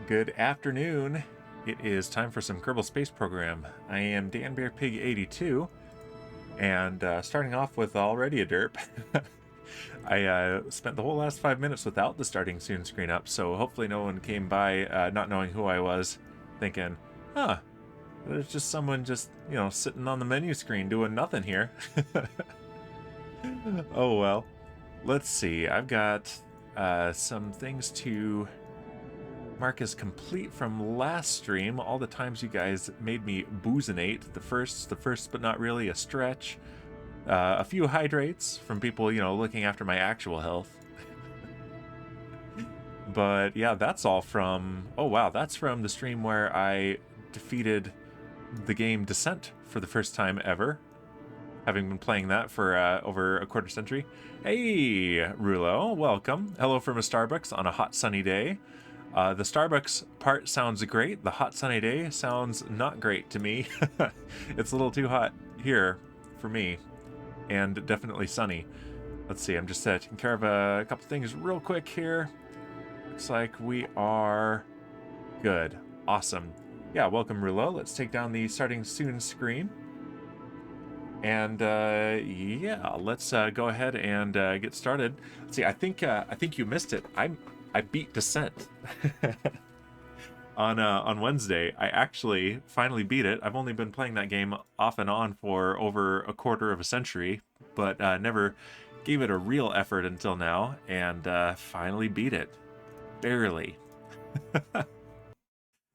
Good afternoon. It is time for some Kerbal Space Program. I am DanBearPig82, and starting off with already a derp. I spent the whole last 5 minutes without the starting soon screen up, so hopefully no one came by not knowing who I was, thinking, huh, there's just someone just, sitting on the menu screen doing nothing here. Oh well. Let's see, I've got some things to mark as complete from last stream. All the times you guys made me boozinate. The first but not really a stretch. A few hydrates from people, looking after my actual health. But yeah, that's all from, oh wow, that's from the stream where I defeated the game Descent for the first time ever, having been playing that for over a quarter century. Hey, Rulo, welcome. Hello from a Starbucks on a hot sunny day. The Starbucks part sounds great. The hot sunny day sounds not great to me. It's a little too hot here for me, and definitely sunny. Let's see, I'm just taking care of a couple things real quick here. Looks like we are good. Awesome. Yeah, welcome, Rulo. Let's take down the starting soon screen. And yeah, let's go ahead and get started. Let's see, I think you missed it. I beat Descent on Wednesday. I actually finally beat it. I've only been playing that game off and on for over a quarter of a century, but never gave it a real effort until now, and finally beat it. Barely.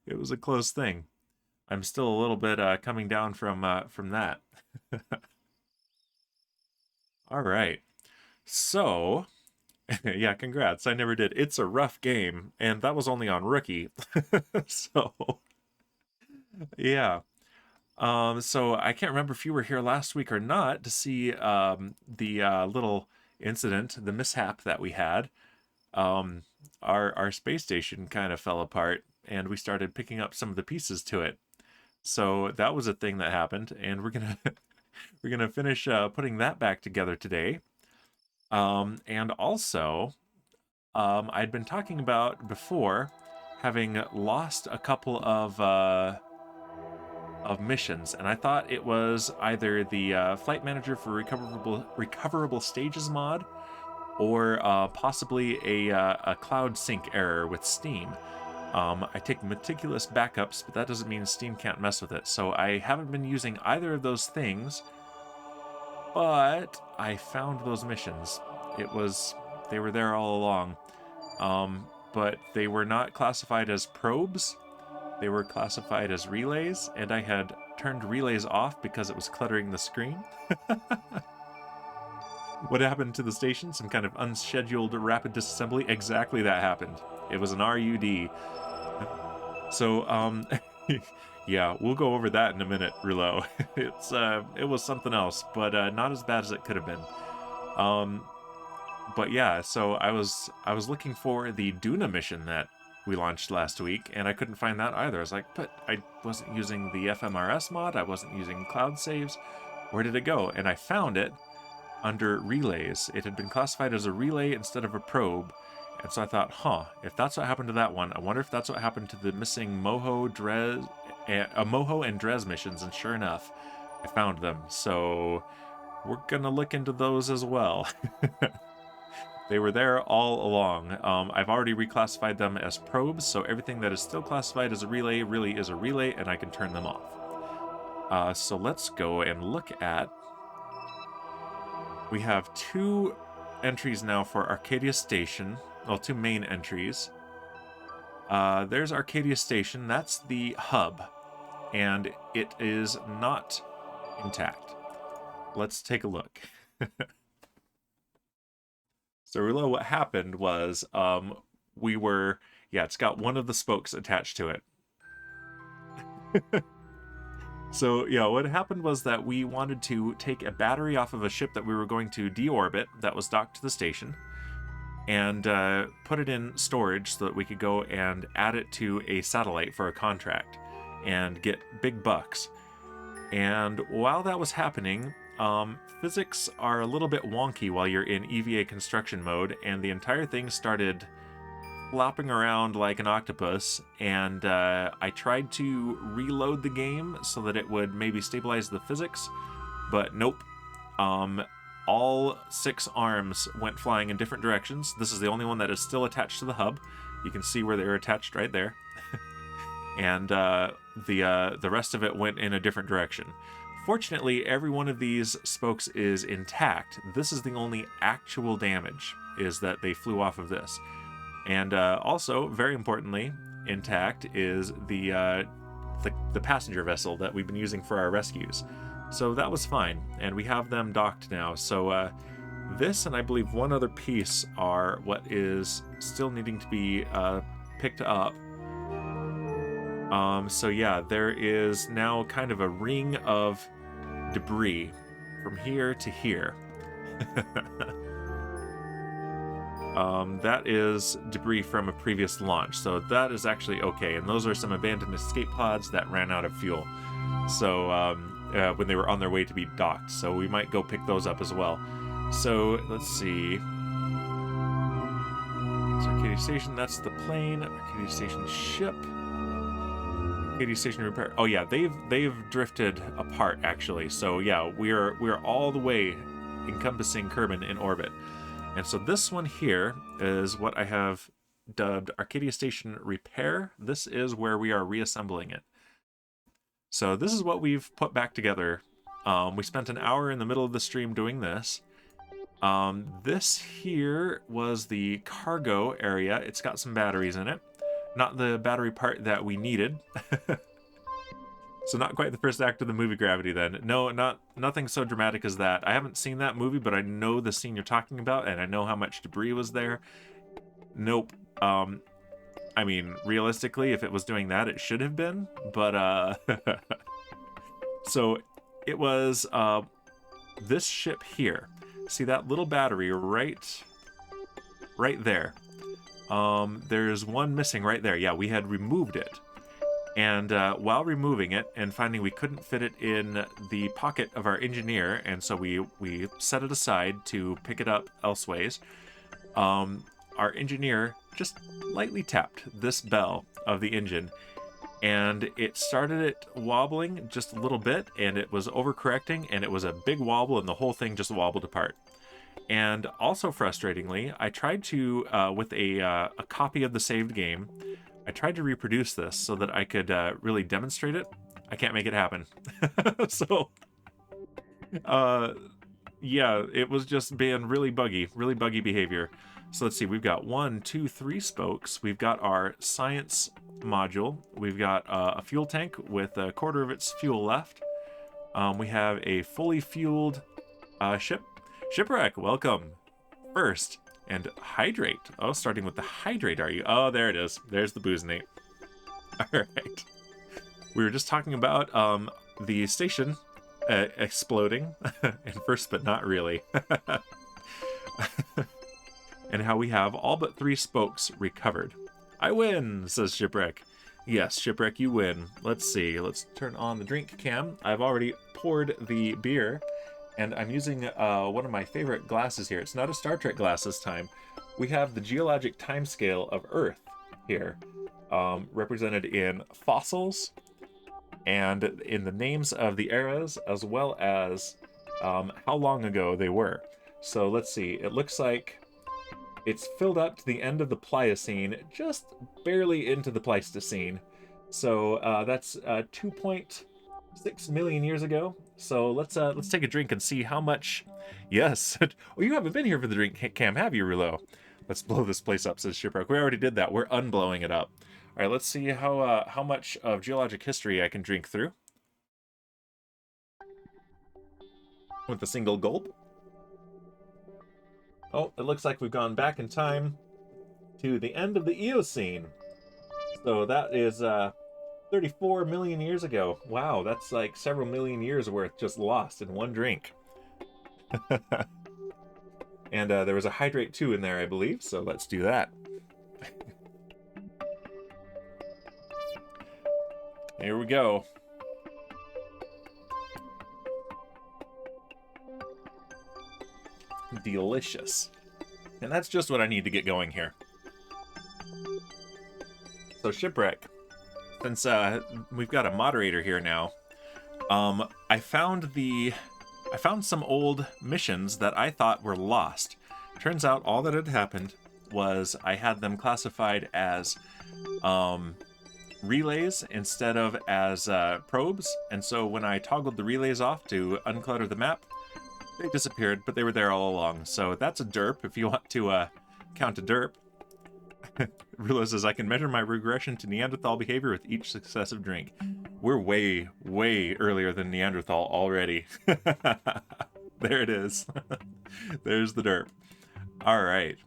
It was a close thing. I'm still a little bit coming down from that. All right. So, yeah, congrats. I never did. It's a rough game, and that was only on Rookie. So, yeah. So I can't remember if you were here last week or not to see the little incident, the mishap that we had. Our space station kind of fell apart, and we started picking up some of the pieces to it. So that was a thing that happened, and we're gonna finish putting that back together today. And also, I'd been talking about before having lost a couple of missions, and I thought it was either the Flight Manager for recoverable stages mod, or possibly a cloud sync error with Steam. I take meticulous backups, but that doesn't mean Steam can't mess with it. So I haven't been using either of those things, but I found those missions. They were there all along. But they were not classified as probes. They were classified as relays, and I had turned relays off because it was cluttering the screen. What happened to the station? Some kind of unscheduled rapid disassembly? Exactly that happened. It was an RUD. So, yeah, we'll go over that in a minute, Rulo. It was something else, but not as bad as it could have been. But yeah, so I was looking for the Duna mission that we launched last week, and I couldn't find that either. I was like, but I wasn't using the FMRS mod, I wasn't using cloud saves. Where did it go? And I found it under relays. It had been classified as a relay instead of a probe. And so I thought, if that's what happened to that one, I wonder if that's what happened to the missing Moho and Dres missions. And sure enough, I found them. So we're gonna look into those as well. They were there all along. I've already reclassified them as probes, so everything that is still classified as a relay really is a relay, and I can turn them off. So let's go and look at... We have 2 entries now for Arcadia Station. Well, 2 main entries. There's Arcadia Station. That's the hub, and it is not intact. Let's take a look. So, Rulo, what happened was it's got one of the spokes attached to it. So, yeah, what happened was that we wanted to take a battery off of a ship that we were going to deorbit that was docked to the station, and put it in storage so that we could go and add it to a satellite for a contract and get big bucks. And while that was happening, physics are a little bit wonky while you're in EVA construction mode, and the entire thing started flopping around like an octopus, and I tried to reload the game so that it would maybe stabilize the physics, but nope. All 6 arms went flying in different directions. This is the only one that is still attached to the hub. You can see where they're attached right there. And the rest of it went in a different direction. Fortunately, every one of these spokes is intact. This is the only actual damage, is that they flew off of this. And also, very importantly, intact is the passenger vessel that we've been using for our rescues. So that was fine, and we have them docked now. So this and I believe one other piece are what is still needing to be picked up. So yeah, there is now kind of a ring of debris from here to here. That is debris from a previous launch, so that is actually okay. And those are some abandoned escape pods that ran out of fuel. So when they were on their way to be docked, so we might go pick those up as well. So let's see. So Arcadia Station, that's the plane. Arcadia Station ship. Arcadia Station repair. Oh yeah, they've drifted apart actually. So yeah, we're all the way encompassing Kerbal in orbit. And so this one here is what I have dubbed Arcadia Station Repair. This is where we are reassembling it. So this is what we've put back together. We spent an hour in the middle of the stream doing this. This here was the cargo area. It's got some batteries in it. Not the battery part that we needed. So not quite the first act of the movie Gravity then. No, nothing so dramatic as that. I haven't seen that movie, but I know the scene you're talking about, and I know how much debris was there. Nope. I mean, realistically, if it was doing that, it should have been, but, so it was, this ship here. See that little battery right there. There's one missing right there. Yeah, we had removed it. And while removing it and finding we couldn't fit it in the pocket of our engineer, and so we set it aside to pick it up elseways, our engineer just lightly tapped this bell of the engine, and it started it wobbling just a little bit, and it was overcorrecting, and it was a big wobble, and the whole thing just wobbled apart. And also frustratingly, I tried to, with a copy of the saved game, I tried to reproduce this so that I could really demonstrate it. I can't make it happen. So, yeah, it was just being really buggy behavior. So let's see, we've got 1, 2, 3 spokes. We've got our science module. We've got a fuel tank with a quarter of its fuel left. We have a fully fueled ship. Shipwreck, welcome. First, and hydrate. Oh, starting with the hydrate, are you? Oh, there it is. There's the boozenate. All right. We were just talking about the station exploding, and first but not really. And how we have all but 3 spokes recovered. I win, says Shipwreck. Yes, Shipwreck, you win. Let's see. Let's turn on the drink cam. I've already poured the beer, and I'm using one of my favorite glasses here. It's not a Star Trek glass this time. We have the geologic timescale of Earth here, represented in fossils and in the names of the eras, as well as how long ago they were. So let's see. It looks like it's filled up to the end of the Pliocene, just barely into the Pleistocene. So that's 2.6 million years ago. So let's take a drink and see how much. Yes. Oh, you haven't been here for the drink cam, have you, Rouleau? Let's blow this place up, says Shipwreck. We already did that. We're unblowing it up. All right, let's see how much of geologic history I can drink through with a single gulp. Oh, it looks like we've gone back in time to the end of the Eocene. So that is 34 million years ago. Wow, that's like several million years worth just lost in one drink. And there was a hydrate too in there, I believe, so let's do that. Here we go. Delicious. And that's just what I need to get going here. So Shipwreck, since we've got a moderator here now, I found some old missions that I thought were lost. Turns out all that had happened was I had them classified as relays instead of as probes, and so when I toggled the relays off to unclutter the map, they disappeared, but they were there all along. So that's a derp if you want to count a derp. Rula says, I can measure my regression to Neanderthal behavior with each successive drink. We're way, way earlier than Neanderthal already. There it is. There's the derp. All right.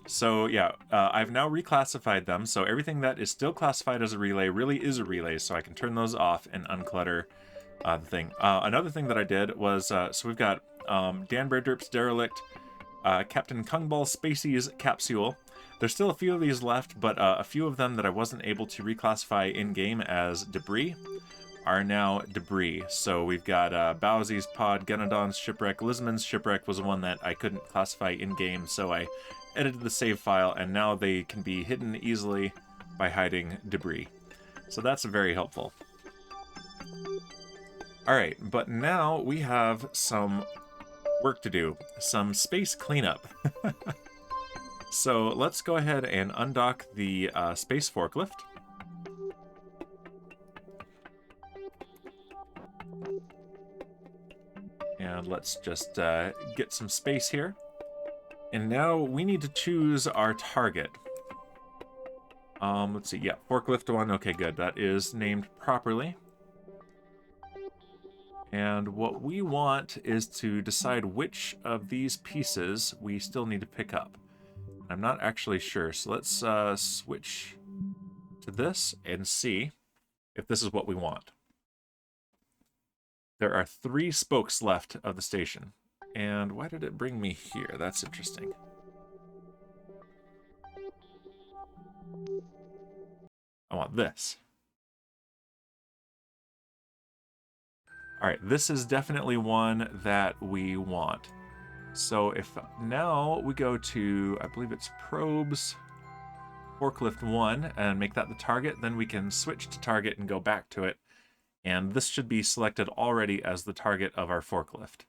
So yeah, I've now reclassified them. So everything that is still classified as a relay really is a relay. So I can turn those off and unclutter the thing. Another thing that I did was, so we've got Dan Derp's Derelict, Captain Kungball Spacey's Capsule. There's still a few of these left, but a few of them that I wasn't able to reclassify in-game as debris are now debris. So we've got Bowsy's Pod, Genodon's Shipwreck, Lisman's Shipwreck was the one that I couldn't classify in-game, so I edited the save file, and now they can be hidden easily by hiding debris. So that's very helpful. Alright, but now we have some work to do, some space cleanup. So let's go ahead and undock the space forklift. And let's just get some space here. And now we need to choose our target. Let's see, yeah, forklift 1, okay, good. That is named properly. And what we want is to decide which of these pieces we still need to pick up. I'm not actually sure, so let's switch to this and see if this is what we want. There are 3 spokes left of the station. And why did it bring me here? That's interesting. I want this. Alright, this is definitely one that we want. So if now we go to, I believe it's probes, forklift 1, and make that the target, then we can switch to target and go back to it. And this should be selected already as the target of our forklift.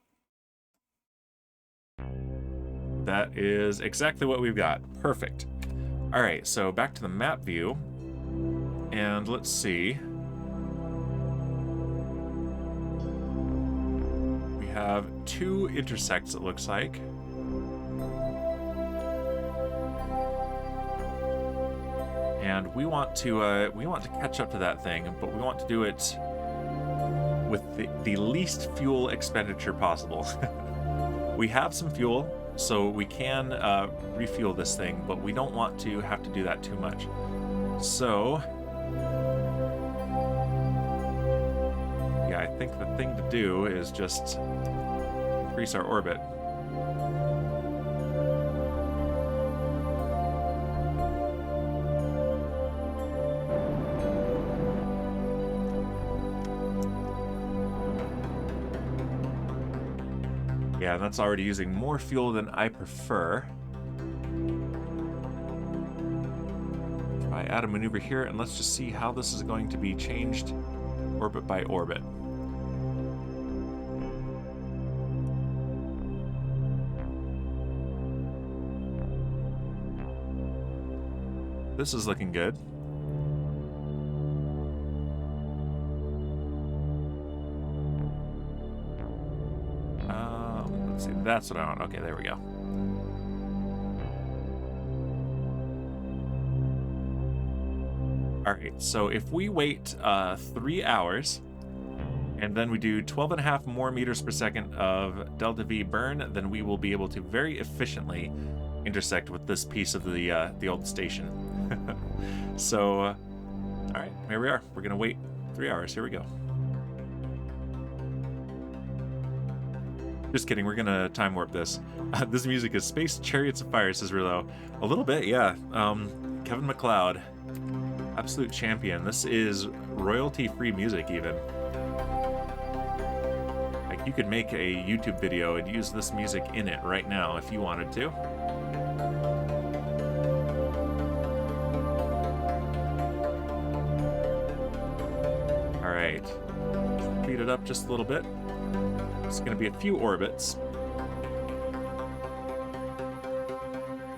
That is exactly what we've got. Perfect. All right, so back to the map view. And let's see. We have 2 intersects, it looks like. And we want to catch up to that thing, but we want to do it with the least fuel expenditure possible. We have some fuel, so we can refuel this thing, but we don't want to have to do that too much. So, yeah, I think the thing to do is just increase our orbit. Yeah, that's already using more fuel than I prefer. I add a maneuver here, and let's just see how this is going to be changed orbit by orbit. This is looking good. Let's see, that's what I want. Okay, there we go. All right, so if we wait 3 hours, and then we do 12.5 more meters per second of delta V burn, then we will be able to very efficiently intersect with this piece of the old station. So, all right, here we are. We're gonna wait 3 hours. Here we go. Just kidding, we're gonna time warp this. This music is Space Chariots of Fire, says Rillo. A little bit, yeah. Kevin MacLeod, absolute champion. This is royalty-free music, even. Like, you could make a YouTube video and use this music in it right now if you wanted to. right. Speed it up just a little bit. It's going to be a few orbits.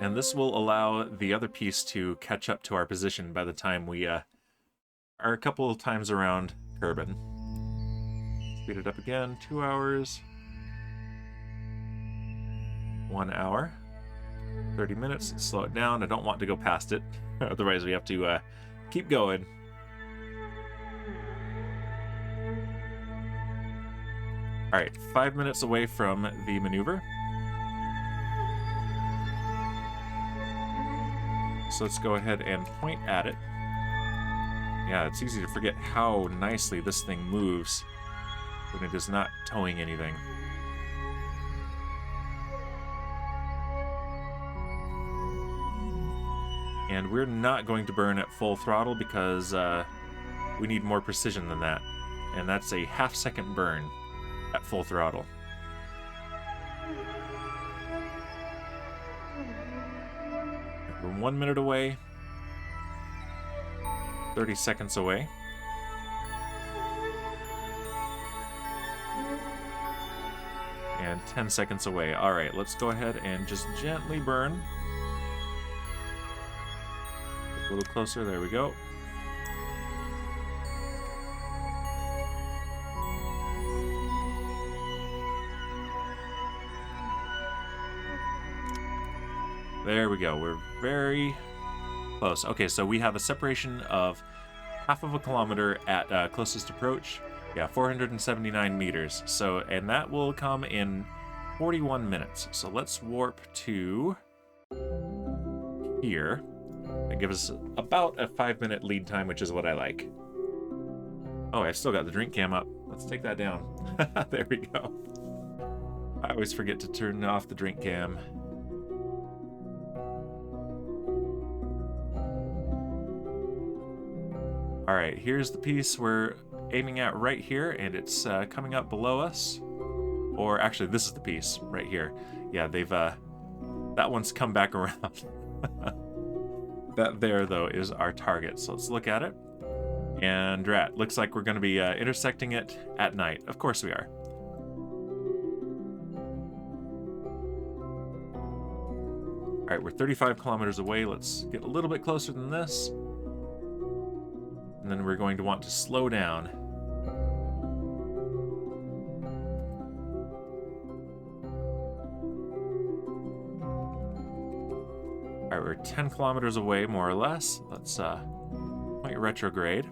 And this will allow the other piece to catch up to our position by the time we are a couple of times around Kerbal. Speed it up again. 2 hours. 1 hour. 30 minutes. Slow it down. I don't want to go past it. Otherwise, we have to keep going. All right, 5 minutes away from the maneuver. So let's go ahead and point at it. Yeah, it's easy to forget how nicely this thing moves when it is not towing anything. And we're not going to burn at full throttle because we need more precision than that. And that's a half-second burn at full throttle. We're 1 minute away. 30 seconds away. And 10 seconds away. All right, let's go ahead and just gently burn. A little closer, there we go. There we go, we're very close. Okay, so we have a separation of half of a kilometer at closest approach. Yeah, 479 meters. So, and that will come in 41 minutes. So let's warp to here. That gives us about a 5-minute lead time, which is what I like. Oh, I've still got the drink cam up. Let's take that down. There we go. I always forget to turn off the drink cam. All right, here's the piece we're aiming at right here, and it's coming up below us. Or actually, this is the piece right here. Yeah, they've that one's come back around. That there, though, is our target. So let's look at it. And rat, looks like we're going to be intersecting it at night. Of course we are. All right, we're 35 kilometers away. Let's get a little bit closer than this. And then we're going to want to slow down. All right, we're 10 kilometers away, more or less. Let's point retrograde.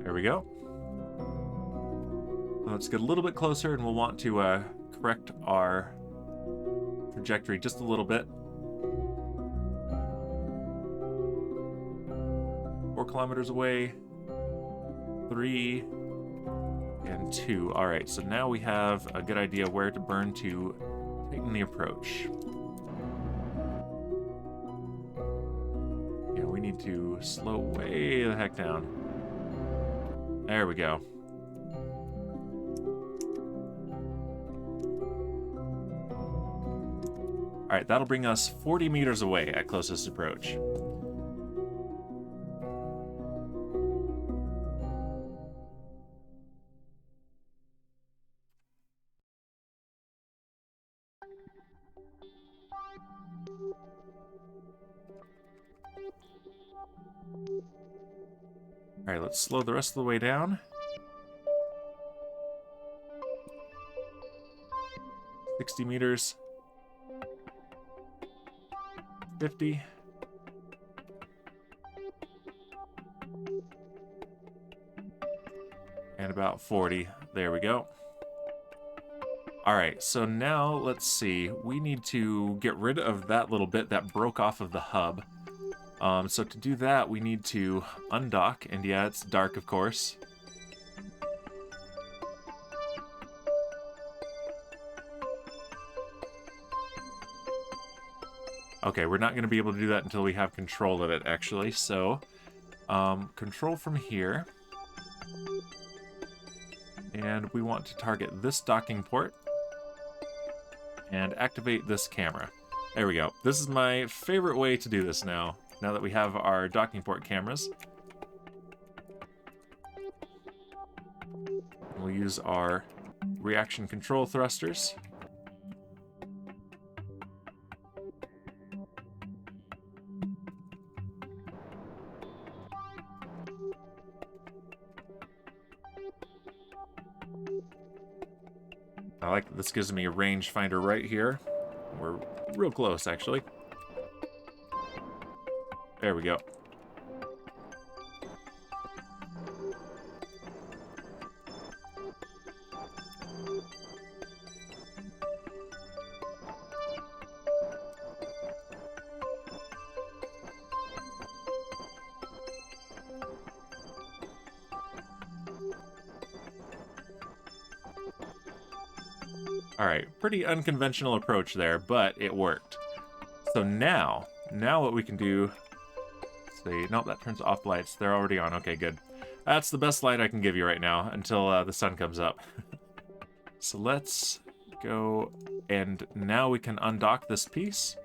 There we go. Let's get a little bit closer, and we'll want to correct our trajectory just a little bit. 4 kilometers away. 3 and 2. All right, so now we have a good idea where to burn to tighten the approach. Yeah, we need to slow way the heck down. There we go. All right, that'll bring us 40 meters away at closest approach. All right, let's slow the rest of the way down. 60 meters. 50. And about 40. There we go. All right, so now let's see. We need to get rid of that little bit that broke off of the hub. So to do that, we need to undock, and yeah, it's dark, of course. Okay, we're not going to be able to do that until we have control of it, actually. So, control from here. And we want to target this docking port. and activate this camera. There we go. This is my favorite way to do this now that we have our docking port cameras. We'll use our reaction control thrusters. I like that this gives me a rangefinder right here. We're real close, actually. There we go. Alright, pretty unconventional approach there, but it worked. So now what we can do... See, nope, that turns off lights. They're already on. Okay, good. That's the best light I can give you right now until the sun comes up. So let's go, and now we can undock this piece.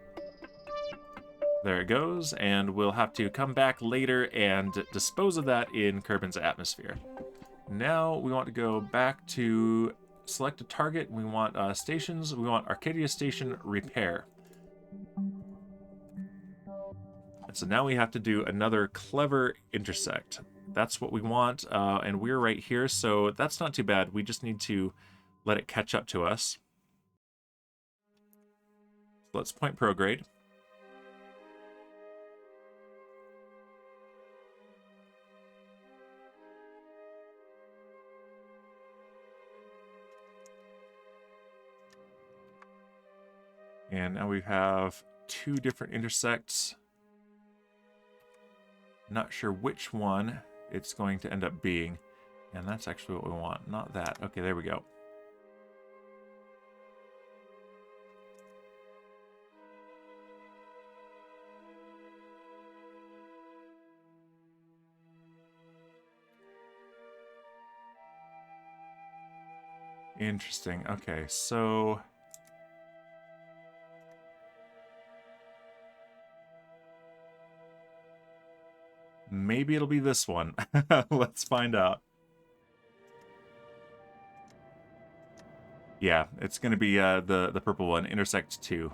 There it goes, and we'll have to come back later and dispose of that in Kerbin's atmosphere. Now we want to go back to select a target. We want stations. We want Arcadia Station repair. And so now we have to do another clever intersect. That's what we want, and we're right here, so that's not too bad. We just need to let it catch up to us. So let's point prograde. And now we have two different intersects. Not sure which one it's going to end up being. And that's actually what we want, not that. Okay, there we go. Interesting. Okay, so... maybe it'll be this one. Let's find out. Yeah, it's going to be the purple one, intersect 2.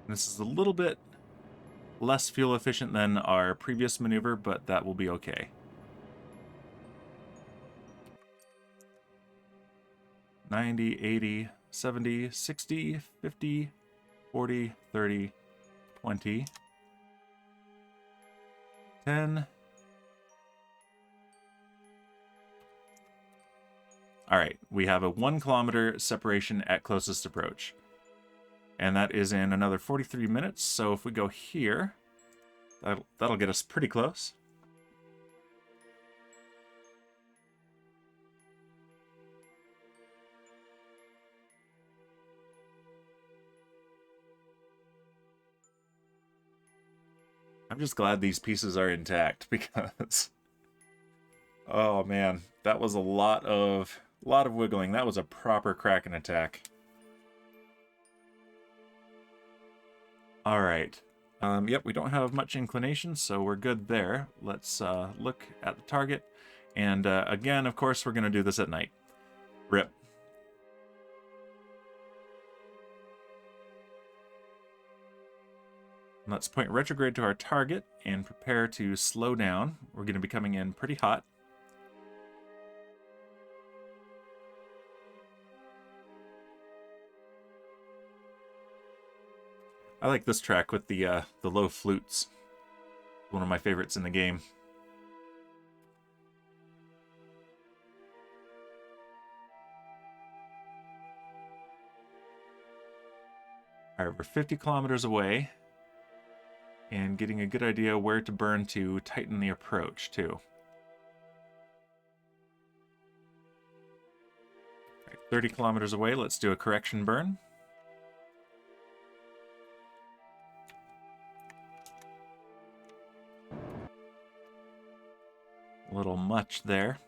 This is a little bit less fuel efficient than our previous maneuver, but that will be okay. 90, 80, 70, 60, 50, 40, 30, 20, 10. All right, we have a 1 kilometer separation at closest approach. And that is in another 43 minutes, so if we go here, that'll get us pretty close. I'm just glad these pieces are intact because, oh man, that was a lot of wiggling. That was a proper Kraken attack. All right. Yep, we don't have much inclination, so we're good there. Let's look at the target. And again, of course, we're going to do this at night. RIP. Let's point retrograde to our target and prepare to slow down. We're going to be coming in pretty hot. I like this track with the low flutes. One of my favorites in the game. All right, we're 50 kilometers away. And getting a good idea where to burn to tighten the approach, too. All right, 30 kilometers away, let's do a correction burn. little much there.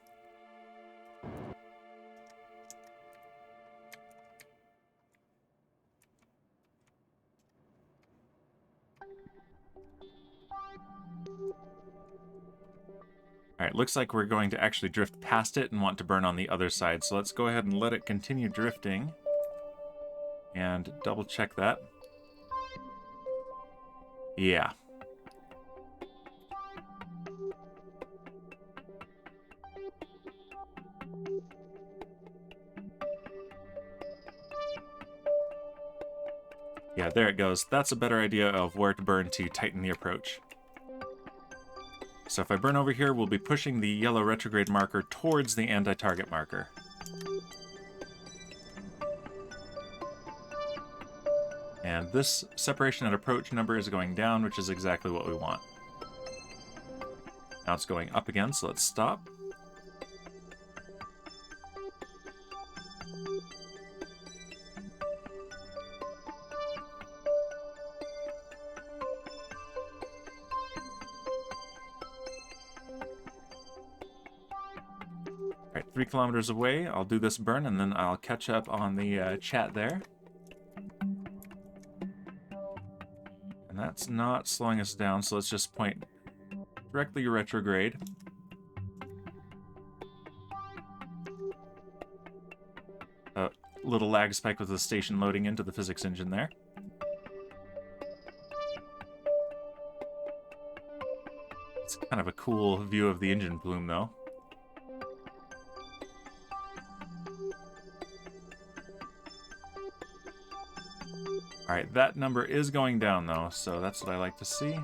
Alright, looks like we're going to actually drift past it and want to burn on the other side. So let's go ahead and let it continue drifting. And double check that. Yeah. Yeah, there it goes. That's a better idea of where to burn to tighten the approach. So if I burn over here, we'll be pushing the yellow retrograde marker towards the anti-target marker. And this separation at approach number is going down, which is exactly what we want. Now it's going up again, so let's stop. Alright, 3 kilometers away, I'll do this burn, and then I'll catch up on the chat there. And that's not slowing us down, so let's just point directly retrograde. A little lag spike with the station loading into the physics engine there. It's kind of a cool view of the engine bloom, though. Alright, that number is going down, though, so that's what I like to see.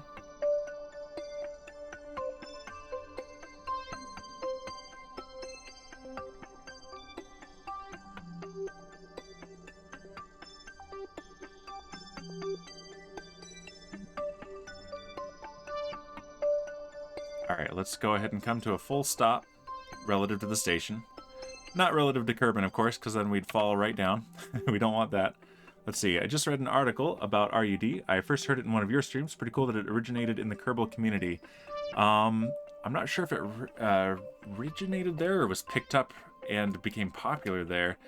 Alright, let's go ahead and come to a full stop relative to the station. Not relative to Kerbal, of course, because then we'd fall right down. We don't want that. Let's see, I just read an article about RUD. I first heard it in one of your streams. Pretty cool that it originated in the Kerbal community. I'm not sure if it originated there or was picked up and became popular there.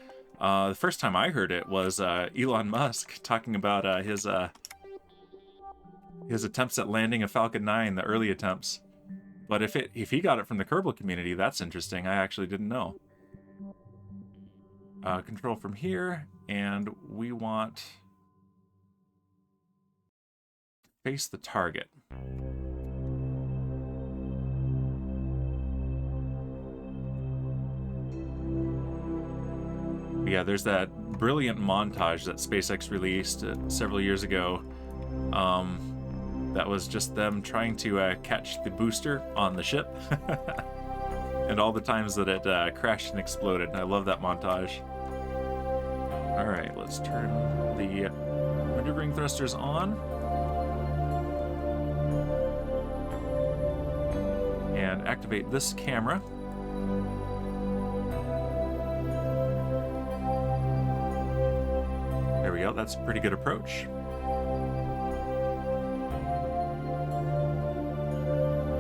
The first time I heard it was Elon Musk talking about his attempts at landing a Falcon 9, the early attempts. But if he got it from the Kerbal community, that's interesting. I actually didn't know. Control from here, and we want to face the target. Yeah, there's that brilliant montage that SpaceX released several years ago. That was just them trying to catch the booster on the ship. And all the times that it crashed and exploded. I love that montage. Alright, let's turn the maneuvering thrusters on. And activate this camera. There we go, that's a pretty good approach.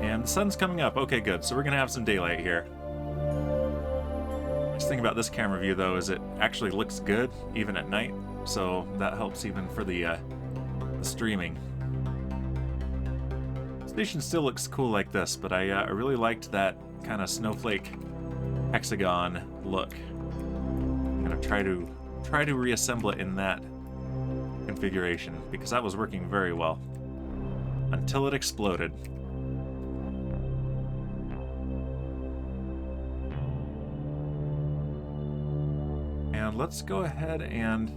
And the sun's coming up. Okay, good. So we're going to have some daylight here. Nice thing about this camera view, though, is it actually looks good, even at night. So that helps even for the streaming. The station still looks cool like this, but I really liked that kind of snowflake hexagon look. I'm going to try to reassemble it in that configuration, because that was working very well. Until it exploded. And let's go ahead and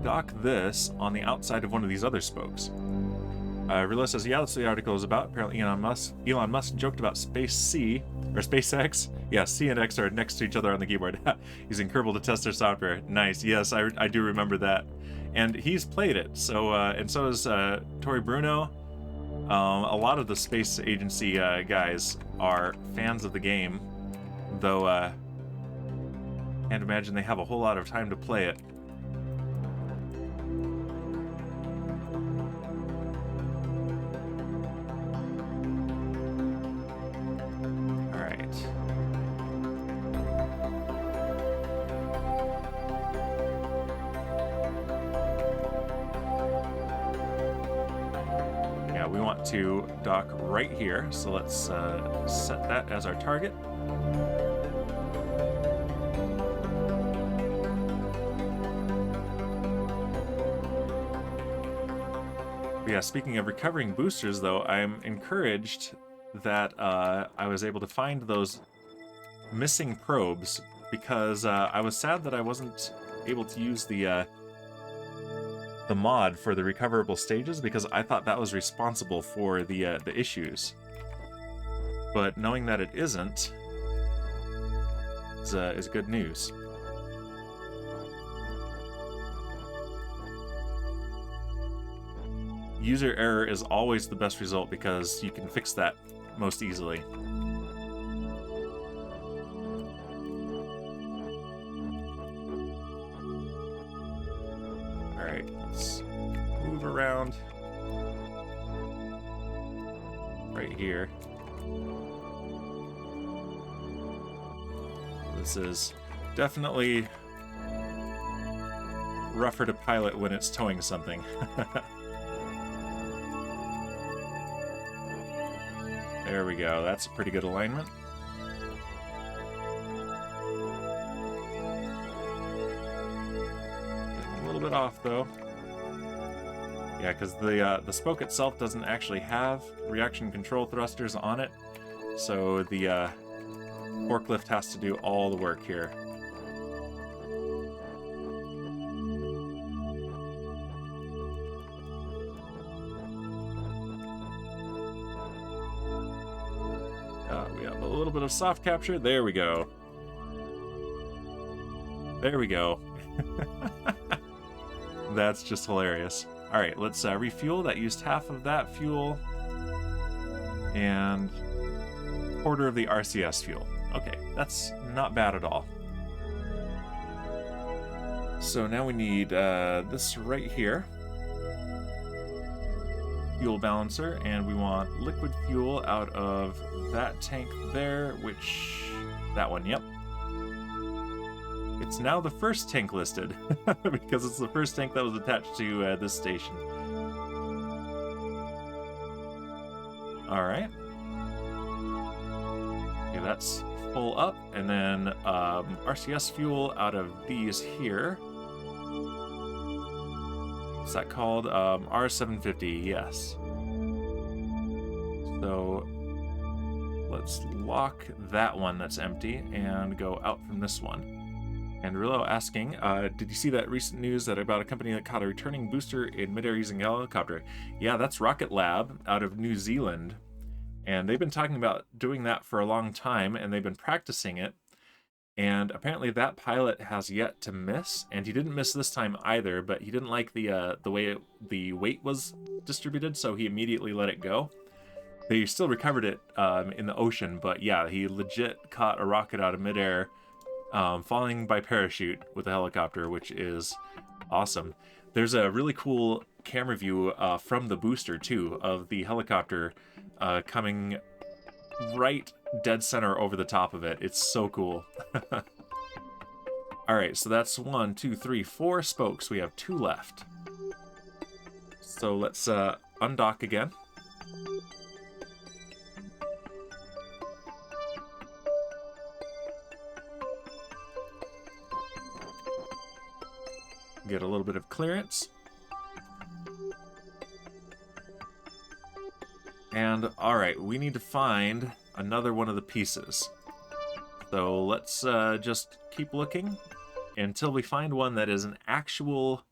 dock this on the outside of one of these other spokes. Relit says, yeah, that's what the article is about. Apparently Elon Musk joked about SpaceX. Yeah, C and X are next to each other on the keyboard, using Kerbal to test their software. Nice, yes, I do remember that. And he's played it, so, and so has Tori Bruno. A lot of the space agency guys are fans of the game, though can't imagine they have a whole lot of time to play it. we want to dock right here. So let's set that as our target. Yeah, speaking of recovering boosters, though, I'm encouraged that I was able to find those missing probes, because I was sad that I wasn't able to use the mod for the recoverable stages, because I thought that was responsible for the issues. But knowing that it isn't is good news. User error is always the best result because you can fix that most easily. Alright, let's move around right here. This is definitely rougher to pilot when it's towing something. There we go, that's a pretty good alignment. Getting a little bit off though. Yeah, because the spoke itself doesn't actually have reaction control thrusters on it, so the forklift has to do all the work here. We have a little bit of soft capture. There we go. There we go. That's just hilarious. All right, let's refuel. That used half of that fuel and a quarter of the RCS fuel. Okay, that's not bad at all. So now we need this right here. Fuel balancer, and we want liquid fuel out of that tank there, which... that one, yep. It's now the first tank listed, because it's the first tank that was attached to this station. Alright. Okay, that's full up, and then RCS fuel out of these here. What's that called? R750, yes. So let's lock that one that's empty and go out from this one. And Rillo asking, did you see that recent news about a company that caught a returning booster in midair using a helicopter? Yeah, that's Rocket Lab out of New Zealand. And they've been talking about doing that for a long time, and they've been practicing it. And apparently that pilot has yet to miss, and he didn't miss this time either, but he didn't like the way the weight was distributed, so he immediately let it go. They still recovered it in the ocean, but yeah, he legit caught a rocket out of midair, falling by parachute with a helicopter, which is awesome. There's a really cool camera view from the booster, too, of the helicopter coming right dead center over the top of it. It's so cool. Alright, so that's 1, 2, 3, 4 spokes. We have 2 left. So let's undock again. Get a little bit of clearance. And alright, we need to find another one of the pieces. So let's just keep looking until we find one that is an actual...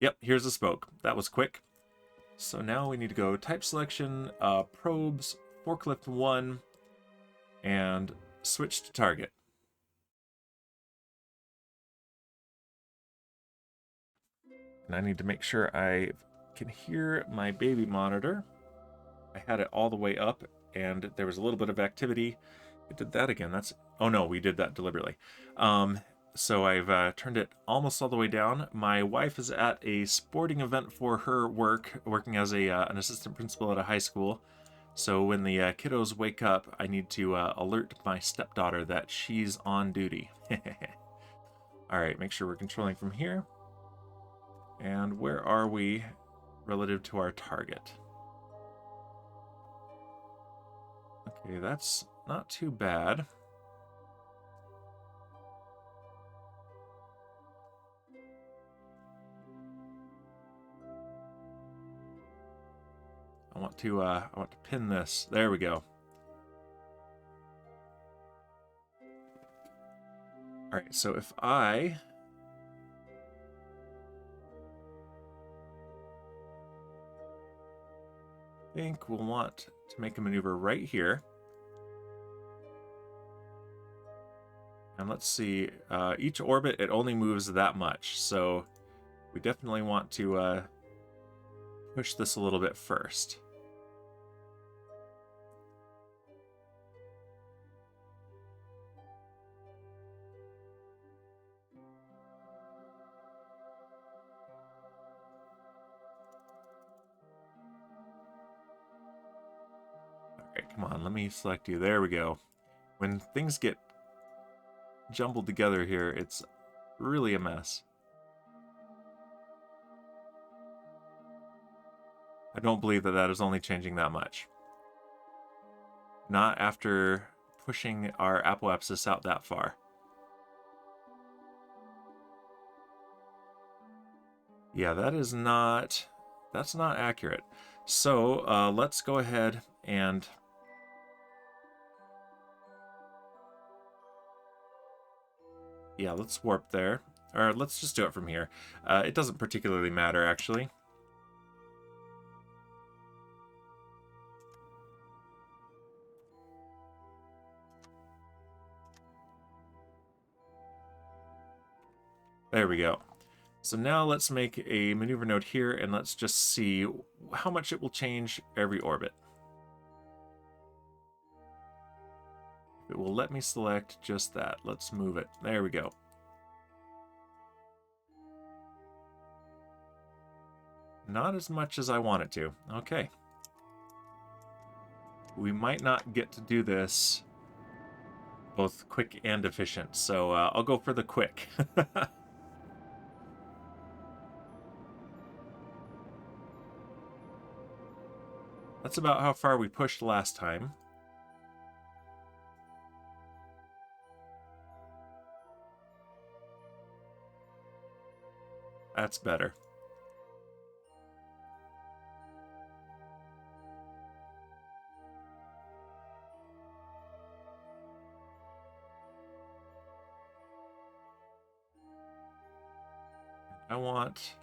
Yep, here's a spoke. That was quick. So now we need to go type selection, probes, forklift 1, and switch to target. And I need to make sure I can hear my baby monitor. I had it all the way up, and there was a little bit of activity. I did that again. That's... oh no, we did that deliberately. So I've turned it almost all the way down. My wife is at a sporting event for her work, working as an assistant principal at a high school. So when the kiddos wake up, I need to alert my stepdaughter that she's on duty. All right, make sure we're controlling from here. And where are we? relative to our target. Okay, that's not too bad. I want to pin this. There we go. All right, so if I think we'll want to make a maneuver right here. And let's see, each orbit, it only moves that much. So we definitely want to push this a little bit first. All right, come on, let me select you. There we go. When things get jumbled together here, it's really a mess. I don't believe that that is only changing that much. Not after pushing our apoapsis out that far. Yeah, that's not accurate. So let's go ahead and yeah, let's warp there. Or let's just do it from here. It doesn't particularly matter, actually. There we go. So now let's make a maneuver node here, and let's just see how much it will change every orbit. It will let me select just that. Let's move it. There we go. Not as much as I want it to. Okay. We might not get to do this both quick and efficient, so I'll go for the quick. That's about how far we pushed last time. That's better. I want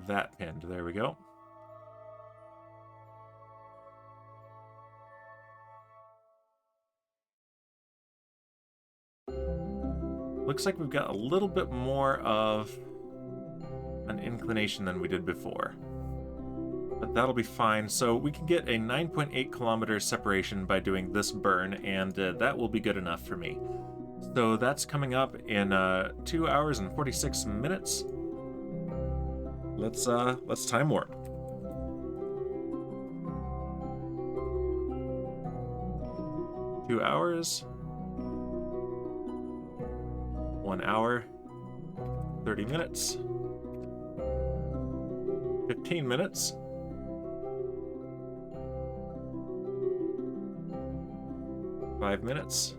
that pinned. There we go. Looks like we've got a little bit more of an inclination than we did before. But that'll be fine. So we can get a 9.8 kilometer separation by doing this burn, and that will be good enough for me. So that's coming up in 2 hours and 46 minutes. Let's time warp. Two hours. 1 hour, 30 minutes, 15 minutes, 5 minutes,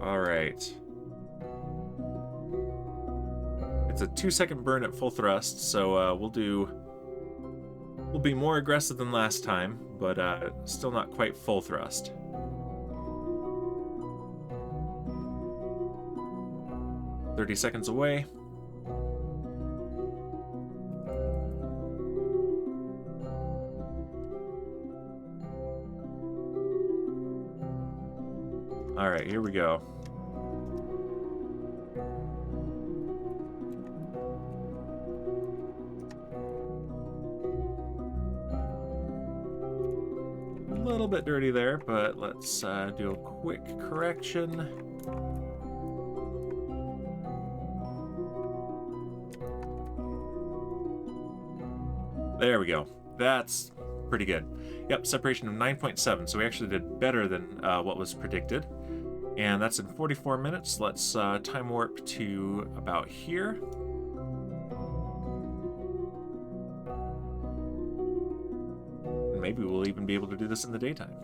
all right. It's a 2-second burn at full thrust, so we'll be more aggressive than last time, but still not quite full thrust. "30 seconds away. All right, here we go. A little bit dirty there, but let's do a quick correction. There we go. That's pretty good. Yep, separation of 9.7, so we actually did better than what was predicted. And that's in 44 minutes. Let's time warp to about here. And maybe we'll even be able to do this in the daytime.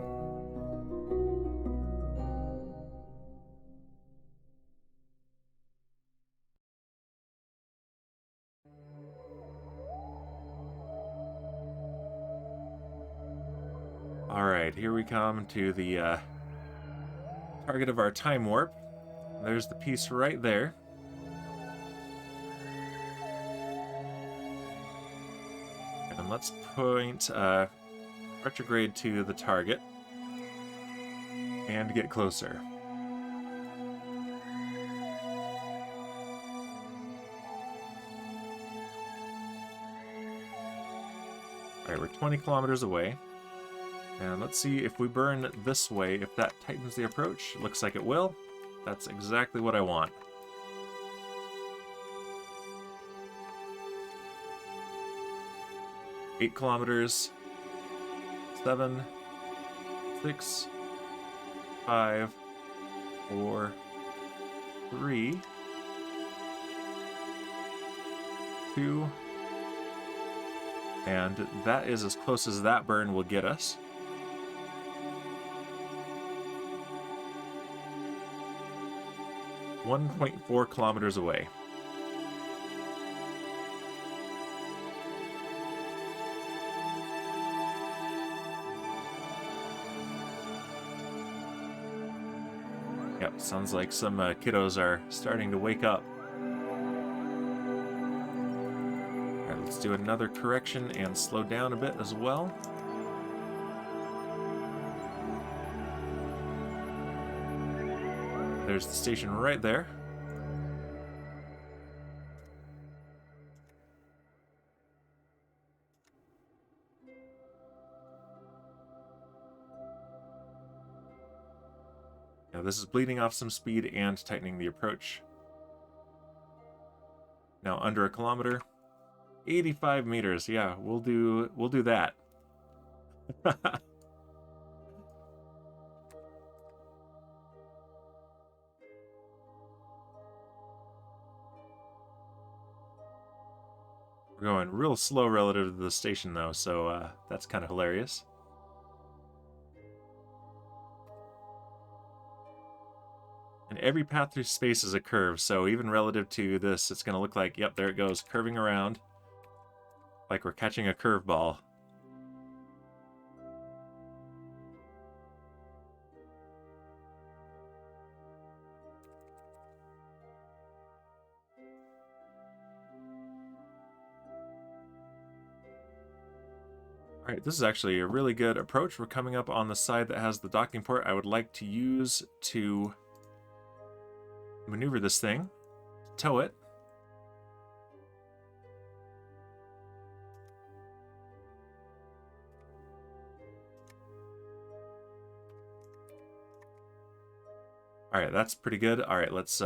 All right, here we come to the target of our time warp. There's the piece right there. And let's point retrograde to the target and get closer. All right, we're 20 kilometers away. And let's see if we burn this way, if that tightens the approach. Looks like it will. That's exactly what I want. Eight kilometers. 7, 6, 5, 4, 3, 2, and that is as close as that burn will get us. .4 kilometers away. Yep, sounds like some kiddos are starting to wake up. Alright, let's do another correction and slow down a bit as well. There's the station right there. Now this is bleeding off some speed and tightening the approach. Now under a kilometer, 85 meters. Yeah, we'll do that. We're going real slow relative to the station, though, so that's kind of hilarious. And every path through space is a curve, so even relative to this, it's going to look like, yep, there it goes, curving around, like we're catching a curveball. Alright, this is actually a really good approach. We're coming up on the side that has the docking port I would like to use to maneuver this thing, tow it. Alright, that's pretty good. Alright, let's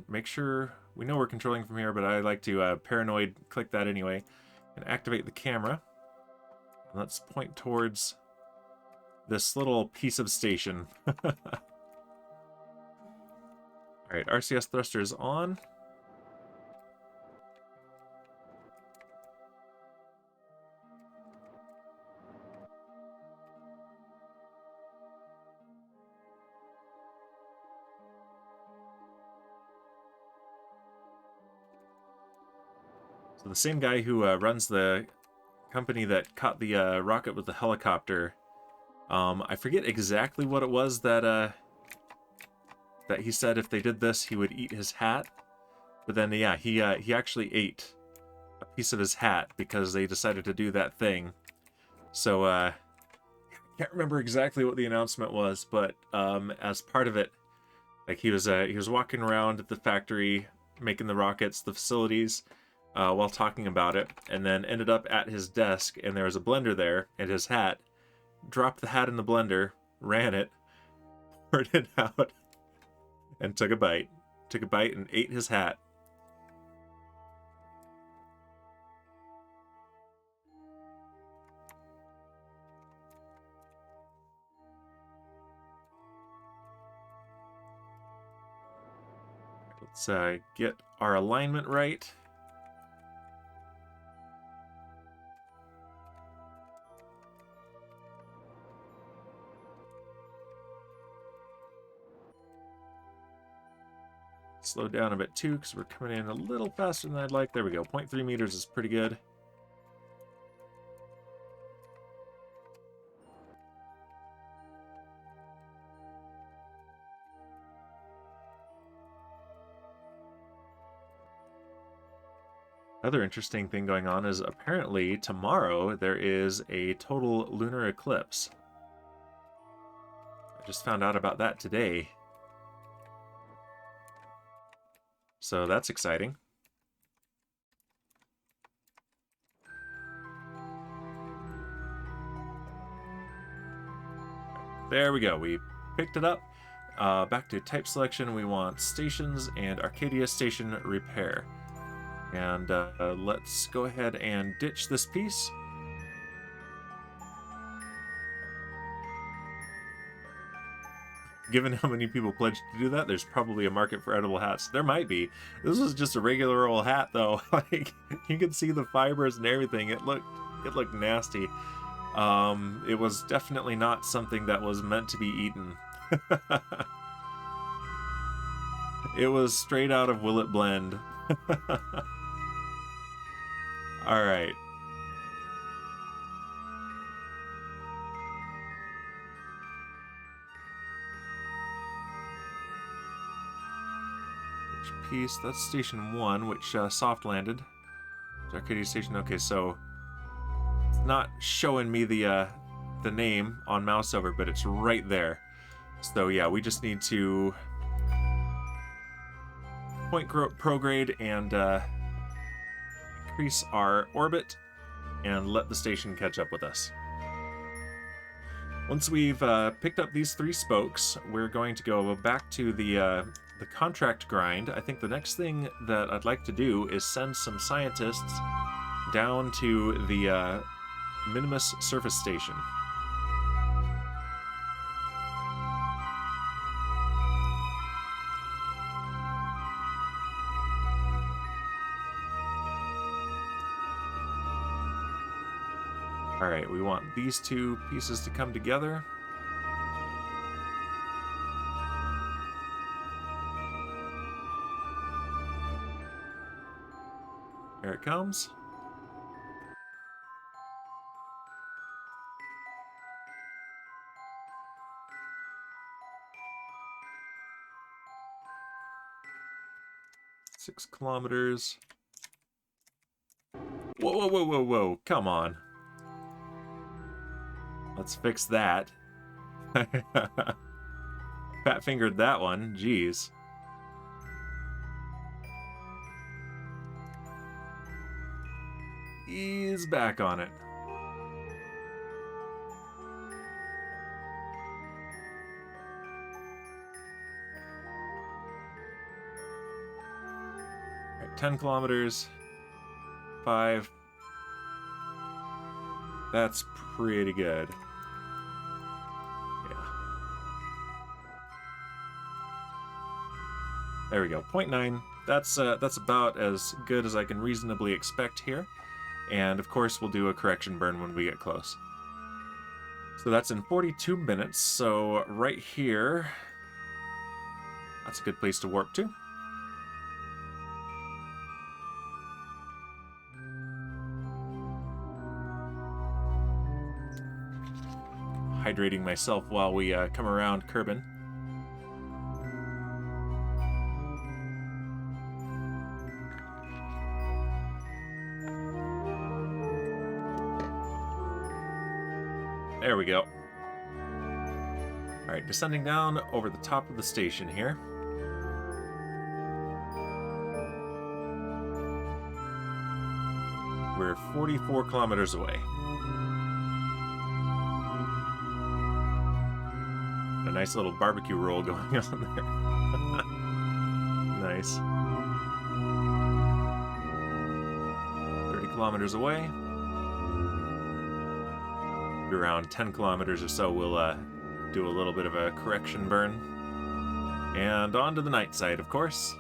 make sure we know we're controlling from here, but I like to paranoid click that anyway, and activate the camera. Let's point towards this little piece of station. Alright, RCS thrusters on. So the same guy who runs the company that caught the rocket with the helicopter, I forget exactly what it was that that he said if they did this he would eat his hat, but then yeah, he actually ate a piece of his hat because they decided to do that thing. So I can't remember exactly what the announcement was, but as part of it, like he was walking around the factory making the rockets, the facilities, while talking about it, and then ended up at his desk, and there was a blender there, and his hat. Dropped the hat in the blender, ran it, poured it out, and took a bite. Took a bite and ate his hat. Let's get our alignment right. Slow down a bit too, because we're coming in a little faster than I'd like. There we go. 0.3 meters is pretty good. Another interesting thing going on is apparently tomorrow there is a total lunar eclipse. I just found out about that today. So that's exciting. There we go. We picked it up. Back to type selection, we want stations and Arcadia Station repair. And let's go ahead and ditch this piece. Given how many people pledged to do that, there's probably a market for edible hats. There might be. This was just a regular old hat, though. Like, you could see the fibers and everything. It looked nasty. It was definitely not something that was meant to be eaten. It was straight out of Will It Blend. All right. Which piece? That's Station 1, which soft landed. Arcadia Station. Okay, so it's not showing me the name on mouse over, but it's right there. So yeah, we just need to point prograde and increase our orbit and let the station catch up with us. Once we've picked up these 3 spokes, we're going to go back to the contract grind. I think the next thing that I'd like to do is send some scientists down to the Minimus surface station. Alright, we want these 2 pieces to come together. Here it comes. Six kilometers. Whoa, whoa, whoa, whoa, whoa, come on. Let's fix that. Fat-fingered that one, jeez. Ease back on it. All right, 10 kilometers. 5. That's pretty good. There we go, 0.9. That's about as good as I can reasonably expect here. And of course, we'll do a correction burn when we get close. So that's in 42 minutes. So right here, that's a good place to warp to. Hydrating myself while we come around Kerbal. There we go. Alright, descending down over the top of the station here. We're 44 kilometers away. A nice little barbecue roll going on there. Nice. 30 kilometers away. Around 10 kilometers or so, we'll do a little bit of a correction burn. And on to the night side, of course.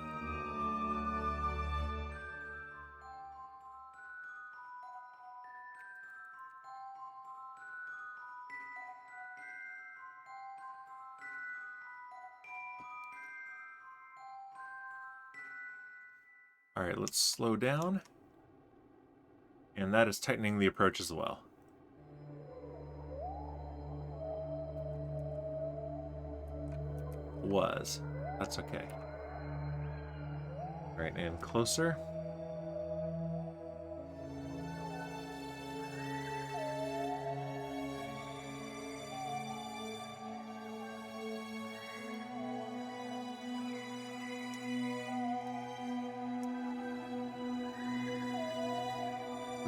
All right, let's slow down. And that is tightening the approach as well. Was. That's okay. All right, and closer.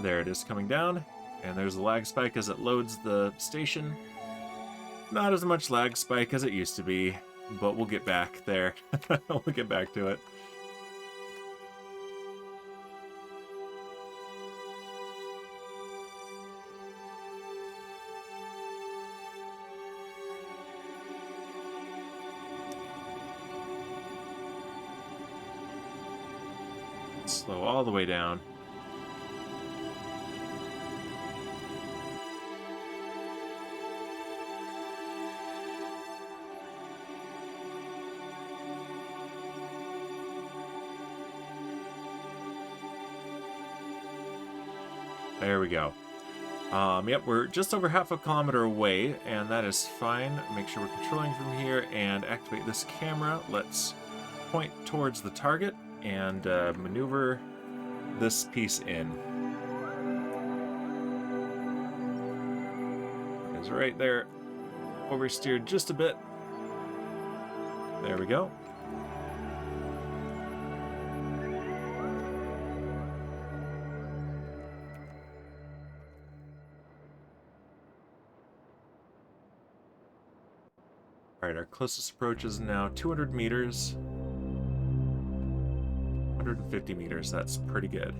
There it is coming down, and there's a lag spike as it loads the station. Not as much lag spike as it used to be, but we'll get back there. We'll get back to it. Slow all the way down. There we go. Yep, we're just over half a kilometer away, and that is fine. Make sure we're controlling from here and activate this camera. Let's point towards the target and maneuver this piece in. It's right there. Oversteered just a bit. There we go. Alright, our closest approach is now 200 meters. 150 meters, that's pretty good.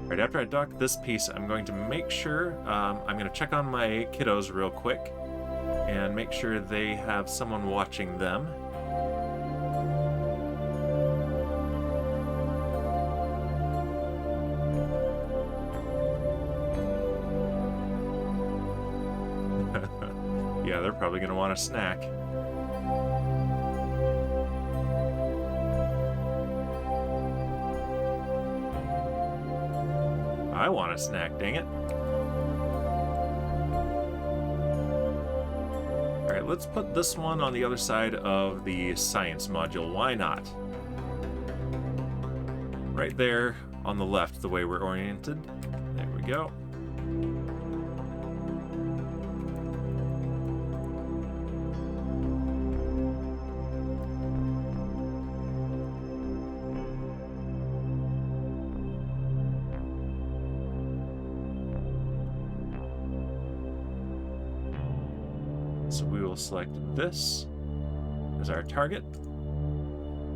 Alright, after I dock this piece, I'm going to make sure, I'm going to check on my kiddos real quick and make sure they have someone watching them. Yeah, they're probably going to want a snack. I want a snack, dang it. Alright, let's put this one on the other side of the science module. Why not? Right there on the left, the way we're oriented. There we go. So we will select this as our target.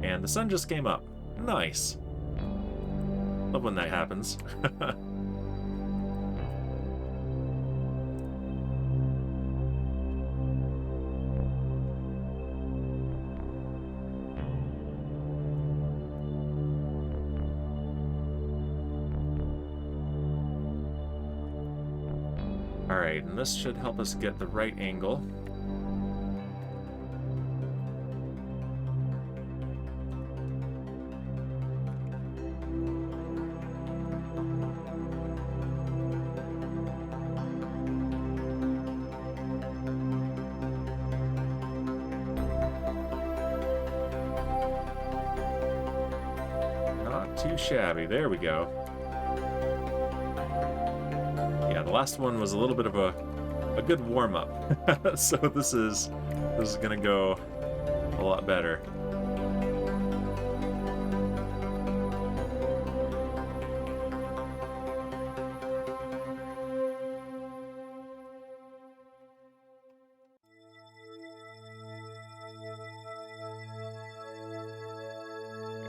And the sun just came up. Nice. Love when that happens. Alright, and this should help us get the right angle. Not too shabby. There we go. Yeah, the last one was a little bit of a good warm-up. So this is gonna go a lot better.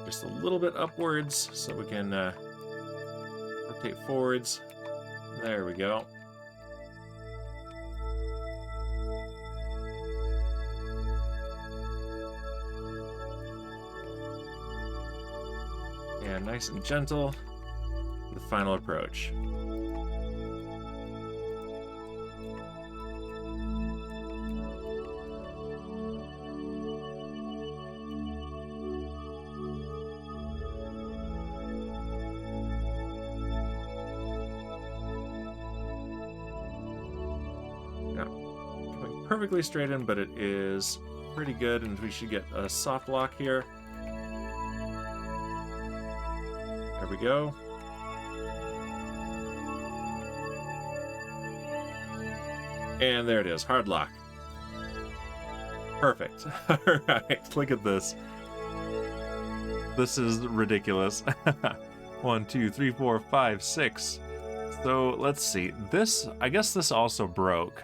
Just a little bit upwards so we can rotate forwards. There we go. And nice and gentle, the final approach. perfectly straight in, but it is pretty good, and we should get a soft lock here. There we go. And there it is, hard lock. Perfect. All right, look at this. This is ridiculous. 1, 2, 3, 4, 5, 6. So let's see. This, I guess this also broke.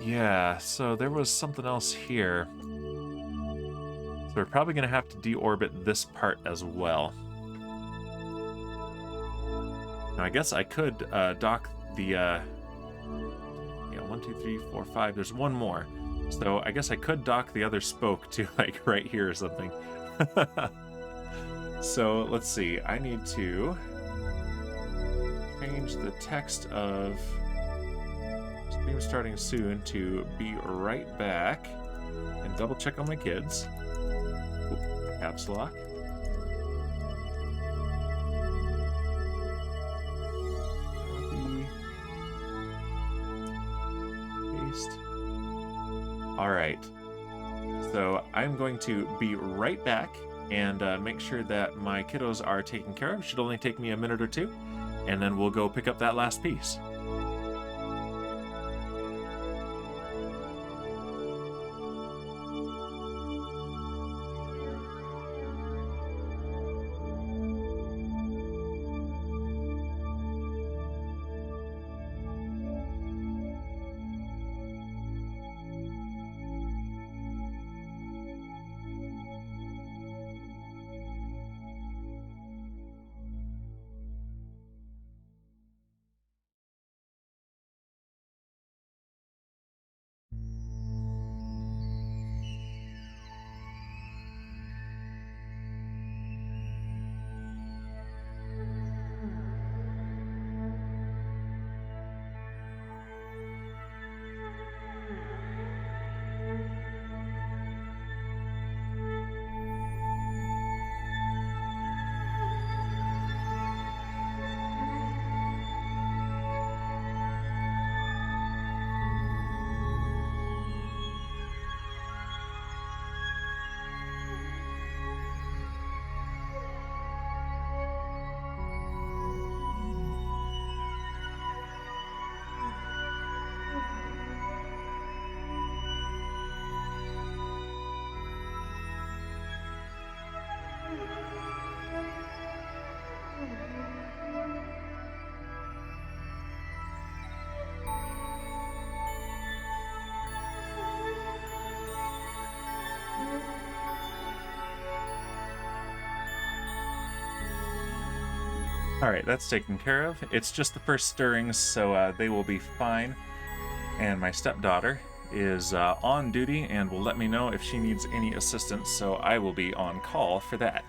Yeah, so there was something else here. So we're probably going to have to deorbit this part as well. Now, I guess I could dock the... yeah, 1, 2, 3, 4, 5. There's one more. So I guess I could dock the other spoke to, like, right here or something. So let's see. I need to change the text of stream starting soon to be right back, and double check on my kids. Ooh, caps lock. Copy. Paste. All right. So I'm going to be right back and make sure that my kiddos are taken care of. Should only take me a minute or two, and then we'll go pick up that last piece. All right, that's taken care of. It's just the first stirrings, so they will be fine. And my stepdaughter is on duty and will let me know if she needs any assistance, so I will be on call for that.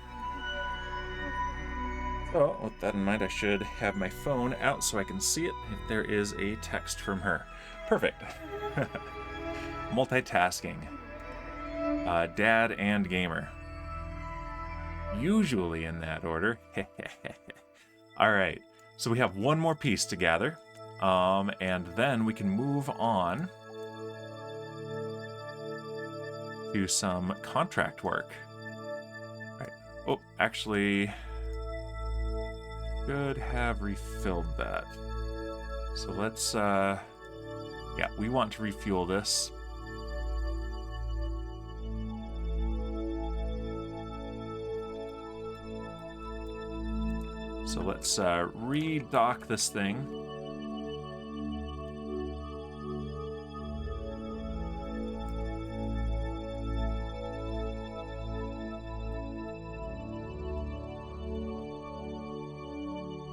So, with that in mind, I should have my phone out so I can see it if there is a text from her. Perfect. Multitasking. Dad and gamer. Usually in that order. All right, so we have one more piece to gather, and then we can move on to some contract work. All right. Oh, actually, should have refilled that. So let's, yeah, we want to refuel this. So let's redock this thing.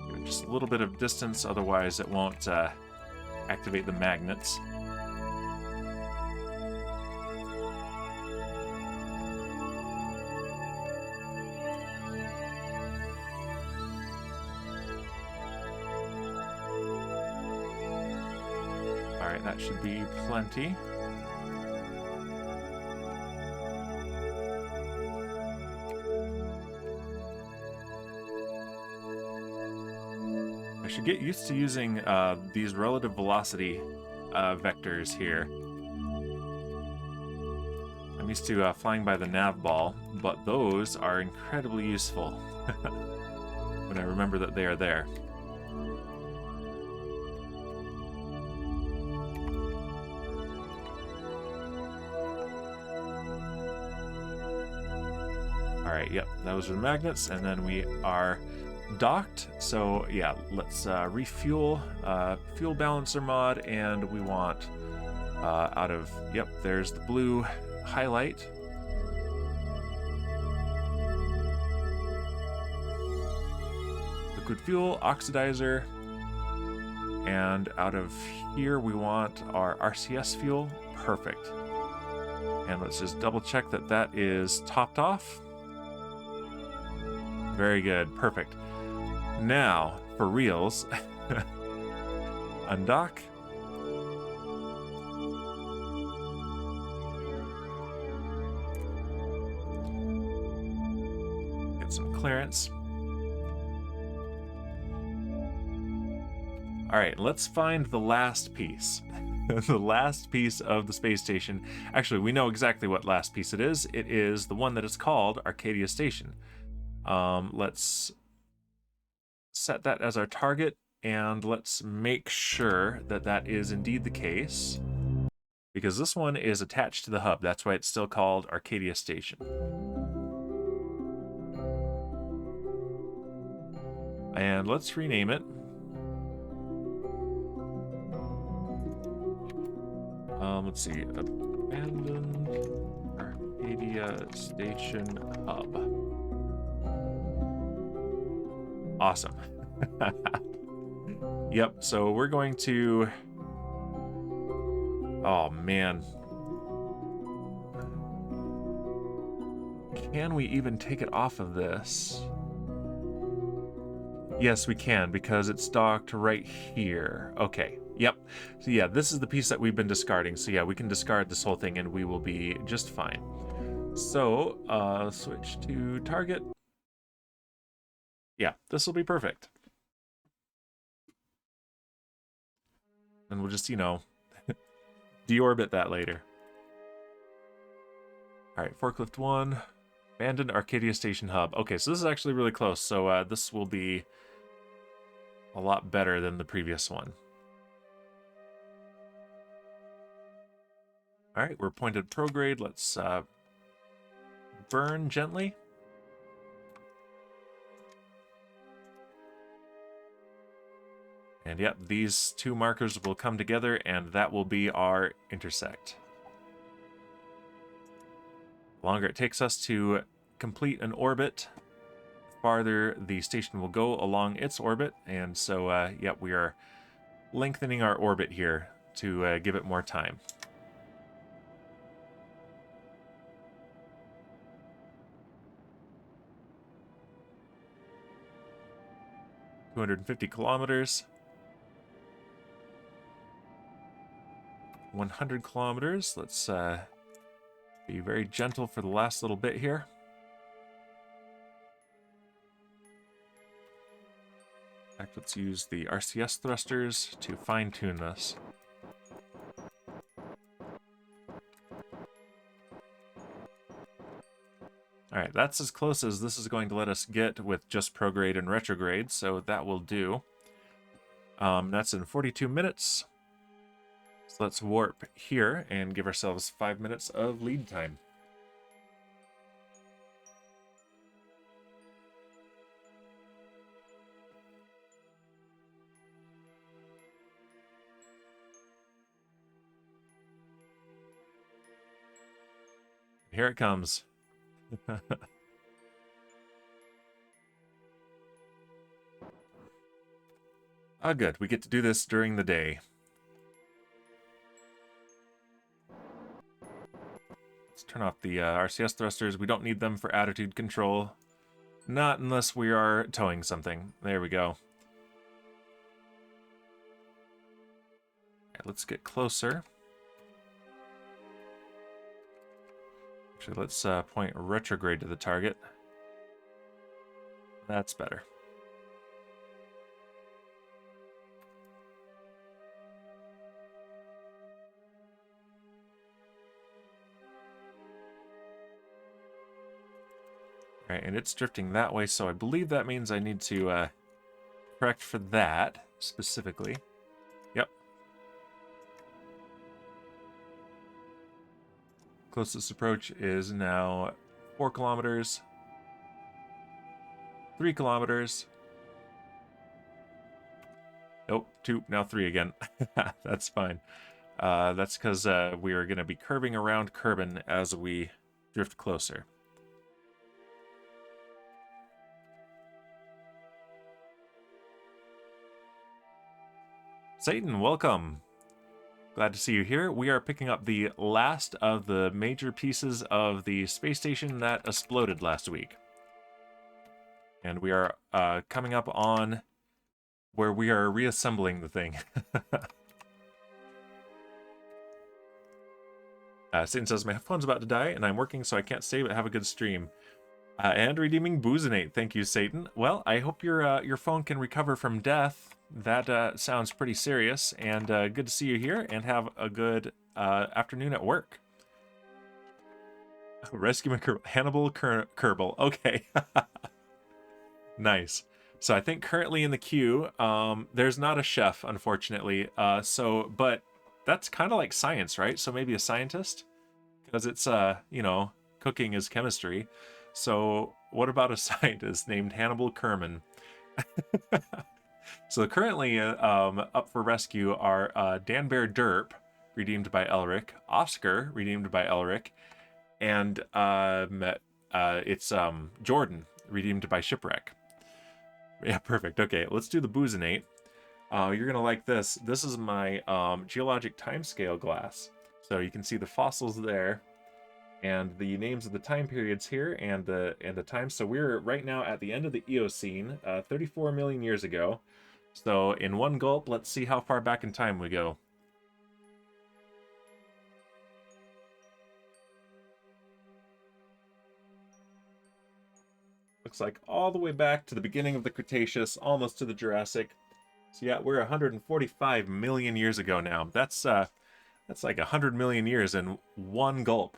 Give it just a little bit of distance, otherwise it won't activate the magnets. That should be plenty. I should get used to using these relative velocity vectors here. I'm used to flying by the nav ball, but those are incredibly useful when I remember that they are there. Alright, yep, those are the magnets, and then we are docked. So yeah, let's refuel, fuel balancer mod, and we want out of, yep, there's the blue highlight. Liquid fuel, oxidizer, and out of here we want our RCS fuel. Perfect. And let's just double check that that is topped off. Very good, perfect. Now, for reals, undock. Get some clearance. All right, let's find the last piece. The last piece of the space station. Actually, we know exactly what last piece it is. It is the one that is called Arcadia Station. Let's set that as our target, and let's make sure that that is indeed the case, because this one is attached to the hub. That's why it's still called Arcadia Station. And let's rename it. Let's see, abandoned Arcadia Station hub. Awesome. Yep, so we're going to... Oh, man. Can we even take it off of this? Yes, we can, because it's docked right here. Okay, yep. So yeah, this is the piece that we've been discarding. So yeah, we can discard this whole thing and we will be just fine. So, switch to target. Yeah, this will be perfect. And we'll just, you know, deorbit that later. All right, forklift 1, abandoned Arcadia Station hub. Okay, so this is actually really close. So this will be a lot better than the previous one. All right, we're pointed prograde. Let's burn gently. And yep, these two markers will come together, and that will be our intersect. The longer it takes us to complete an orbit, the farther the station will go along its orbit. And so, yep, we are lengthening our orbit here to give it more time. $250 kilometers. 100 kilometers. Let's be very gentle for the last little bit here. In fact, let's use the RCS thrusters to fine-tune this. Alright, that's as close as this is going to let us get with just prograde and retrograde, so that will do. That's in 42 minutes. So let's warp here and give ourselves 5 minutes of lead time. Here it comes. Oh, good. We get to do this during the day. Let's turn off the RCS thrusters. We don't need them for attitude control. Not unless we are towing something. There we go. Okay, let's get closer. Actually, let's point retrograde to the target. That's better. All right, and it's drifting that way, so I believe that means I need to correct for that specifically. Yep. Closest approach is now 4 kilometers, 3 kilometers. Nope, 2, now 3 again. That's fine. That's because we are going to be curving around Kerbal as we drift closer. Satan, welcome. Glad to see you here. We are picking up the last of the major pieces of the space station that exploded last week. And we are coming up on where we are reassembling the thing. Satan says, my phone's about to die and I'm working so I can't stay, but have a good stream. And redeeming Boozinate. Thank you, Satan. Well, I hope your phone can recover from death. That sounds pretty serious, and good to see you here, and have a good afternoon at work. Rescue Hannibal Kerbal. Okay. Nice. So I think currently in the queue, there's not a chef, unfortunately. But that's kind of like science, right? So maybe a scientist? Because it's, you know, cooking is chemistry. So what about a scientist named Hannibal Kerman? So currently up for rescue are Danbear Derp, redeemed by Elric, Oscar, redeemed by Elric, and it's Jordan, redeemed by Shipwreck. Yeah, perfect. Okay, let's do the Boozinate. You're going to like this. This is my geologic timescale glass. So you can see the fossils there, and the names of the time periods here, and the time. So we're right now at the end of the Eocene, 34 million years ago. So in one gulp, let's see how far back in time we go. Looks like all the way back to the beginning of the Cretaceous, almost to the Jurassic. So yeah, we're 145 million years ago now. That's like 100 million years in one gulp.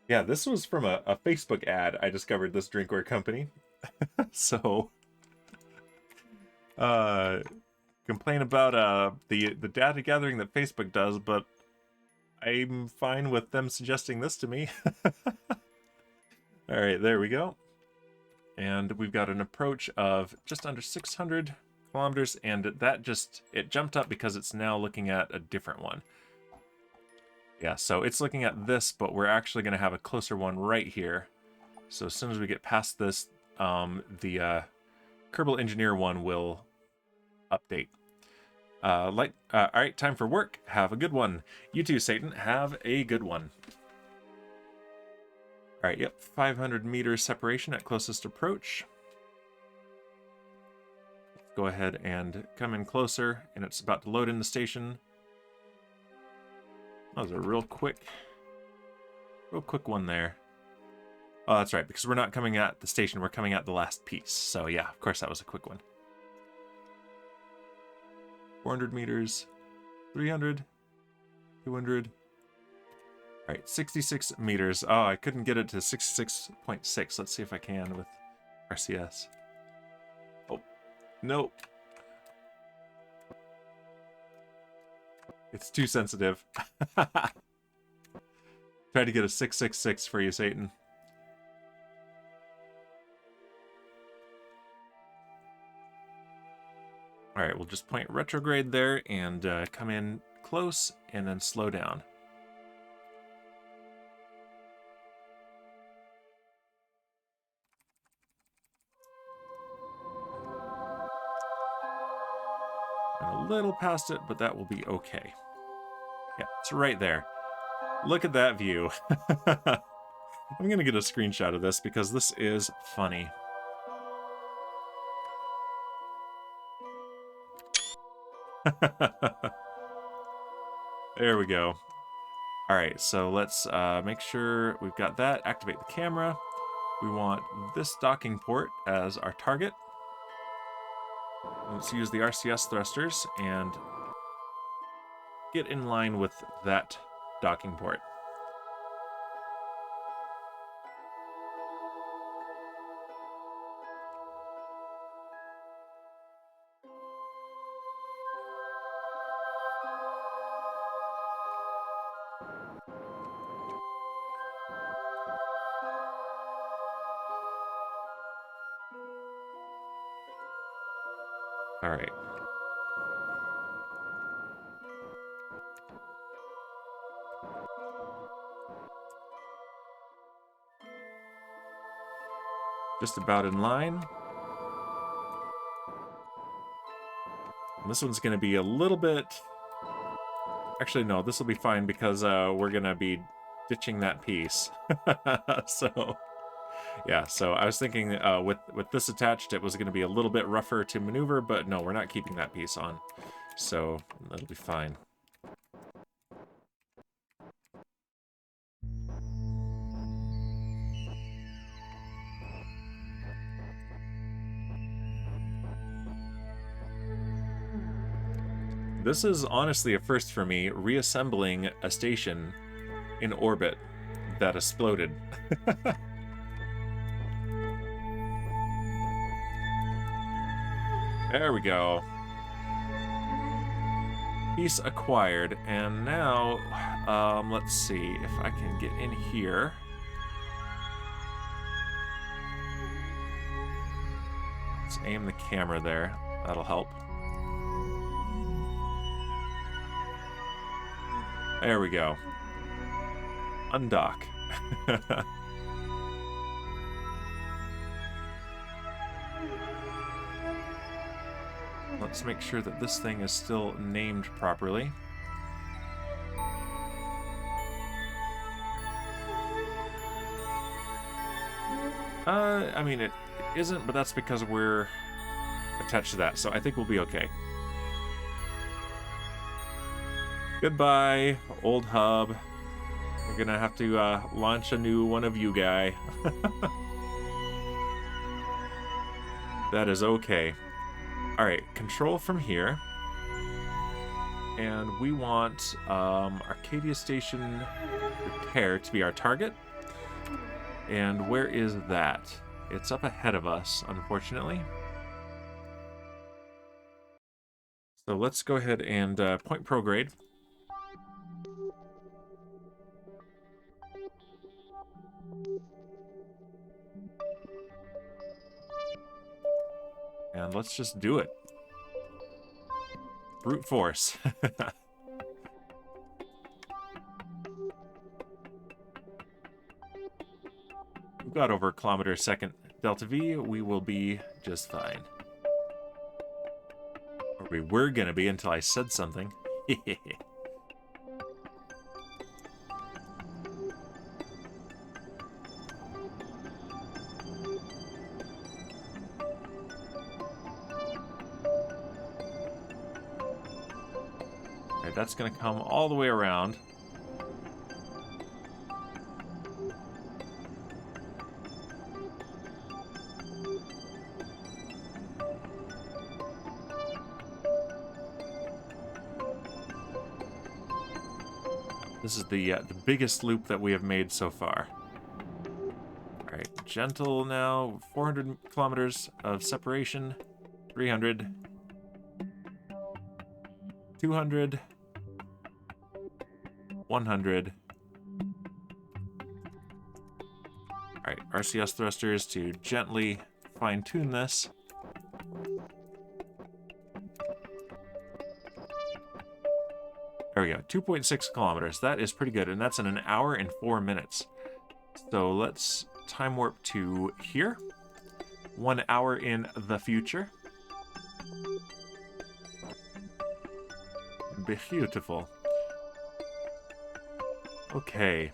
Yeah, this was from a Facebook ad. I discovered this drinkware company. So complain about the data gathering that Facebook does, but I'm fine with them suggesting this to me. All right, there we go. And we've got an approach of just under 600 kilometers, and that it jumped up because it's now looking at a different one. Yeah, so it's looking at this, but we're actually going to have a closer one right here. So as soon as we get past this, the Kerbal Engineer one will update. All right, time for work. Have a good one. You too, Satan. Have a good one. All right, yep, 500 meters separation at closest approach. Let's go ahead and come in closer, and it's about to load in the station. That was a real quick one there. Oh, that's right, because we're not coming at the station, we're coming at the last piece. So yeah, of course that was a quick one. 400 meters, 300, 200. All right, 66 meters. Oh, I couldn't get it to 66.6. Let's see if I can with RCS. Oh, nope. It's too sensitive. Try to get a 666 for you, Satan. All right, we'll just point retrograde there and come in close and then slow down. And a little past it, but that will be okay. Yeah, it's right there. Look at that view. I'm going to get a screenshot of this because this is funny. There we go. All right, so let's make sure we've got that. Activate the camera. We want this docking port as our target. Let's use the RCS thrusters and get in line with that docking port. All right. Just about in line. And this one's going to be a little bit... Actually, no, this will be fine because we're going to be ditching that piece. So, yeah, so I was thinking with this attached, it was going to be a little bit rougher to maneuver, but no, we're not keeping that piece on. So that'll be fine. This is honestly a first for me, reassembling a station in orbit that exploded. There we go. Piece acquired, and now, let's see if I can get in here. Let's aim the camera there. That'll help. There we go. Undock. Let's make sure that this thing is still named properly. I mean, it isn't, but that's because we're attached to that, so I think we'll be okay. Goodbye, old hub. We're gonna have to launch a new one of you guy. That is okay. Alright, control from here. And we want Arcadia Station repair to be our target. And where is that? It's up ahead of us, unfortunately. So let's go ahead and point prograde. And let's just do it. Brute force. We've got over a kilometer a second delta V. We will be just fine. Or we were gonna be until I said something. That's going to come all the way around. This is the biggest loop that we have made so far. All right, gentle now. 400 kilometers of separation. 300. 200. 100. Alright, RCS thrusters to gently fine-tune this. There we go, 2.6 kilometers. That is pretty good, and that's in an hour and 4 minutes. So let's time warp to here. 1 hour in the future. Beautiful. Okay.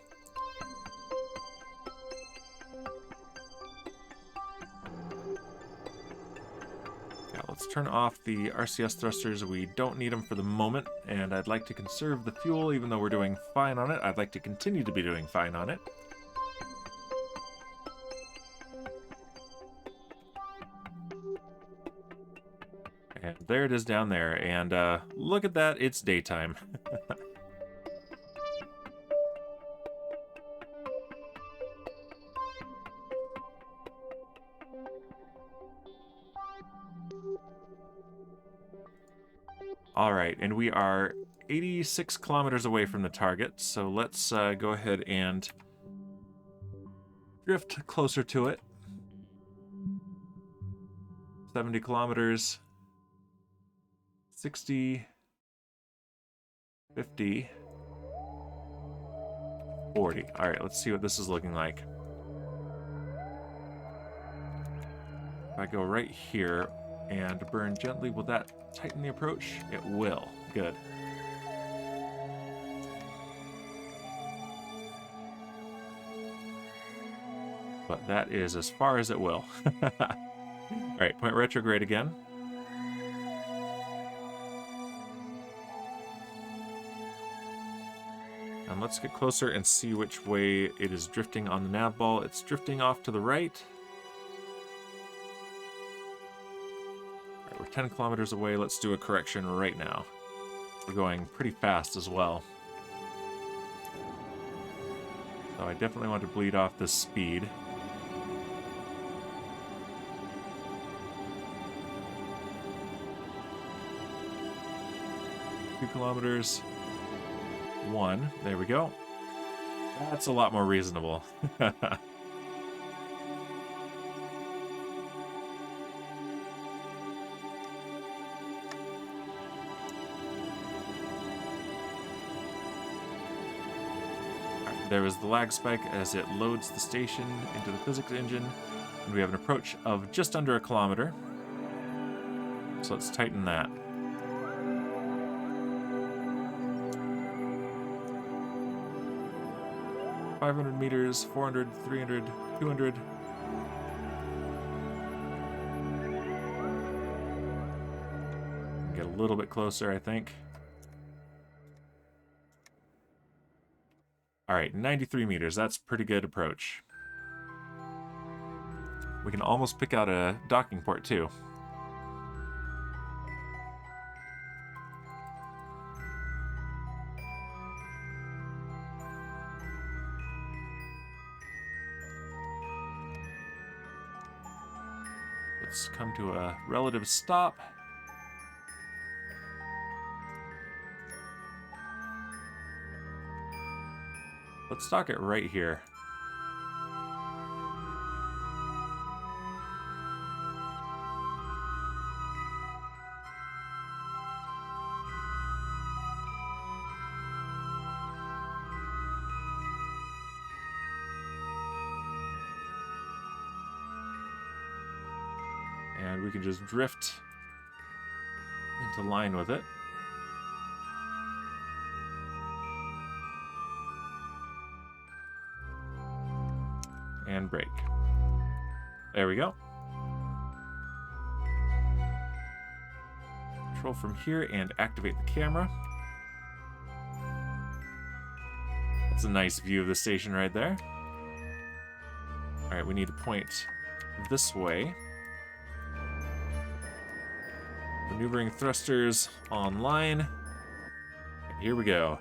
Yeah, let's turn off the RCS thrusters. We don't need them for the moment, and I'd like to conserve the fuel even though we're doing fine on it. I'd like to continue to be doing fine on it. And there it is down there, and look at that, it's daytime. All right, and we are 86 kilometers away from the target, so let's go ahead and drift closer to it. 70 kilometers. 60, 50, 40. All right, let's see what this is looking like. If I go right here and burn gently, will that tighten the approach? It will. Good. But that is as far as it will. All right, point retrograde again. And let's get closer and see which way it is drifting on the nav ball. It's drifting off to the right. All right, we're 10 kilometers away. Let's do a correction right now. We're going pretty fast as well. So I definitely want to bleed off this speed. Two kilometers. 1. There we go. That's a lot more reasonable. There is the lag spike as it loads the station into the physics engine, and we have an approach of just under a kilometer. So let's tighten that. $500 meters, 400, 300, 200. Get a little bit closer, I think. All right, 93 meters. That's pretty good approach. We can almost pick out a docking port, too. Let's come to a relative stop. Let's dock it right here. And we can just drift into line with it. And brake. There we go. Control from here and activate the camera. That's a nice view of the station right there. All right, we need to point this way. Maneuvering thrusters online. And here we go.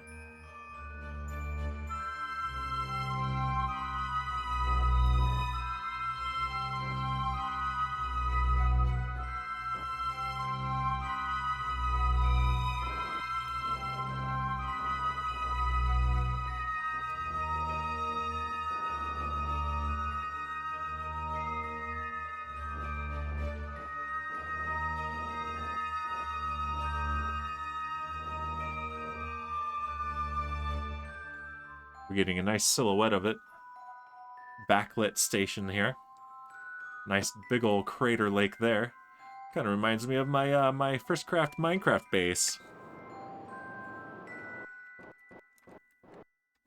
We're getting a nice silhouette of it. Backlit station here. Nice big old crater lake there. Kind of reminds me of my my first craft Minecraft base.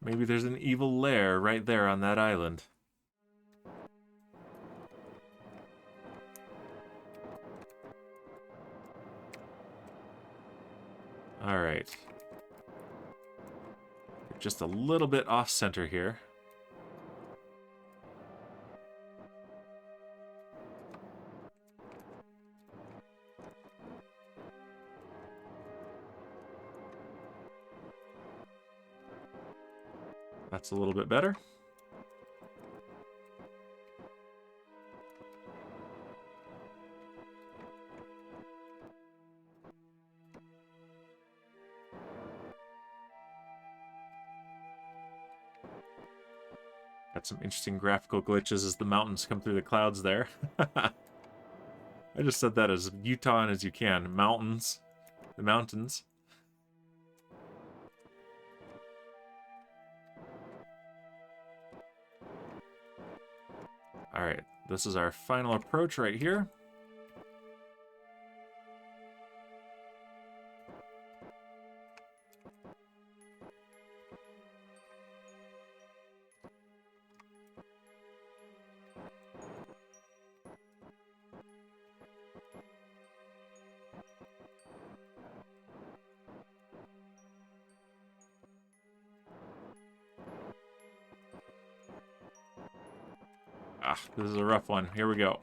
Maybe there's an evil lair right there on that island. All right. Just a little bit off center here. That's a little bit better. Got some interesting graphical glitches as the mountains come through the clouds there. I just said that as Utah as you can. Mountains. the mountains. All right, this is our final approach right here. Ah, this is a rough one. Here we go.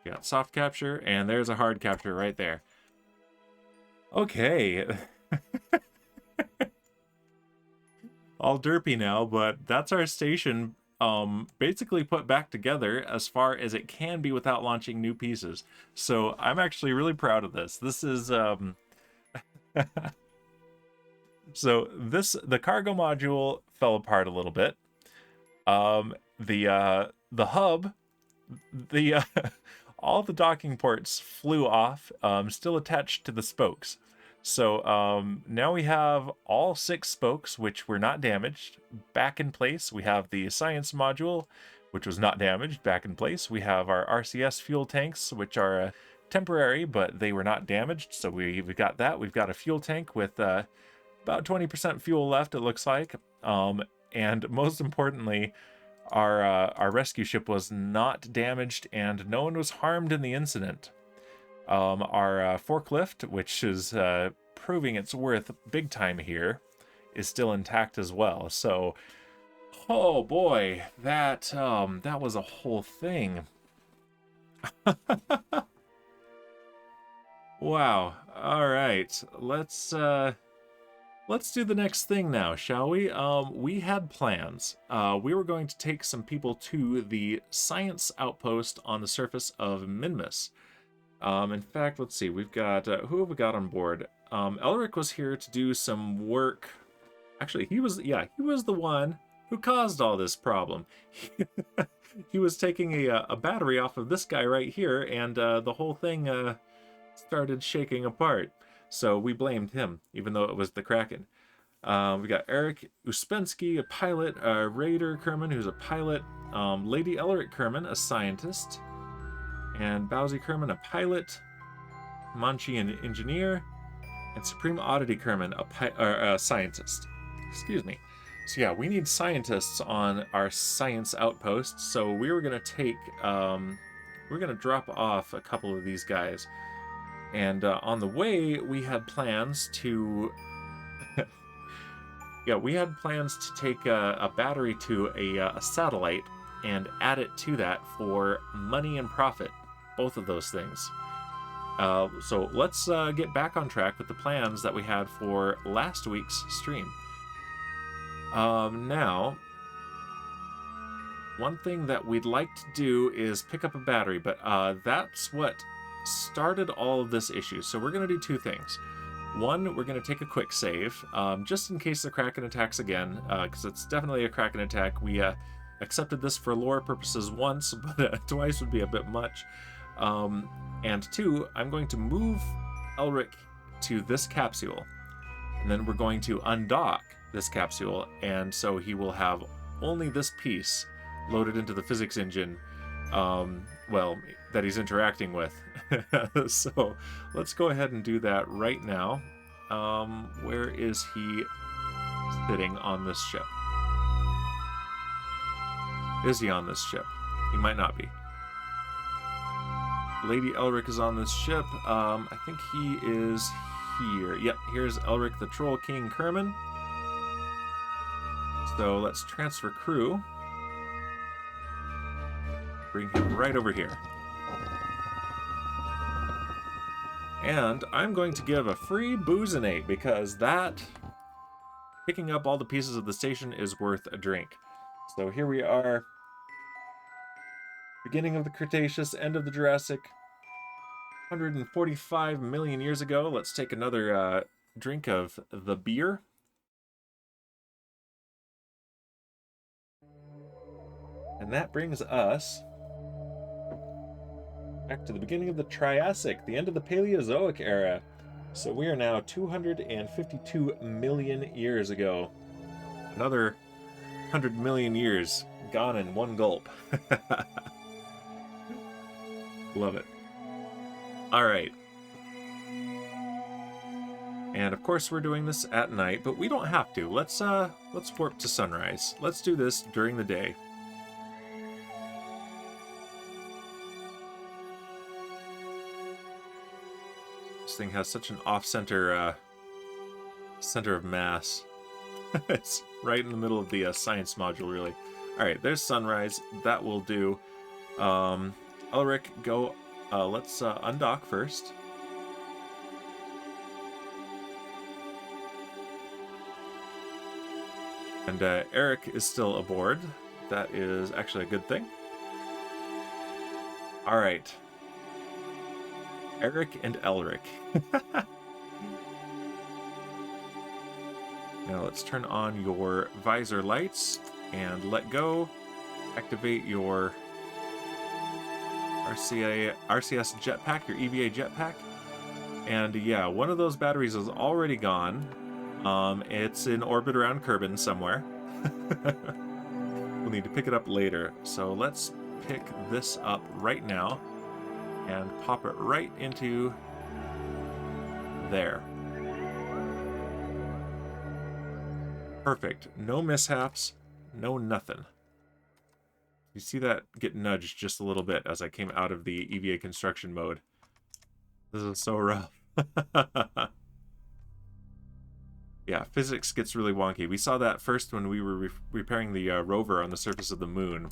Got soft capture, and there's a hard capture right there. Okay. All derpy now, but that's our station basically put back together as far as it can be without launching new pieces. So I'm actually really proud of this. This is so the cargo module fell apart a little bit. The hub, all the docking ports flew off, still attached to the spokes. So now we have all 6 spokes, which were not damaged, back in place. We have the science module, which was not damaged, back in place. We have our RCS fuel tanks, which are temporary, but they were not damaged. So we've got that. We've got a fuel tank with about 20% fuel left, it looks like. And most importantly, our rescue ship was not damaged and no one was harmed in the incident. Our forklift, which is proving its worth big time here, is still intact as well. So, oh boy, that was a whole thing. Wow. All right, let's do the next thing now, shall we? We had plans. We were going to take some people to the science outpost on the surface of Minmus. In fact, let's see. We've got who have we got on board? Elric was here to do some work. Actually, he was the one who caused all this problem. He was taking a battery off of this guy right here, and the whole thing started shaking apart. So we blamed him, even though it was the Kraken. We got Eric Uspensky, a pilot, Raider Kerman, who's a pilot, Lady Elric Kerman, a scientist, and Bowsy Kerman, a pilot, Manchi, an engineer, and Supreme Oddity Kerman, a scientist. Excuse me. So yeah, we need scientists on our science outpost. So we were gonna take, we're gonna drop off a couple of these guys. And on the way, we had plans to... yeah, we had plans to take a battery to a satellite and add it to that for money and profit. Both of those things. So let's get back on track with the plans that we had for last week's stream. Now, one thing that we'd like to do is pick up a battery, but that's what started all of this issue. So we're going to do 2 things. One, we're going to take a quick save, just in case the Kraken attacks again, because it's definitely a Kraken attack. We accepted this for lore purposes once, but twice would be a bit much. And 2, I'm going to move Elric to this capsule, and then we're going to undock this capsule, and so he will have only this piece loaded into the physics engine, well, that he's interacting with. So let's go ahead and do that right now. Where is he sitting on this ship? Is he on this ship? He might not be. Lady Elric is on this ship. I think he is here. Yep, here's Elric the Troll King Kerman. So let's transfer crew. Bring him right over here. And I'm going to give a free boozinate because that, picking up all the pieces of the station is worth a drink. So here we are. Beginning of the Cretaceous, end of the Jurassic. 145 million years ago. Let's take another drink of the beer. And that brings us back to the beginning of the Triassic, the end of the Paleozoic era. So we are now 252 million years ago. Another 100 million years gone in one gulp. Love it. All right. And of course we're doing this at night, but we don't have to. Let's warp to sunrise. Let's do this during the day. This thing has such an off-center center of mass. It's right in the middle of the science module, really. All right, there's sunrise. That will do. Elric, go. Let's undock first. And Eric is still aboard. That is actually a good thing. All right. Eric and Elric. Now let's turn on your visor lights and let go. Activate your RCS jetpack, your EVA jetpack. And yeah, one of those batteries is already gone. It's in orbit around Kerbal somewhere. We'll need to pick it up later. So let's pick this up right now and pop it right into there. Perfect. No mishaps, no nothing. You see that get nudged just a little bit as I came out of the EVA construction mode. This is so rough. Yeah, physics gets really wonky. We saw that first when we were repairing the rover on the surface of the moon.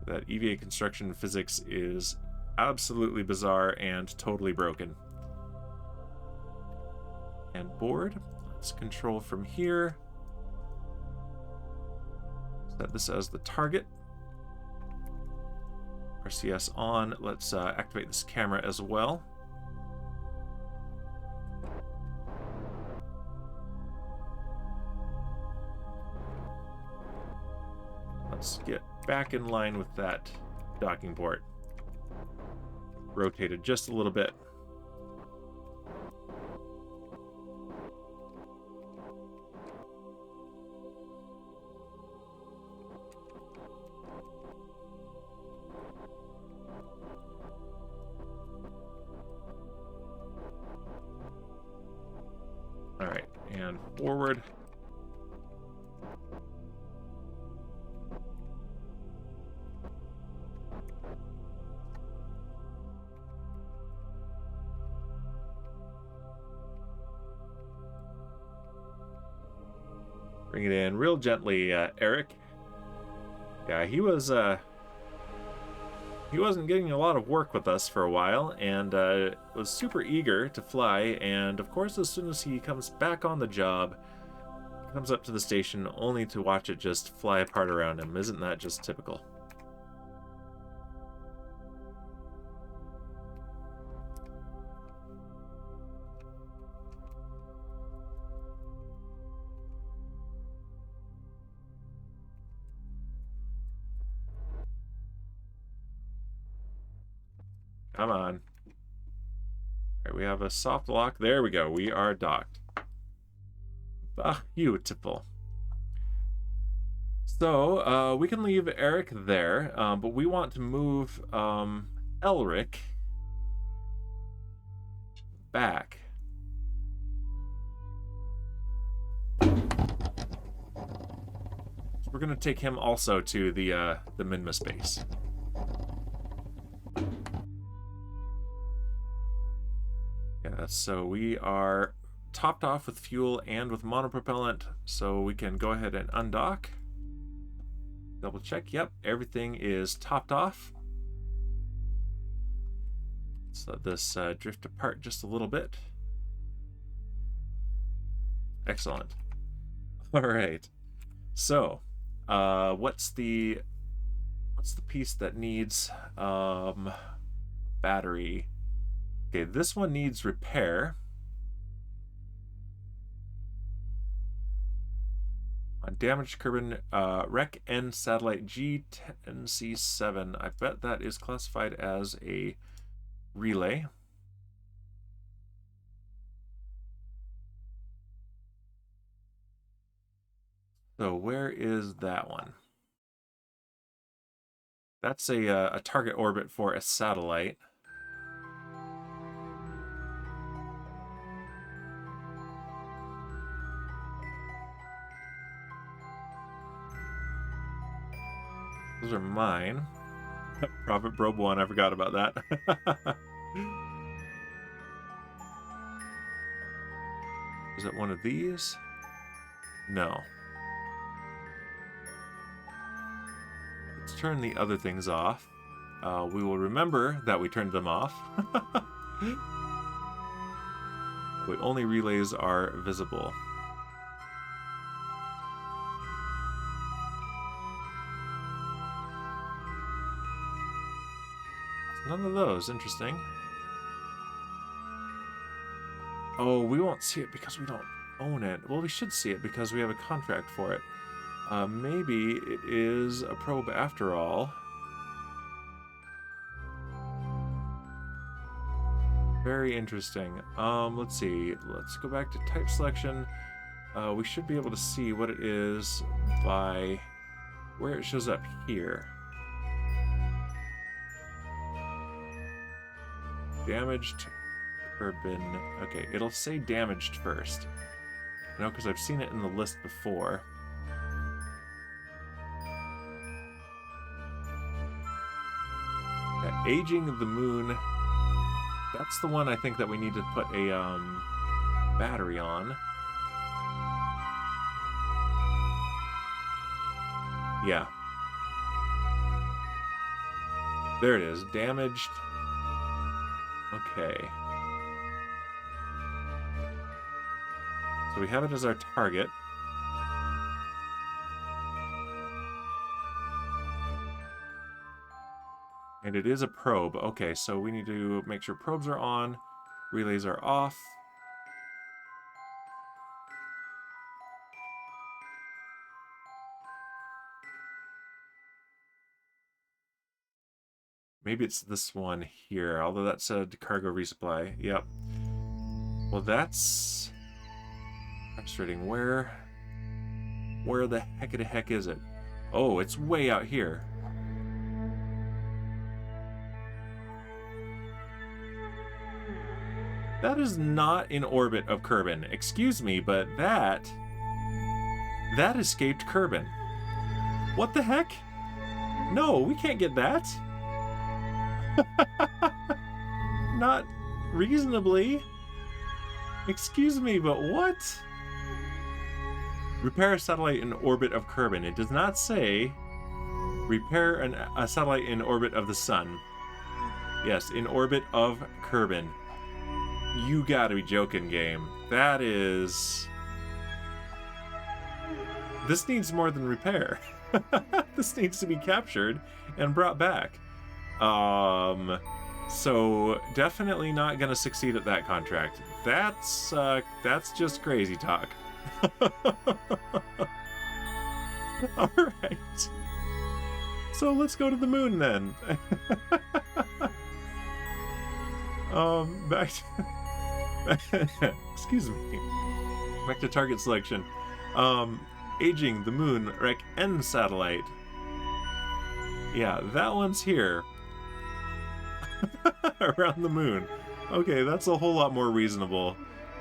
That EVA construction physics is absolutely bizarre and totally broken. And board. Let's control from here. Set this as the target. RCS on. Let's activate this camera as well. Let's get back in line with that docking port. Rotated just a little bit. All right, and forward. Bring it in real gently, Eric. Yeah, he wasn't getting a lot of work with us for a while, and was super eager to fly. And of course, as soon as he comes back on the job, he comes up to the station only to watch it just fly apart around him. Isn't that just typical? Come on. All right, we have a soft lock. There we go. We are docked. Beautiful. So, we can leave Eric there, but we want to move Elric back. So we're going to take him also to the Minma space. Yeah, so we are topped off with fuel and with monopropellant, so we can go ahead and undock. Double check. Yep, everything is topped off. Let's let this drift apart just a little bit. Excellent. All right. So, what's the piece that needs battery? Okay, this one needs repair. On damaged Kerbal Rec N satellite G10C7. I bet that is classified as a relay. So where is that one? That's a target orbit for a satellite. Those are mine. Prophet Probe 1, I forgot about that. Is it one of these? No. Let's turn the other things off. We will remember that we turned them off. Only relays are visible. None of those. Interesting. Oh, we won't see it because we don't own it. Well, we should see it because we have a contract for it. Maybe it is a probe after all. Very interesting. Let's see. Let's go back to type selection. We should be able to see what it is by where it shows up here. Damaged urban. Okay, it'll say damaged first. No, because I've seen it in the list before. Yeah, aging the moon. That's the one I think that we need to put a battery on. Yeah. There it is. Damaged. Okay. So we have it as our target. And it is a probe. Okay, so we need to make sure probes are on, relays are off. Maybe it's this one here, although that said cargo resupply. Yep. Well, that's frustrating. Where the heck is it? Oh, it's way out here. That is not in orbit of Kerbal. Excuse me, but that escaped Kerbal. What the heck? No, we can't get that. Not reasonably. Excuse me, but what? Repair a satellite in orbit of Kerbal. It does not say repair a satellite in orbit of the sun. Yes, in orbit of Kerbal. You gotta be joking, game. That is... This needs more than repair. This needs to be captured and brought back. So definitely not gonna succeed at that contract. That's just crazy talk. Alright. So let's go to the moon then. Back to... Excuse me. Back to target selection. Aging the moon Rec N satellite. Yeah, that one's here. Around the moon. Okay, that's a whole lot more reasonable.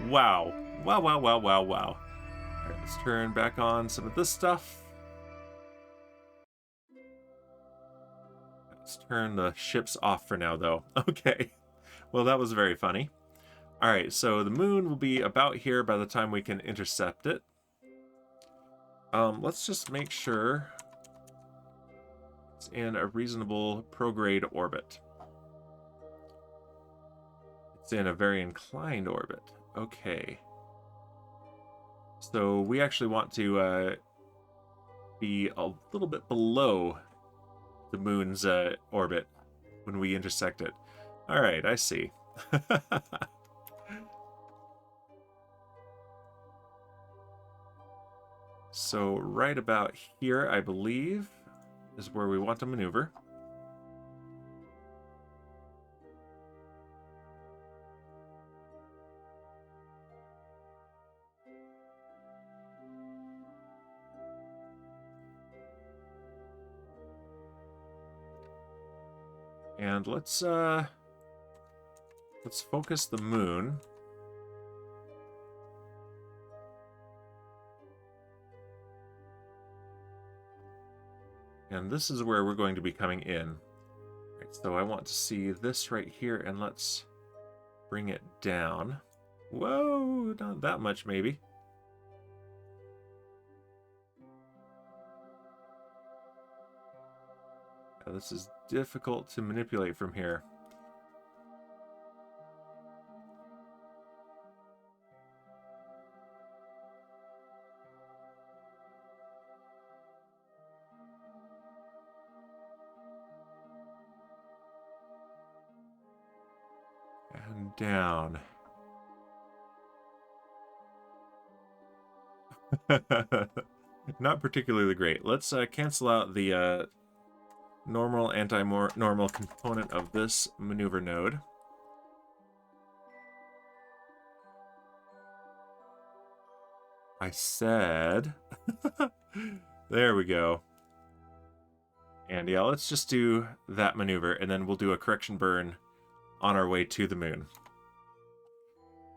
Wow. Wow. Alright, let's turn back on some of this stuff. Let's turn the ships off for now, though. Okay. Well, that was very funny. Alright, so the moon will be about here by the time we can intercept it. Let's just make sure it's in a reasonable prograde orbit. It's in a very inclined orbit. Okay. So we actually want to be a little bit below the moon's orbit when we intersect it. Alright, I see. So right about here, I believe, is where we want to maneuver. And let's focus the moon. And this is where we're going to be coming in. Right, so I want to see this right here, and let's bring it down. Whoa, not that much maybe. This is difficult to manipulate from here. And down. Not particularly great. Let's cancel out the normal, anti-normal component of this maneuver node. I said... There we go. And yeah, let's just do that maneuver, and then we'll do a correction burn on our way to the moon.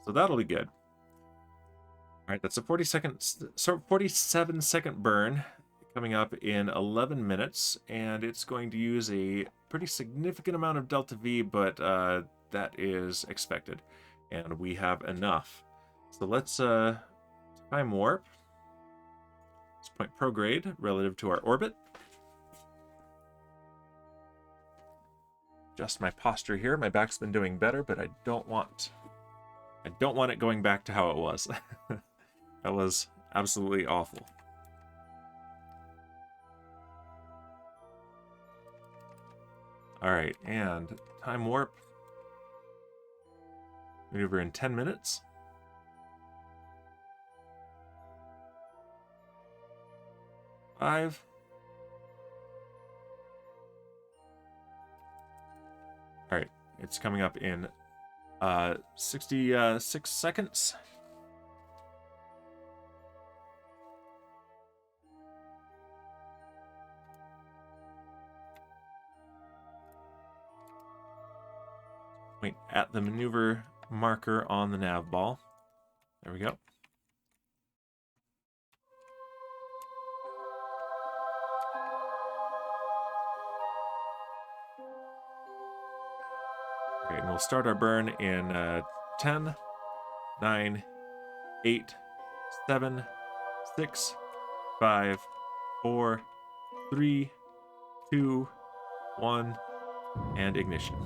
So that'll be good. All right, that's a 47-second burn coming up in 11 minutes, and it's going to use a pretty significant amount of delta V, but that is expected, and we have enough. So let's time warp. Let's point prograde relative to our orbit. Adjust my posture here. My back's been doing better, but I don't want it going back to how it was. That was absolutely awful. All right, and time warp. Maneuver in 10 minutes. Five. All right, it's coming up in 66 seconds. Point at the maneuver marker on the nav ball. There we go. Okay, and we'll start our burn in 10, 9, 8, 7, 6, 5, 4, 3, 2, 1, and ignition.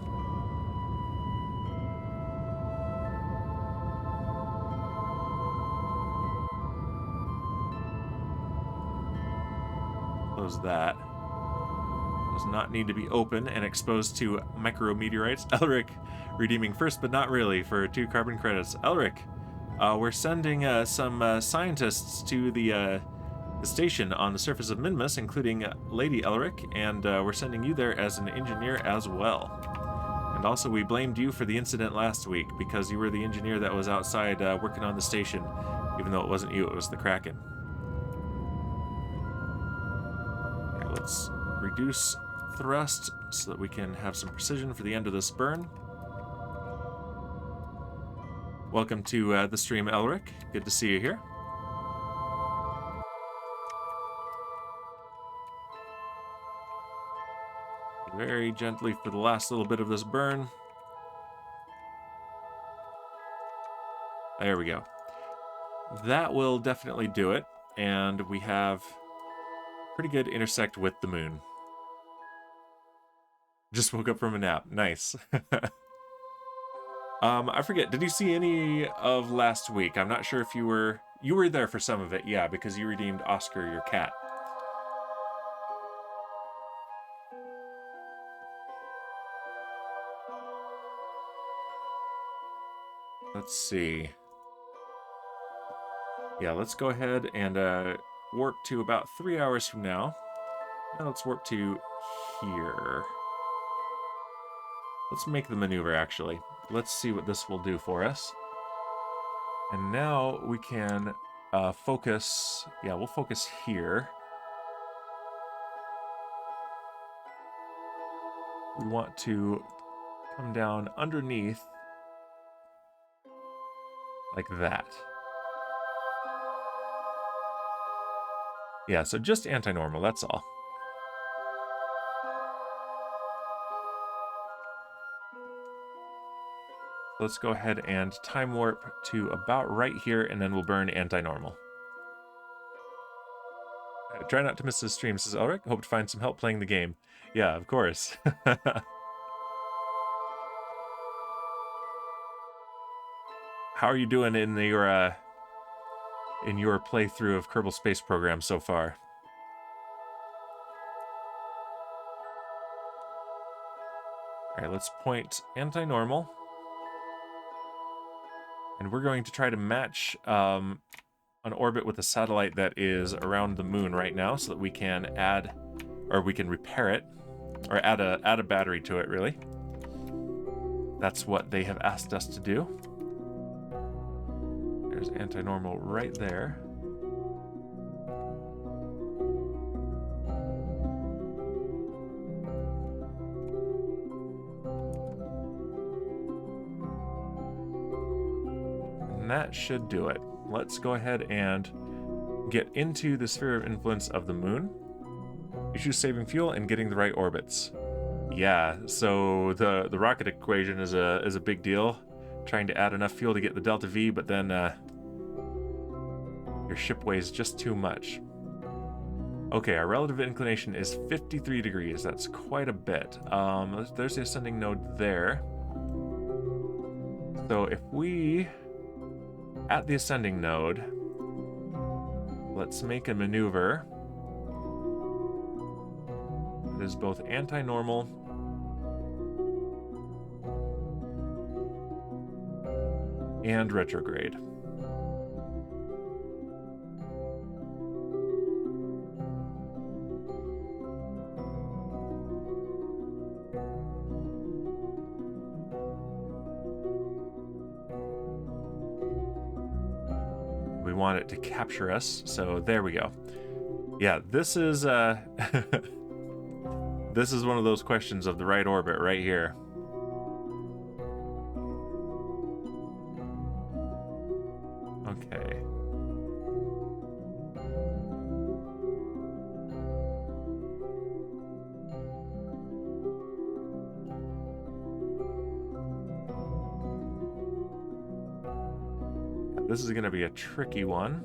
Close that. Does not need to be open and exposed to micrometeorites. Elric redeeming first but not really for 2 carbon credits. Elric, we're sending some scientists to the station on the surface of Minmus, including Lady Elric, and we're sending you there as an engineer as well. And also, we blamed you for the incident last week because you were the engineer that was outside working on the station, even though it wasn't you, it was the Kraken. Okay, let's reduce thrust so that we can have some precision for the end of this burn. Welcome to the stream, Elric. Good to see you here. Very gently for the last little bit of this burn. There we go. That will definitely do it, and we have pretty good intersect with the moon. Just woke up from a nap. Nice. I forget, did you see any of last week? I'm not sure if you were there for some of it, yeah, because you redeemed Oscar, your cat. Let's see. Yeah, let's go ahead and warp to about 3 hours from now. Now let's warp to here. Let's make the maneuver, actually. Let's see what this will do for us. And now we can focus. Yeah, we'll focus here. We want to come down underneath like that. Yeah, so just anti-normal, that's all. Let's go ahead and time warp to about right here, and then we'll burn anti-normal. Try not to miss the stream, says Elric. Hope to find some help playing the game. Yeah, of course. How are you doing in your playthrough of Kerbal Space Program so far? All right, let's point anti-normal. And we're going to try to match an orbit with a satellite that is around the moon right now so that we can add, or we can repair it, or add a battery to it, really. That's what they have asked us to do. There's anti-normal right there. And that should do it. Let's go ahead and get into the sphere of influence of the moon. Issues saving fuel and getting the right orbits. Yeah, so the rocket equation is a big deal. Trying to add enough fuel to get the delta V, but then your ship weighs just too much. Okay, our relative inclination is 53 degrees. That's quite a bit. There's the ascending node there. So if we, at the ascending node, let's make a maneuver that is both anti-normal and retrograde. We want it to capture us, so there we go. Yeah, this is this is one of those questions of the right orbit right here. Okay. This is going to be a tricky one.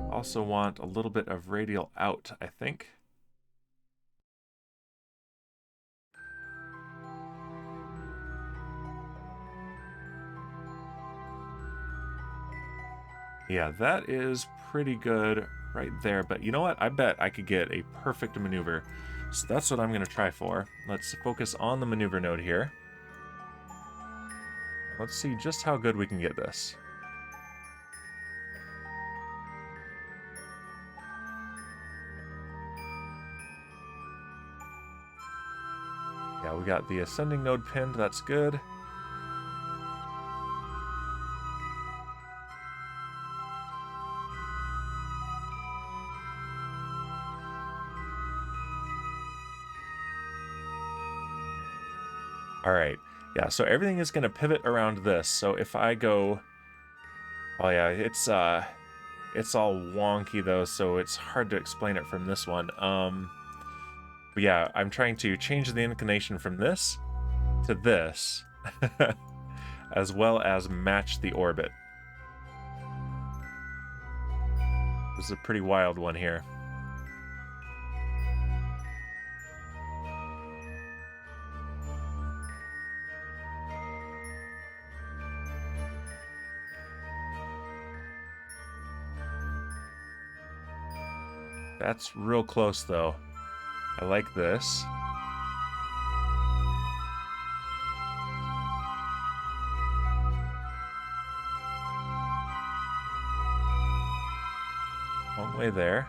We also want a little bit of radial out, I think. Yeah, that is pretty good right there. But you know what? I bet I could get a perfect maneuver. So that's what I'm going to try for. Let's focus on the maneuver node here. Let's see just how good we can get this. Yeah, we got the ascending node pinned. That's good. All right. Yeah, so everything is going to pivot around this. So if I go... Oh, yeah, it's all wonky, though, so it's hard to explain it from this one. But yeah, I'm trying to change the inclination from this to this, as well as match the orbit. This is a pretty wild one here. That's real close, though. I like this. halfway there.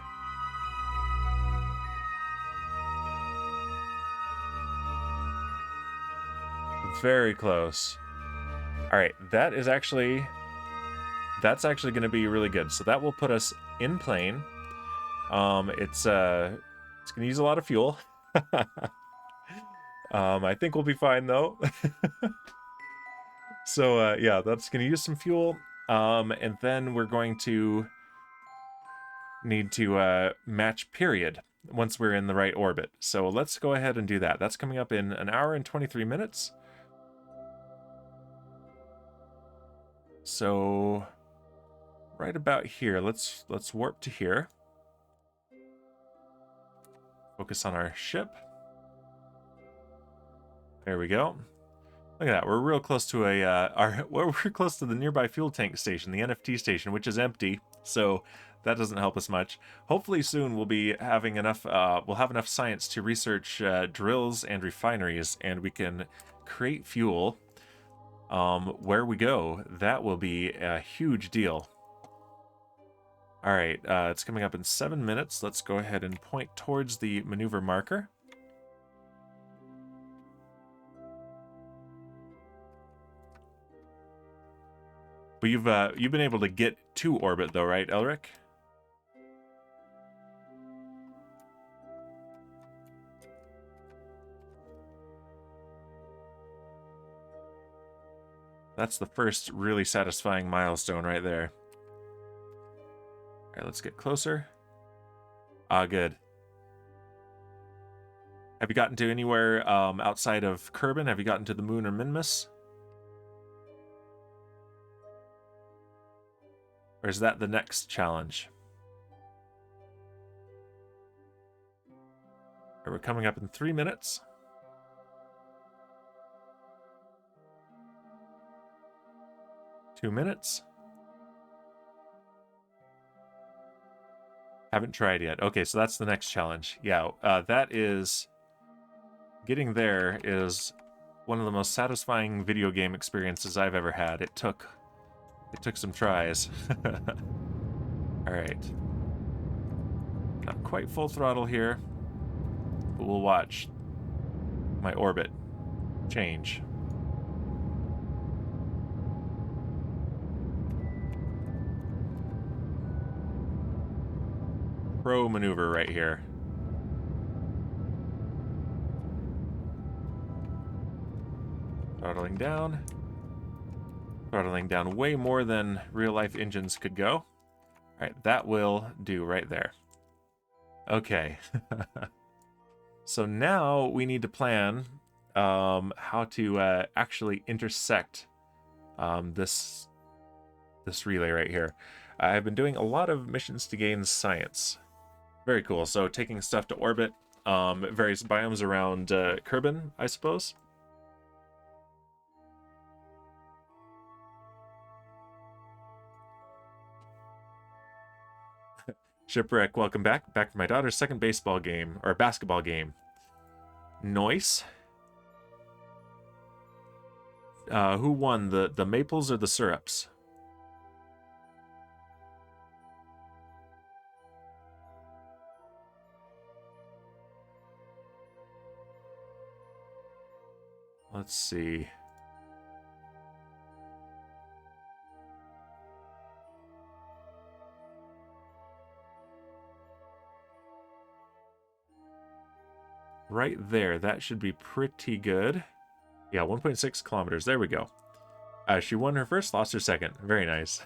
Very close. All right, that's actually going to be really good. So that will put us in plane. It's going to use a lot of fuel. I think we'll be fine though. So yeah, that's going to use some fuel. And then we're going to need to match period once we're in the right orbit. So let's go ahead and do that. That's coming up in an hour and 23 minutes. So right about here, let's warp to here. Focus on our ship. There we go. Look at that. We're real close to we're close to the nearby fuel tank station, the NFT station, which is empty. So that doesn't help us much. Hopefully soon we'll be having enough. We'll have enough science to research drills and refineries, and we can create fuel where we go. That will be a huge deal. All right, it's coming up in 7 minutes. Let's go ahead and point towards the maneuver marker. But you've been able to get to orbit though, right, Elric? That's the first really satisfying milestone right there. All right, let's get closer. Ah, good. Have you gotten to anywhere outside of Kerbal? Have you gotten to the moon or Minmus? Or is that the next challenge? Right, we're coming up in 3 minutes. Two minutes. Haven't tried yet. Okay, so that's the next challenge. Yeah, that is... Getting there is one of the most satisfying video game experiences I've ever had. It took some tries. All right. Not quite full throttle here, but we'll watch my orbit change. Pro maneuver right here. Throttling down. Throttling down way more than real-life engines could go. All right, that will do right there. Okay. So now we need to plan how to actually intersect this relay right here. I've been doing a lot of missions to gain science. Very cool. So taking stuff to orbit, various biomes around Kerbal, I suppose. Shipwreck, welcome back. Back for my daughter's second basketball game. Noise. Who won, the maples or the syrups? Let's see. Right there, that should be pretty good. Yeah, 1.6 kilometers. There we go. She won her first, lost her second. Very nice.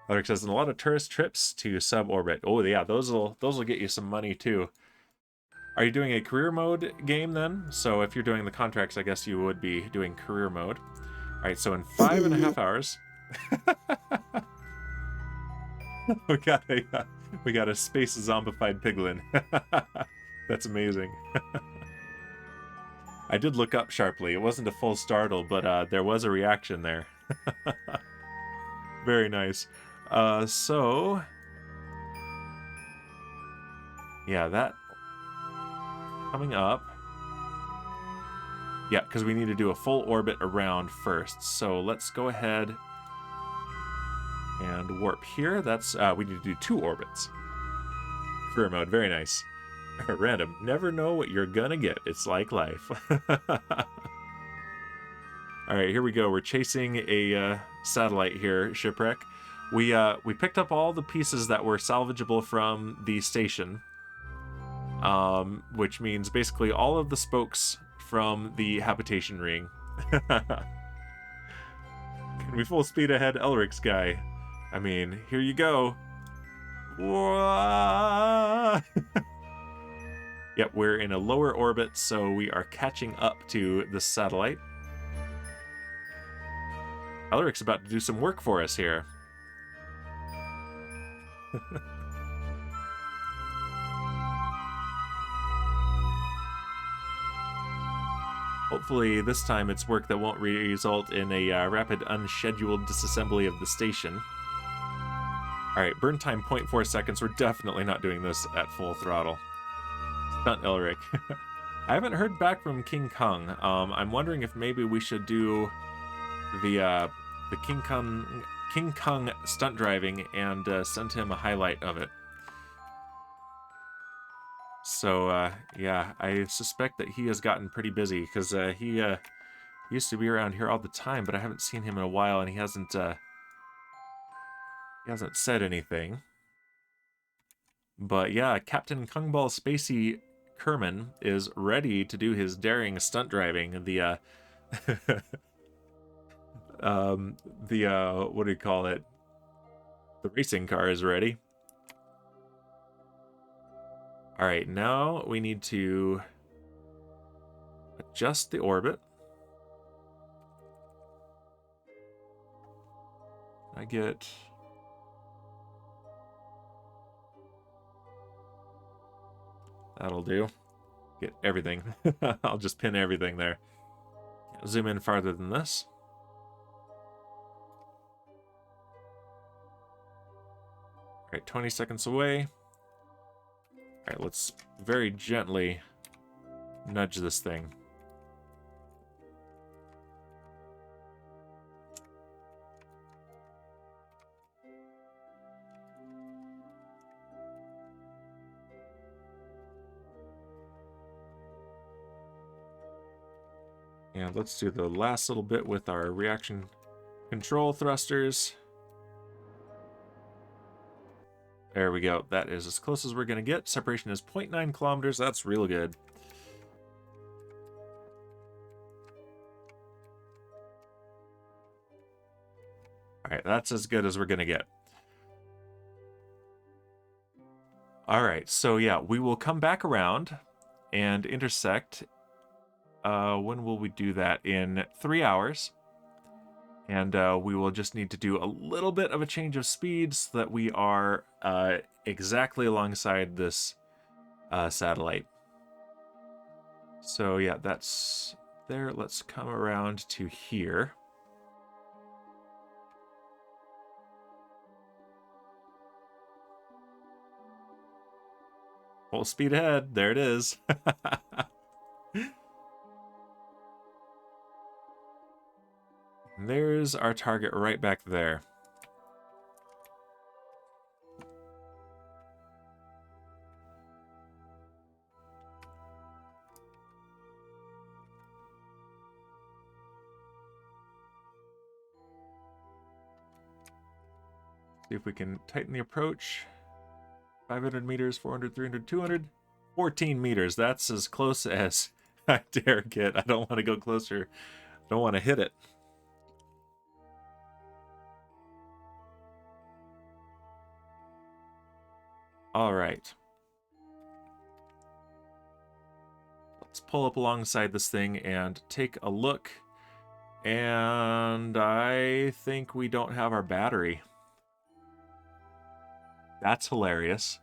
Alex says, a lot of tourist trips to suborbit. Oh yeah, those will get you some money too. Are you doing a career mode game then? So if you're doing the contracts, I guess you would be doing career mode. All right, so in 5.5 hours, we got a space zombified piglin. That's amazing. I did look up sharply. It wasn't a full startle, but there was a reaction there. Very nice. So yeah, that coming up. Yeah, because we need to do a full orbit around first. So let's go ahead and warp here. That's we need to do 2 orbits. career mode. Very nice. Random. Never know what you're gonna get. It's like life. Alright, here we go. We're chasing a satellite here, Shipwreck. We picked up all the pieces that were salvageable from the station. Which means basically all of the spokes from the habitation ring. Can we full speed ahead Elric's guy? I mean, here you go. Yep, we're in a lower orbit, so we are catching up to the satellite. Elric's about to do some work for us here. Hopefully this time it's work that won't result in a rapid unscheduled disassembly of the station. Alright, burn time 0.4 seconds. We're definitely not doing this at full throttle. Stunt Elric. I haven't heard back from King Kong. I'm wondering if maybe we should do the King Kong stunt driving and send him a highlight of it. So, yeah, I suspect that he has gotten pretty busy, because he used to be around here all the time, but I haven't seen him in a while, and he hasn't said anything. But yeah, Captain Kungball Spacey Kerman is ready to do his daring stunt driving. The what do you call it? The racing car is ready. All right, now we need to adjust the orbit. I get... That'll do. Get everything. I'll just pin everything there. Zoom in farther than this. All right, 20 seconds away. All right, let's very gently nudge this thing. And let's do the last little bit with our reaction control thrusters. There we go. That is as close as we're going to get. Separation is 0.9 kilometers. That's real good. All right, that's as good as we're going to get. All right, so yeah, we will come back around and intersect. When will we do that? In 3 hours. And we will just need to do a little bit of a change of speed so that we are exactly alongside this satellite. So yeah, that's there. Let's come around to here. Full speed ahead. There it is. There's our target right back there. See if we can tighten the approach. 500 meters, 400, 300, 200. 14 meters. That's as close as I dare get. I don't want to go closer. I don't want to hit it. All right. Let's pull up alongside this thing and take a look. And I think we don't have our battery. That's hilarious.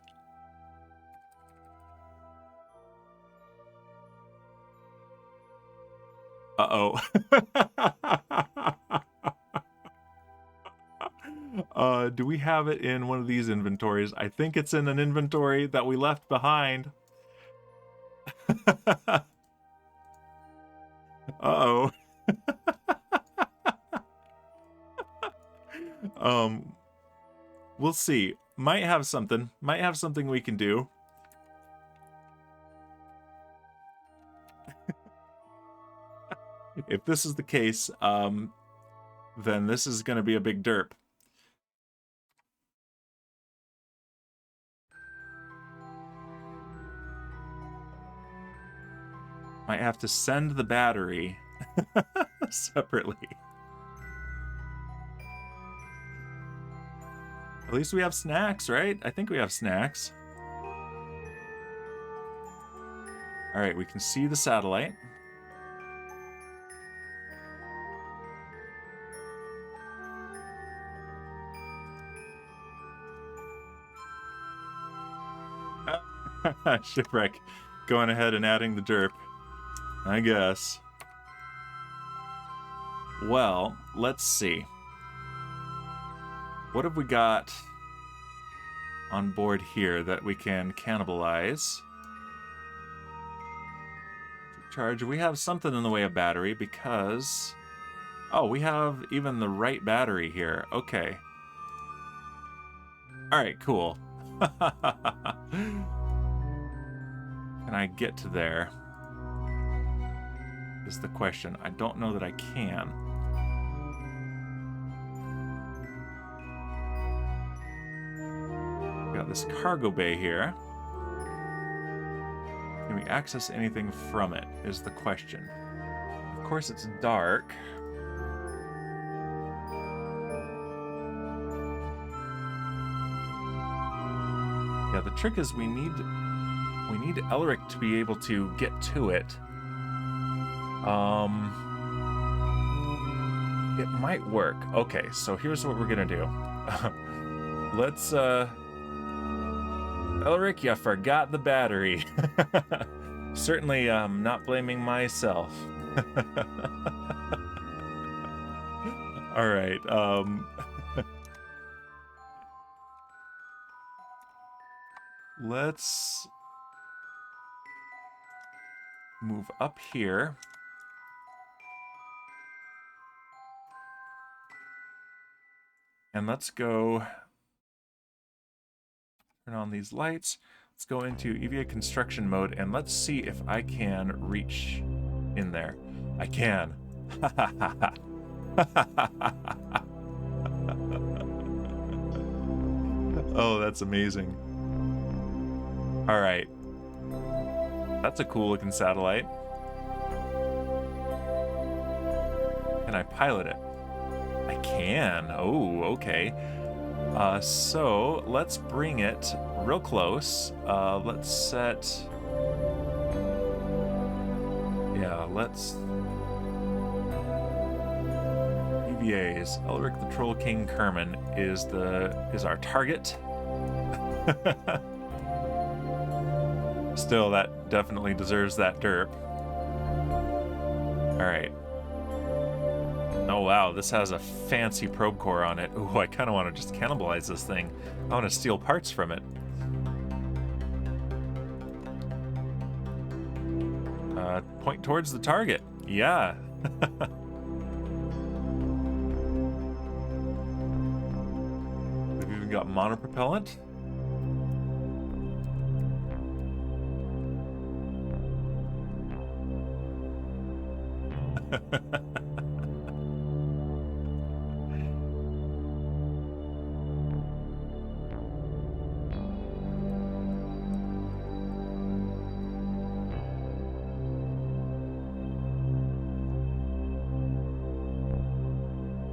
Uh-oh. Do we have it in one of these inventories? I think it's in an inventory that we left behind. Uh-oh. We'll see. Might have something we can do. If this is the case, then this is going to be a big derp. Might have to send the battery separately. At least we have snacks, right? I think we have snacks. All right, we can see the satellite. Shipwreck going ahead and adding the derp, I guess. Well, let's see. What have we got on board here that we can cannibalize? Charge. We have something in the way of battery because... Oh, we have even the right battery here. Okay. Alright, cool. Can I get to there? Is the question. I don't know that I can. We got this cargo bay here. Can we access anything from it, is the question. Of course, it's dark. Yeah, the trick is we need Elric to be able to get to it. It might work. Okay, so here's what we're gonna do. Let's, Elric, you forgot the battery. Certainly, not blaming myself. All right, let's move up here. And let's go turn on these lights. Let's go into EVA construction mode and let's see if I can reach in there. I can. Oh, that's amazing. All right. That's a cool looking satellite. Can I pilot it? I can. Oh, okay. So let's bring it real close. Let's set... Yeah, let's... EVAs. Elric the Troll King Kerman is our target. Still, that definitely deserves that derp. Alright. Oh wow, this has a fancy probe core on it. Ooh, I kind of want to just cannibalize this thing. I want to steal parts from it. Point towards the target. Yeah. We've even got monopropellant.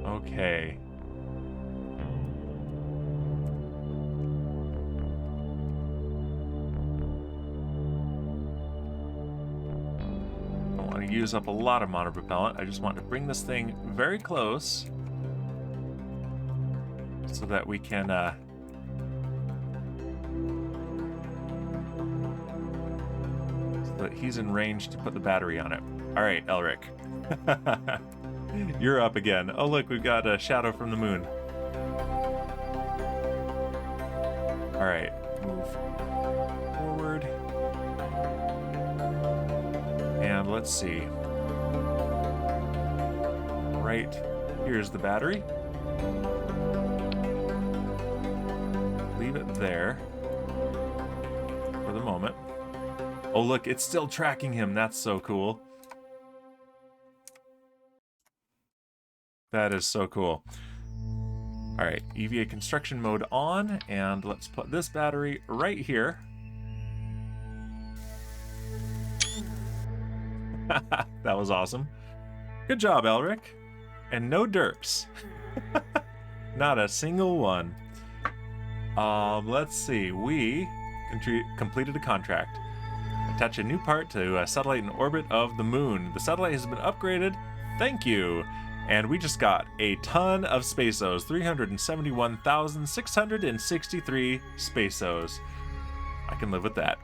Okay. Don't want to use up a lot of monopropellant. I just want to bring this thing very close so that we can so that he's in range to put the battery on it. All right, Elric. You're up again. Oh, look, we've got a shadow from the moon. All right, move forward. And let's see. Right here's the battery. Leave it there for the moment. Oh, look, it's still tracking him. That's so cool. That is so cool. All right, EVA construction mode on, and let's put this battery right here. That was awesome. Good job, Elric. And no derps. Not a single one. Let's see. We completed a contract. Attach a new part to a satellite in orbit of the moon. The satellite has been upgraded. Thank you. And we just got a ton of Spaceos. 371,663 Spaceos. I can live with that.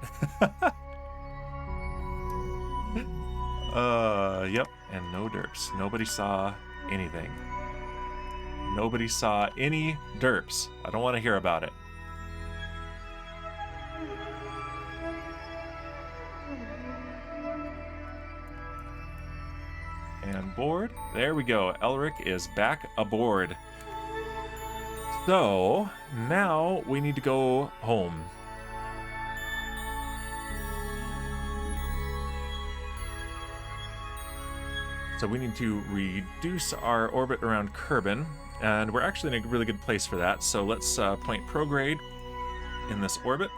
Yep. And no derps. Nobody saw anything. Nobody saw any derps. I don't want to hear about it. And board. There we go. Elric is back aboard. So now we need to go home. So we need to reduce our orbit around Kerbal, and we're actually in a really good place for that. So let's point prograde in this orbit.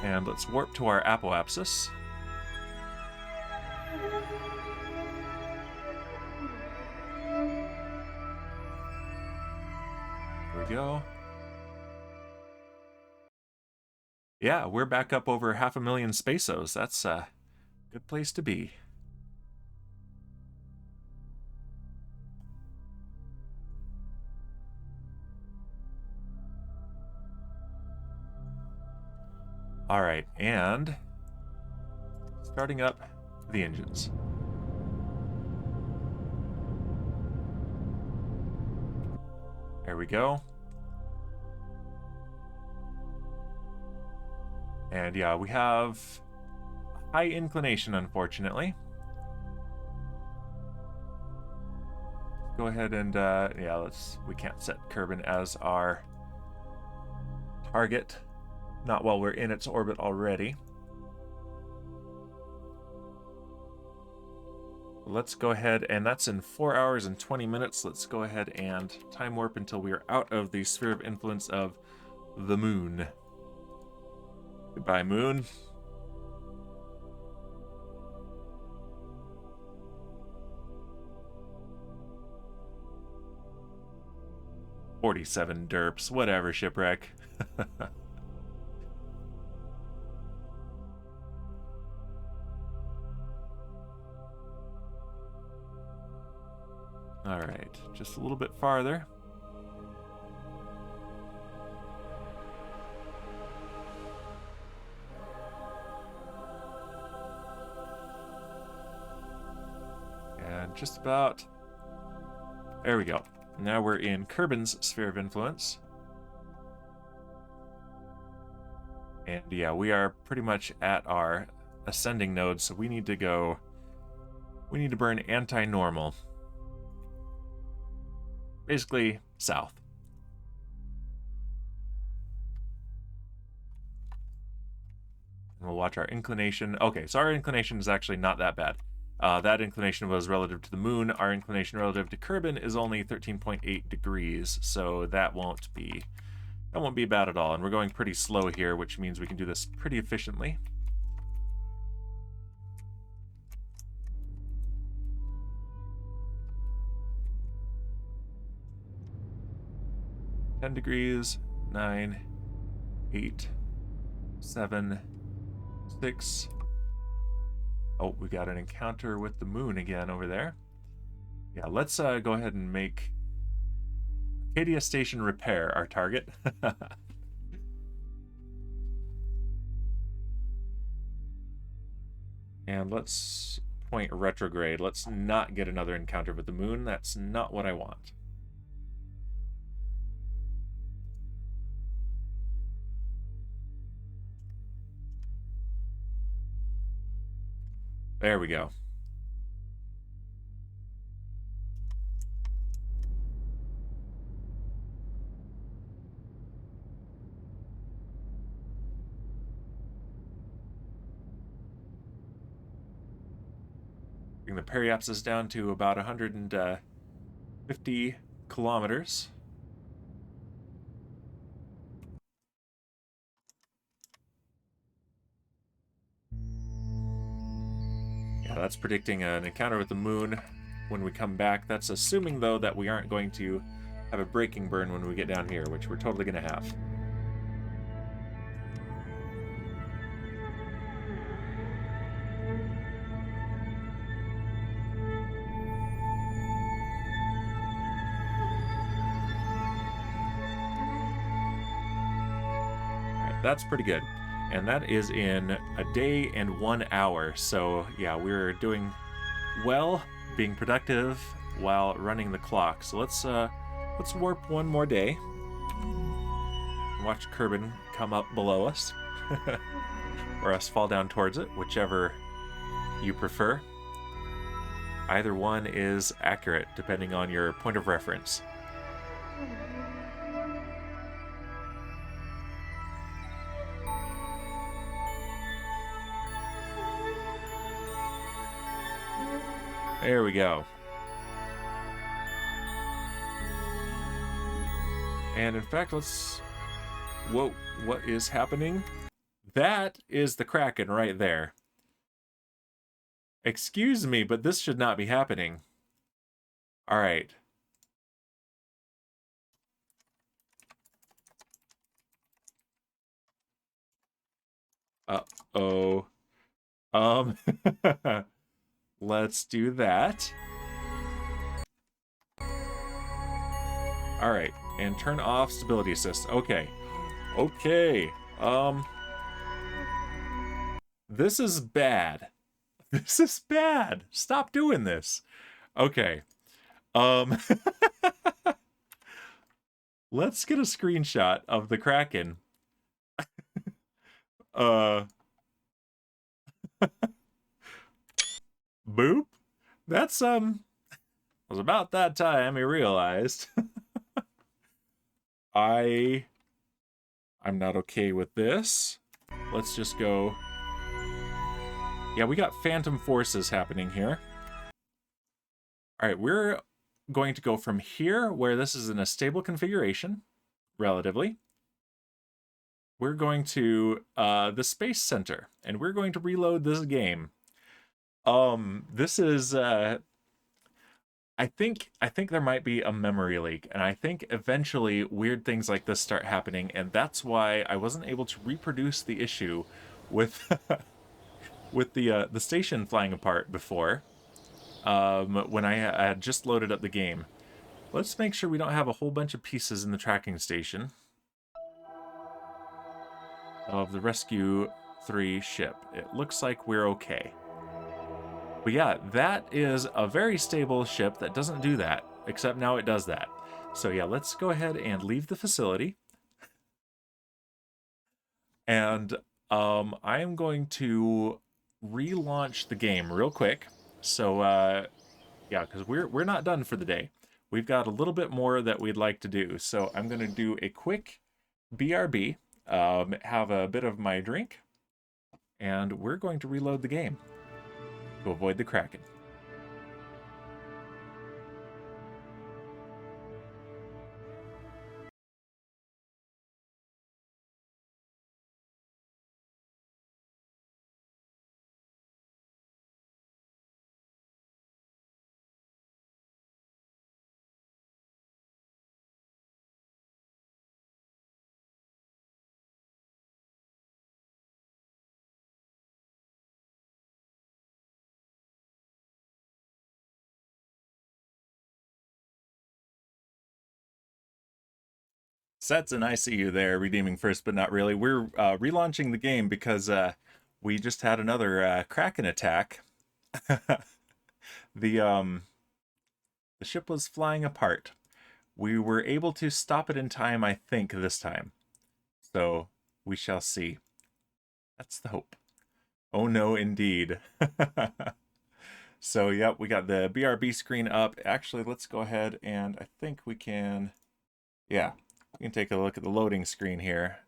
And let's warp to our apoapsis. There we go. Yeah, we're back up over 500,000 Spaceos. That's a good place to be. All right, and starting up the engines. There we go. And yeah, we have high inclination, unfortunately. Go ahead and, yeah, we can't set Kerbal as our target. Not while we're in its orbit already. Let's go ahead, and that's in 4 hours and 20 minutes. Let's go ahead and time warp until we are out of the sphere of influence of the moon. Goodbye, moon. $47 derps, whatever, shipwreck. All right, just a little bit farther. And just about. There we go. Now we're in Kerbal's sphere of influence. And yeah, we are pretty much at our ascending node, so we need to burn anti-normal. Basically, south. And we'll watch our inclination. Okay, so our inclination is actually not that bad. That inclination was relative to the moon. Our inclination relative to Kerbal is only 13.8 degrees, so that won't be bad at all. And we're going pretty slow here, which means we can do this pretty efficiently. $10 degrees, 9, 8, 7, 6. Oh, we got an encounter with the moon again over there. Yeah, let's go ahead and make Arcadia Station repair our target. And let's point retrograde. Let's not get another encounter with the moon. That's not what I want. There we go. Bring the periapsis down to about 150 kilometers. Yeah, that's predicting an encounter with the moon when we come back. That's assuming, though, that we aren't going to have a braking burn when we get down here, which we're totally going to have. That's pretty good. And that is in a day and 1 hour. So yeah, we're doing well, being productive while running the clock. So let's warp one more day. Watch Kerbal come up below us. Or us fall down towards it, whichever you prefer. Either one is accurate, depending on your point of reference. There we go. And in fact, let's... Whoa, what is happening? That is the Kraken right there. Excuse me, but this should not be happening. All right. Uh-oh. Let's do that. All right, and turn off stability assist. Okay. Okay. This is bad. This is bad. Stop doing this. Okay. Let's get a screenshot of the Kraken. Boop. That's it was about that time I realized I'm not okay with this. Let's just go. Yeah, we got phantom forces happening here. All right, we're going to go from here, where this is in a stable configuration, relatively. We're going to the Space Center, and we're going to reload this game. This is I think there might be a memory leak, and I think eventually weird things like this start happening, and that's why I wasn't able to reproduce the issue with with the station flying apart before. When I had just loaded up the game. Let's make sure we don't have a whole bunch of pieces in the tracking station of the Rescue 3 ship. It looks like we're okay. But yeah, that is a very stable ship that doesn't do that, except now it does that. So yeah, let's go ahead and leave the facility. And I am going to relaunch the game real quick. So yeah, because we're not done for the day. We've got a little bit more that we'd like to do. So I'm going to do a quick BRB, have a bit of my drink, and we're going to reload the game to avoid the Kraken. Setson, I see you there, redeeming first, but not really. We're relaunching the game because we just had another Kraken attack. The ship was flying apart. We were able to stop it in time, I think, this time. So we shall see. That's the hope. Oh no, indeed. So, yep, we got the BRB screen up. Actually, let's go ahead and I think we can... Yeah, we can take a look at the loading screen here.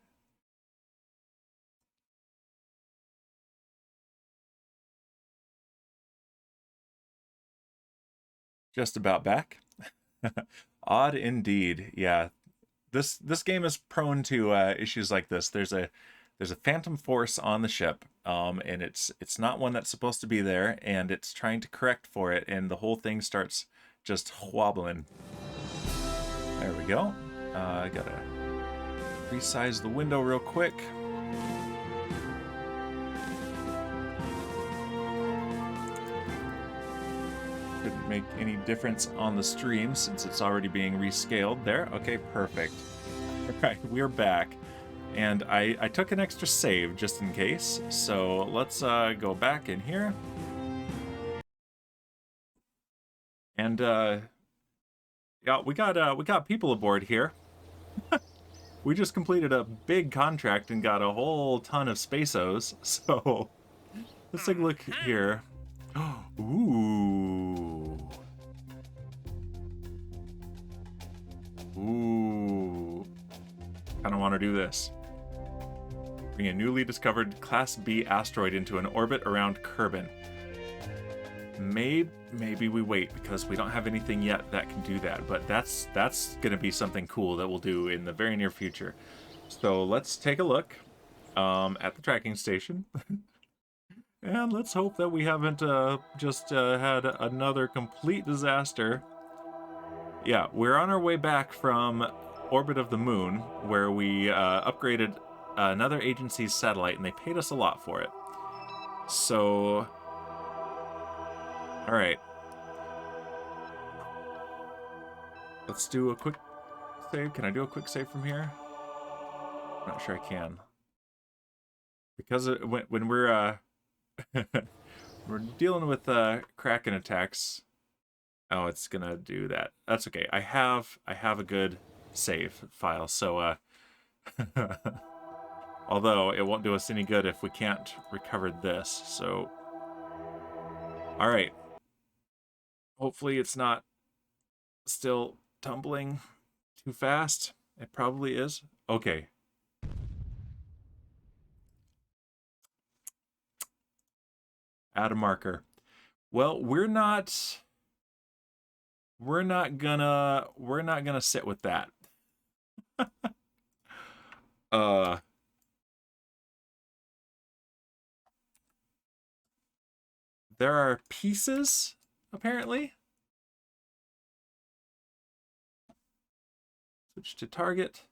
Just about back. Odd indeed. Yeah. This game is prone to issues like this. There's a phantom force on the ship, and it's not one that's supposed to be there, and it's trying to correct for it, and the whole thing starts just wobbling. There we go. I gotta resize the window real quick. Shouldn't make any difference on the stream since it's already being rescaled there. Okay, perfect. All right, we're back. And I took an extra save just in case. So let's go back in here. And yeah, we got people aboard here. We just completed a big contract and got a whole ton of Spaceos. So let's take a look here. Ooh. Ooh. Kind of want to do this. Bring a newly discovered Class B asteroid into an orbit around Kerbal. Maybe we wait because we don't have anything yet that can do that. But that's going to be something cool that we'll do in the very near future. So let's take a look at the tracking station. And let's hope that we haven't just had another complete disaster. Yeah, we're on our way back from orbit of the moon, where we upgraded another agency's satellite, and they paid us a lot for it. So, all right. Let's do a quick save. Can I do a quick save from here? I'm not sure I can. Because when we're we're dealing with Kraken attacks. Oh, it's gonna do that. That's okay. I have a good save file, so although it won't do us any good if we can't recover this. So, all right. Hopefully, it's not still tumbling too fast. It probably is. Okay. Add a marker. Well, we're not gonna sit with that. There are pieces, apparently. Switch to target.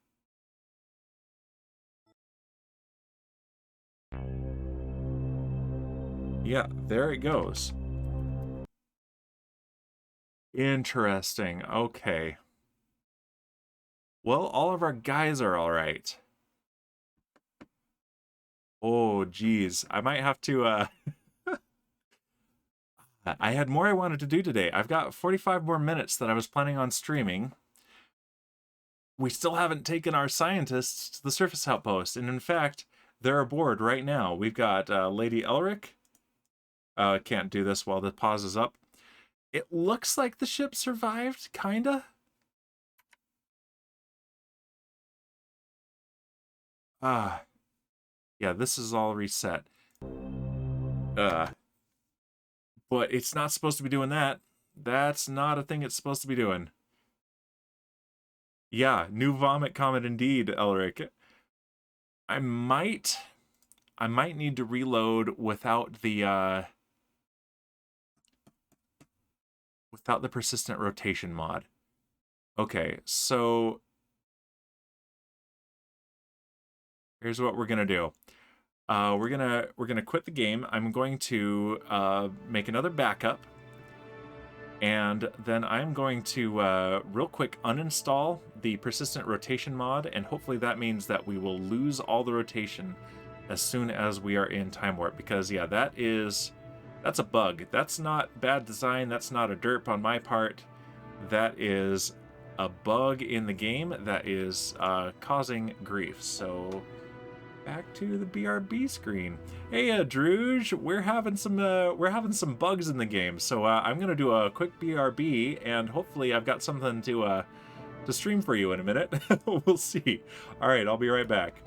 Yeah, there it goes. Interesting. Okay. Well, all of our guys are all right. Oh, geez. I might have to, I had more I wanted to do today. I've got 45 more minutes that I was planning on streaming. We still haven't taken our scientists to the surface outpost, and in fact, they're aboard right now. We've got Lady Elric. Can't do this while the pause is up. It looks like the ship survived, kinda. Yeah, this is all reset. But it's not supposed to be doing that. That's not a thing it's supposed to be doing. Yeah, new vomit comment indeed, Elric. I might need to reload without the persistent rotation mod. Okay, so here's what we're gonna do. We're gonna quit the game. I'm going to make another backup, and then I'm going to real quick uninstall the persistent rotation mod, and hopefully that means that we will lose all the rotation as soon as we are in time warp. Because yeah, that's a bug. That's not bad design. That's not a derp on my part. That is a bug in the game that is causing grief. So back to the BRB screen. Hey, Druge, we're having some bugs in the game. So I'm gonna do a quick BRB, and hopefully I've got something to stream for you in a minute. We'll see. All right, I'll be right back.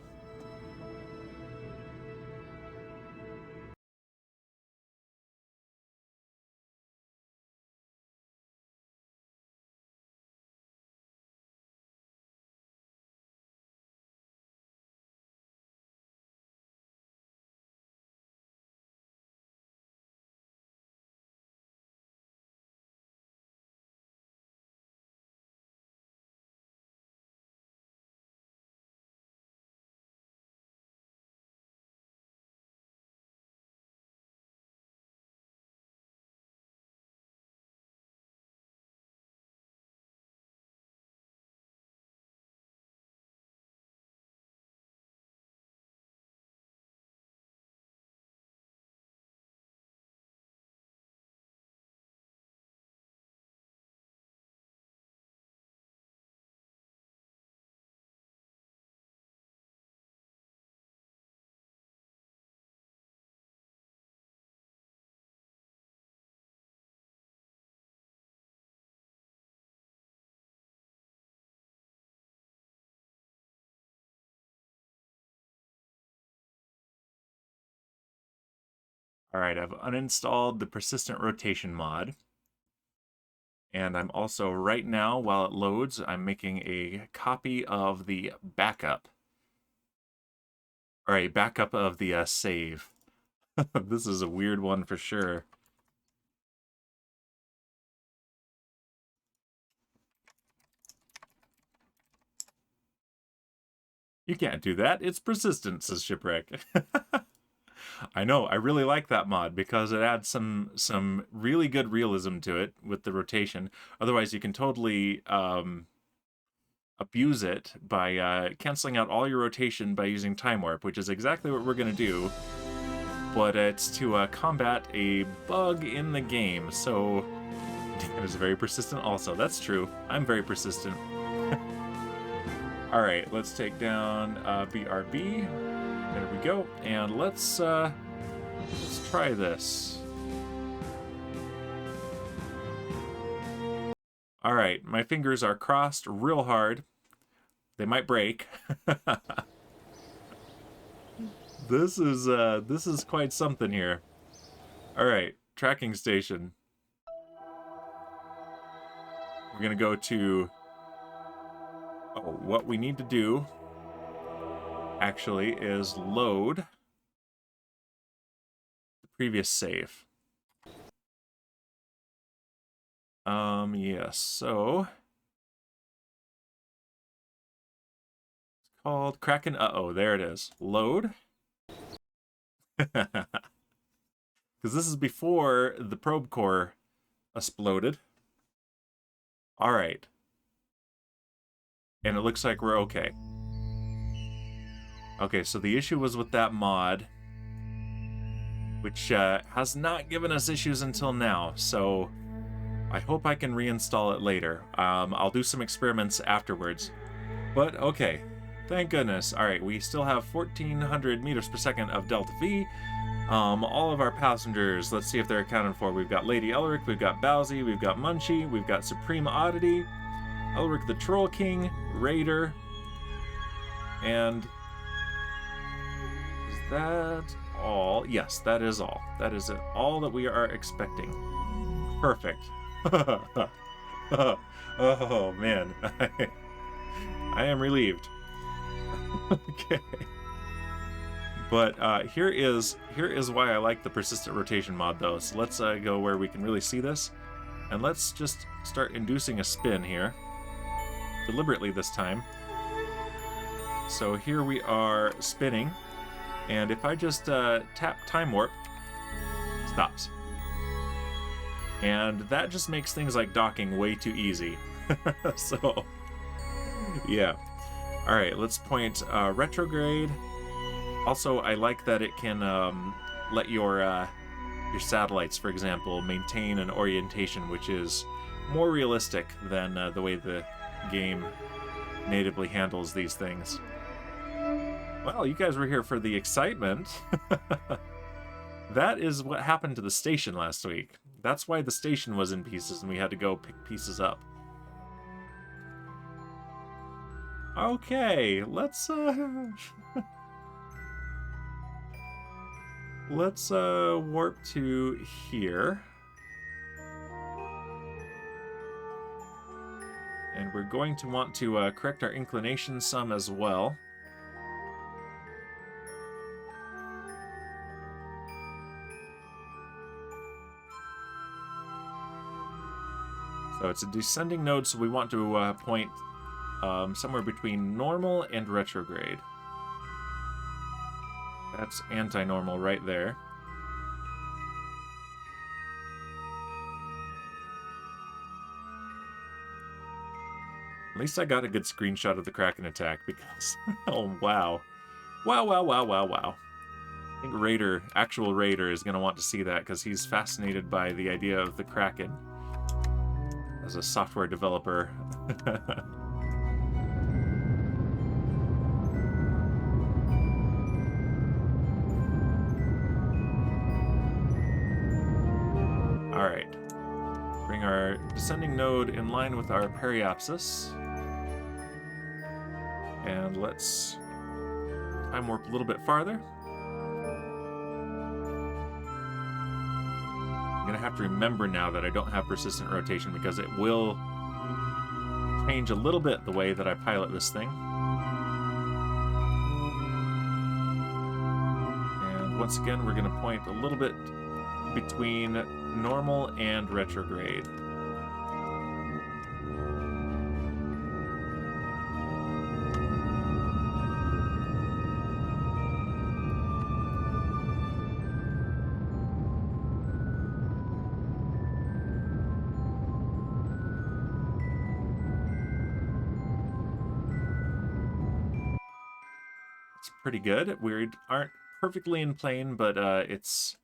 All right, I've uninstalled the persistent rotation mod. And I'm also, right now, while it loads, I'm making a copy of the backup. All right, backup of the save. This is a weird one for sure. You can't do that. It's persistent, says Shipwreck. I know. I really like that mod because it adds some really good realism to it with the rotation. Otherwise, you can totally abuse it by canceling out all your rotation by using time warp, which is exactly what we're going to do. But it's to combat a bug in the game. So it is very persistent also. That's true. I'm very persistent. All right, let's take down BRB. There we go. And let's try this. All right, my fingers are crossed real hard. They might break. This is quite something here. All right, tracking station. We're gonna go to. Oh, what we need to do actually is load the previous save. Yes, so it's called Kraken. Uh-oh, there it is. Load. Because this is before the probe core exploded. All right. And it looks like we're okay. Okay, so the issue was with that mod, which has not given us issues until now, so I hope I can reinstall it later. I'll do some experiments afterwards. But okay, thank goodness. All right, we still have 1,400 meters per second of Delta V. All of our passengers, let's see if they're accounted for. We've got Lady Elric, we've got Bowsy, we've got Munchie, we've got Supreme Oddity, Elric the Troll King, Raider, and is that all? Yes, that is all. That is it. All that we are expecting. Perfect. Oh man, I am relieved. Okay. But here is why I like the persistent rotation mod though. So let's go where we can really see this, and let's just start inducing a spin here, deliberately this time. So here we are spinning, and if I just tap time warp, it stops. And that just makes things like docking way too easy. So, yeah. All right, let's point retrograde. Also, I like that it can let your satellites, for example, maintain an orientation which is more realistic than the way the game natively handles these things. Well, you guys were here for the excitement. That is what happened to the station last week. That's why the station was in pieces and we had to go pick pieces up. Okay, let's let's warp to here. And we're going to want to correct our inclination some as well. So it's a descending node, so we want to point somewhere between normal and retrograde. That's anti-normal right there. At least I got a good screenshot of the Kraken attack because... oh, wow. Wow, wow, wow, wow, wow. I think Raider, actual Raider, is going to want to see that because he's fascinated by the idea of the Kraken as a software developer. All right. Bring our descending node in line with our periapsis. And let's time warp a little bit farther. I'm gonna have to remember now that I don't have persistent rotation because it will change a little bit the way that I pilot this thing. And once again, we're gonna point a little bit between normal and retrograde. Pretty good. We aren't perfectly in plane, but it's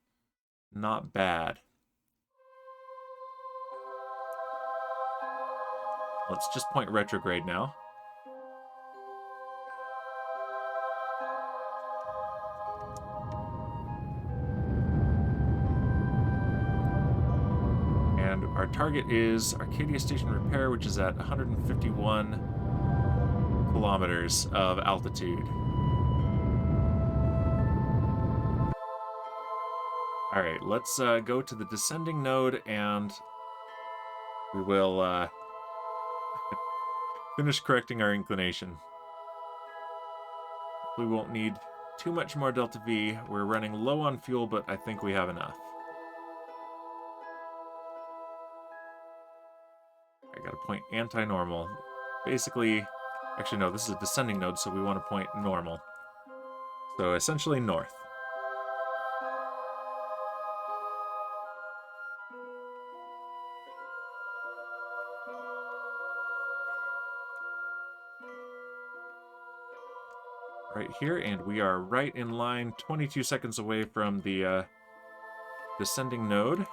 not bad. Let's just point retrograde now. And our target is Arcadia Station repair, which is at 151 kilometers of altitude. All right, let's go to the descending node, and we will finish correcting our inclination. We won't need too much more delta V. We're running low on fuel, but I think we have enough. I gotta point anti-normal. Basically, actually no, this is a descending node, so we want to point normal. So essentially north. Right here, and we are right in line, 22 seconds away from the descending node.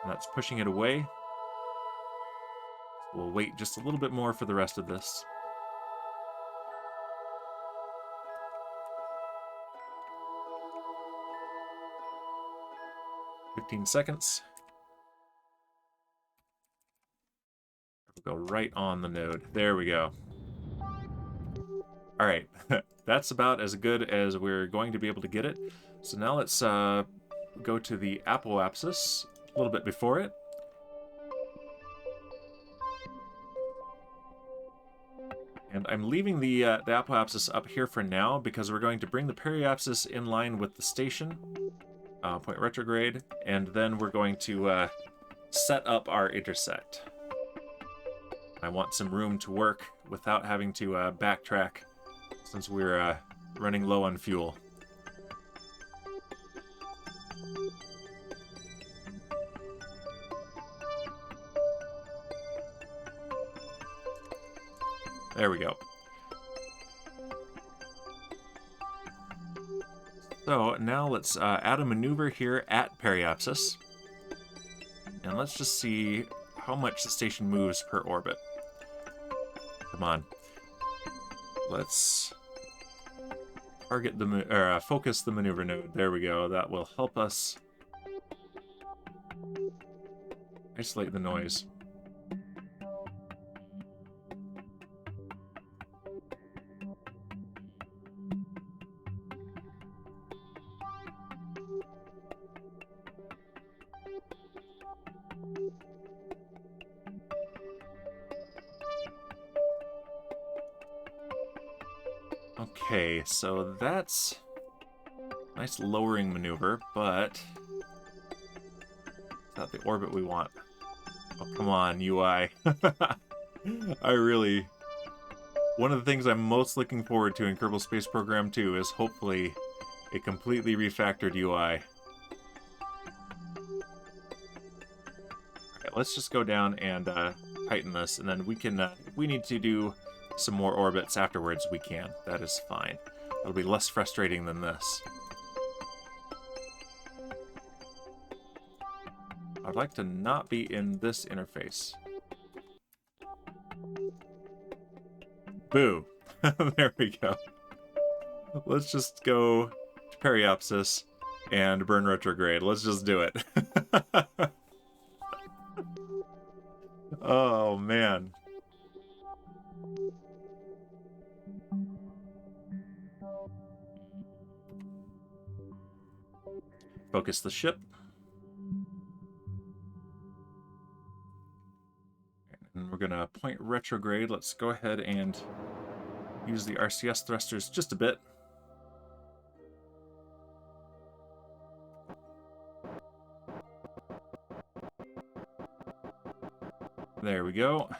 And that's pushing it away. We'll wait just a little bit more for the rest of this. "15 seconds. We'll go right on the node. There we go. All right, that's about as good as we're going to be able to get it. So now let's go to the apoapsis a little bit before it. And I'm leaving the apoapsis up here for now because we're going to bring the periapsis in line with the station, point retrograde, and then we're going to set up our intersect. I want some room to work without having to backtrack since we're running low on fuel. There we go. So now let's add a maneuver here at periapsis. And let's just see how much the station moves per orbit. Come on. Let's target the focus the maneuver node. There we go. That will help us isolate the noise. Okay, so that's a nice lowering maneuver, but it's not the orbit we want. Oh, come on, UI. One of the things I'm most looking forward to in Kerbal Space Program 2 is hopefully a completely refactored UI. Okay, let's just go down and tighten this, and then we can, if we need to do some more orbits afterwards, we can. That is fine. It'll be less frustrating than this. I'd like to not be in this interface. Boo! There we go. Let's just go to periapsis and burn retrograde. Let's just do it. Oh, man. Focus the ship. And we're going to point retrograde. Let's go ahead and use the RCS thrusters just a bit. There we go.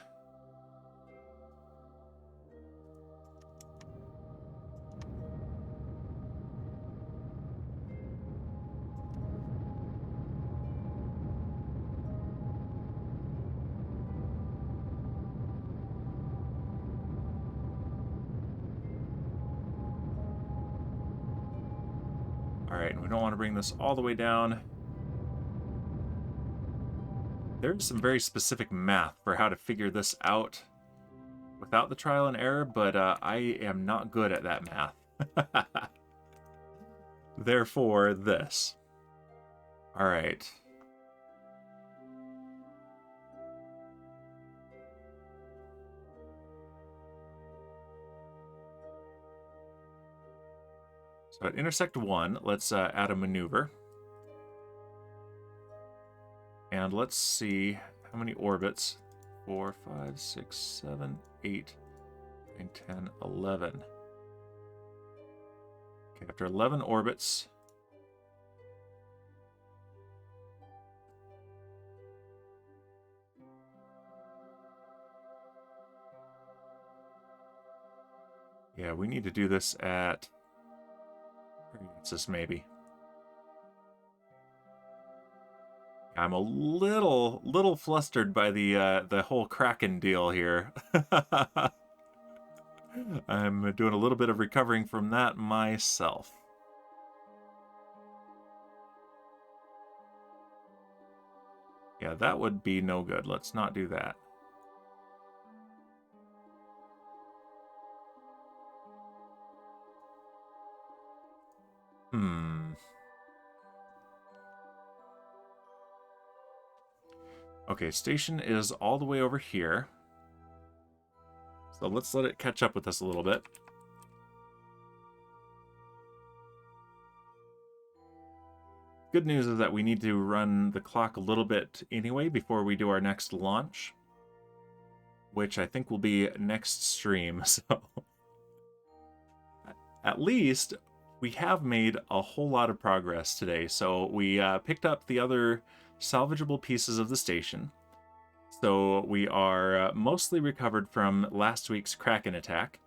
All right, and we don't want to bring this all the way down. There's some very specific math for how to figure this out without the trial and error, but I am not good at that math. Therefore, this. All right. So at intersect 1, let's add a maneuver. And let's see how many orbits. 4, 5, 6, 7, 8, 9, 10, 11. Okay, after 11 orbits, yeah, we need to do this at, what's this maybe? I'm a little flustered by the whole Kraken deal here. I'm doing a little bit of recovering from that myself. Yeah, that would be no good. Let's not do that. Okay, station is all the way over here. So let's let it catch up with us a little bit. Good news is that we need to run the clock a little bit anyway before we do our next launch, which I think will be next stream. So at least we have made a whole lot of progress today. So we picked up the other salvageable pieces of the station. So we are mostly recovered from last week's Kraken attack.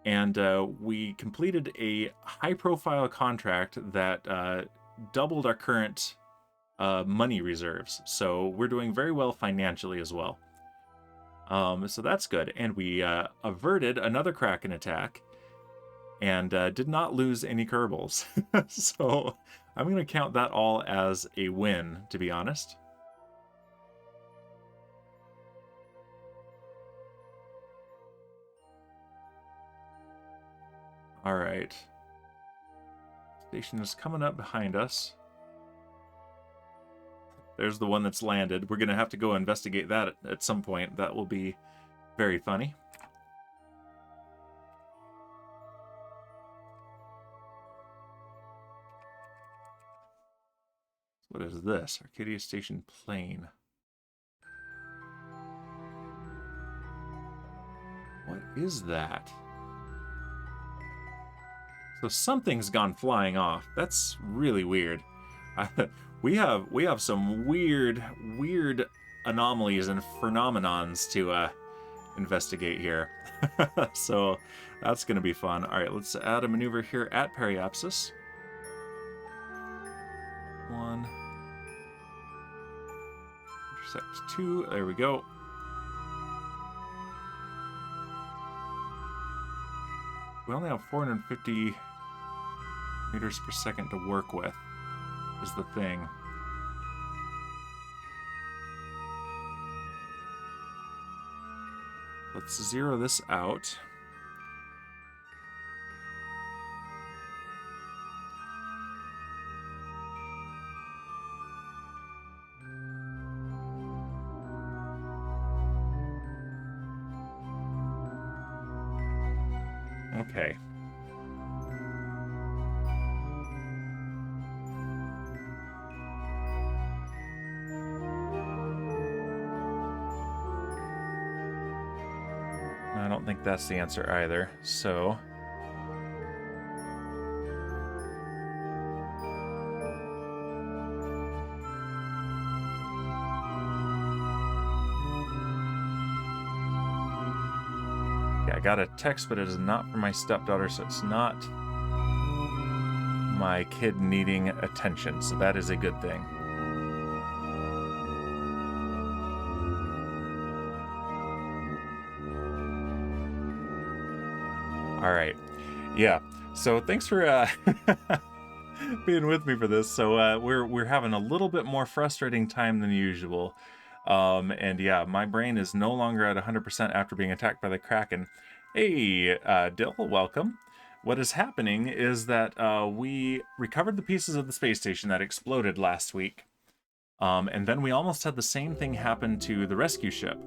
And we completed a high-profile contract that doubled our current money reserves. So we're doing very well financially as well. So that's good. And we averted another Kraken attack and did not lose any Kerbals. So I'm going to count that all as a win, to be honest. All right. Station is coming up behind us. There's the one that's landed. We're going to have to go investigate that at some point. That will be very funny. What is this? Arcadia Station plane. What is that? So something's gone flying off. That's really weird. We have some weird anomalies and phenomenons to investigate here. So that's going to be fun. All right, let's add a maneuver here at periapsis. 1. Intersect 2. There we go. We only have 450 meters per second to work with, is the thing. Let's zero this out. Okay. I don't think that's the answer either, so... Yeah, I got a text, but it is not from my stepdaughter, so it's not my kid needing attention, so that is a good thing. All right. Yeah. So thanks for being with me for this. So we're having a little bit more frustrating time than usual. And yeah, my brain is no longer at 100% after being attacked by the Kraken. Hey, Dill, welcome. What is happening is that we recovered the pieces of the space station that exploded last week. And then we almost had the same thing happen to the rescue ship.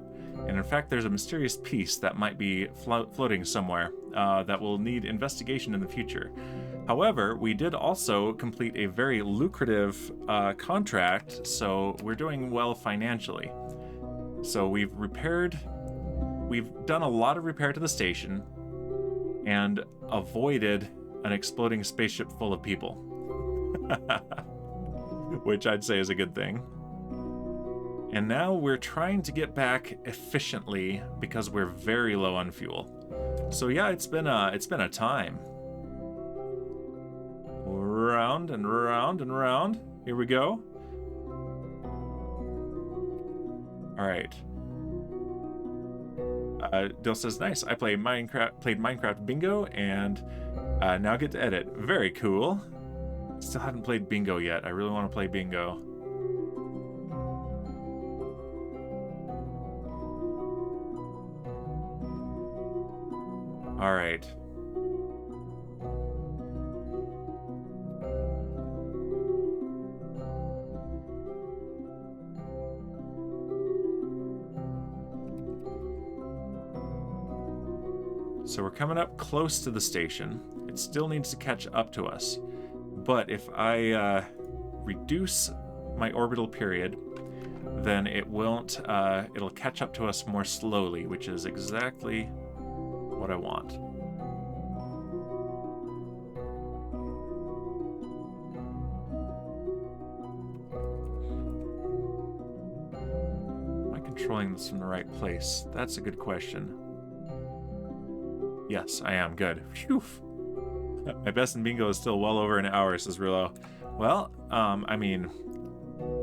And in fact, there's a mysterious piece that might be floating somewhere that will need investigation in the future. However, we did also complete a very lucrative contract, so we're doing well financially. So we've done a lot of repair to the station and avoided an exploding spaceship full of people. Which I'd say is a good thing. And now we're trying to get back efficiently because we're very low on fuel. So yeah, it's been a time. Round and round and round. Here we go. All right. Dill says, nice. I played Minecraft Bingo and now get to edit. Very cool. Still haven't played Bingo yet. I really want to play Bingo. All right. So we're coming up close to the station. It still needs to catch up to us. But if I reduce my orbital period, then it won't, it'll catch up to us more slowly, which is exactly what I want. Am I controlling this from the right place? That's a good question. Yes, I am. Good. Phew. My best in Bingo is still well over an hour, says Rulo. Well, I mean,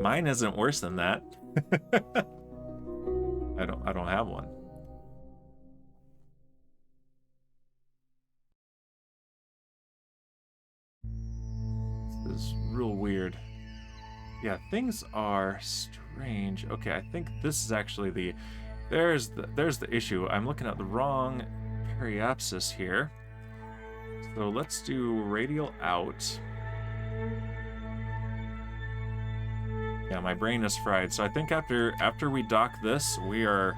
mine isn't worse than that. I don't have one. This is real weird. Yeah, things are strange. Okay, I think this is actually the... There's the issue. I'm looking at the wrong periapsis here. So let's do radial out. Yeah, my brain is fried. So I think after we dock this, we are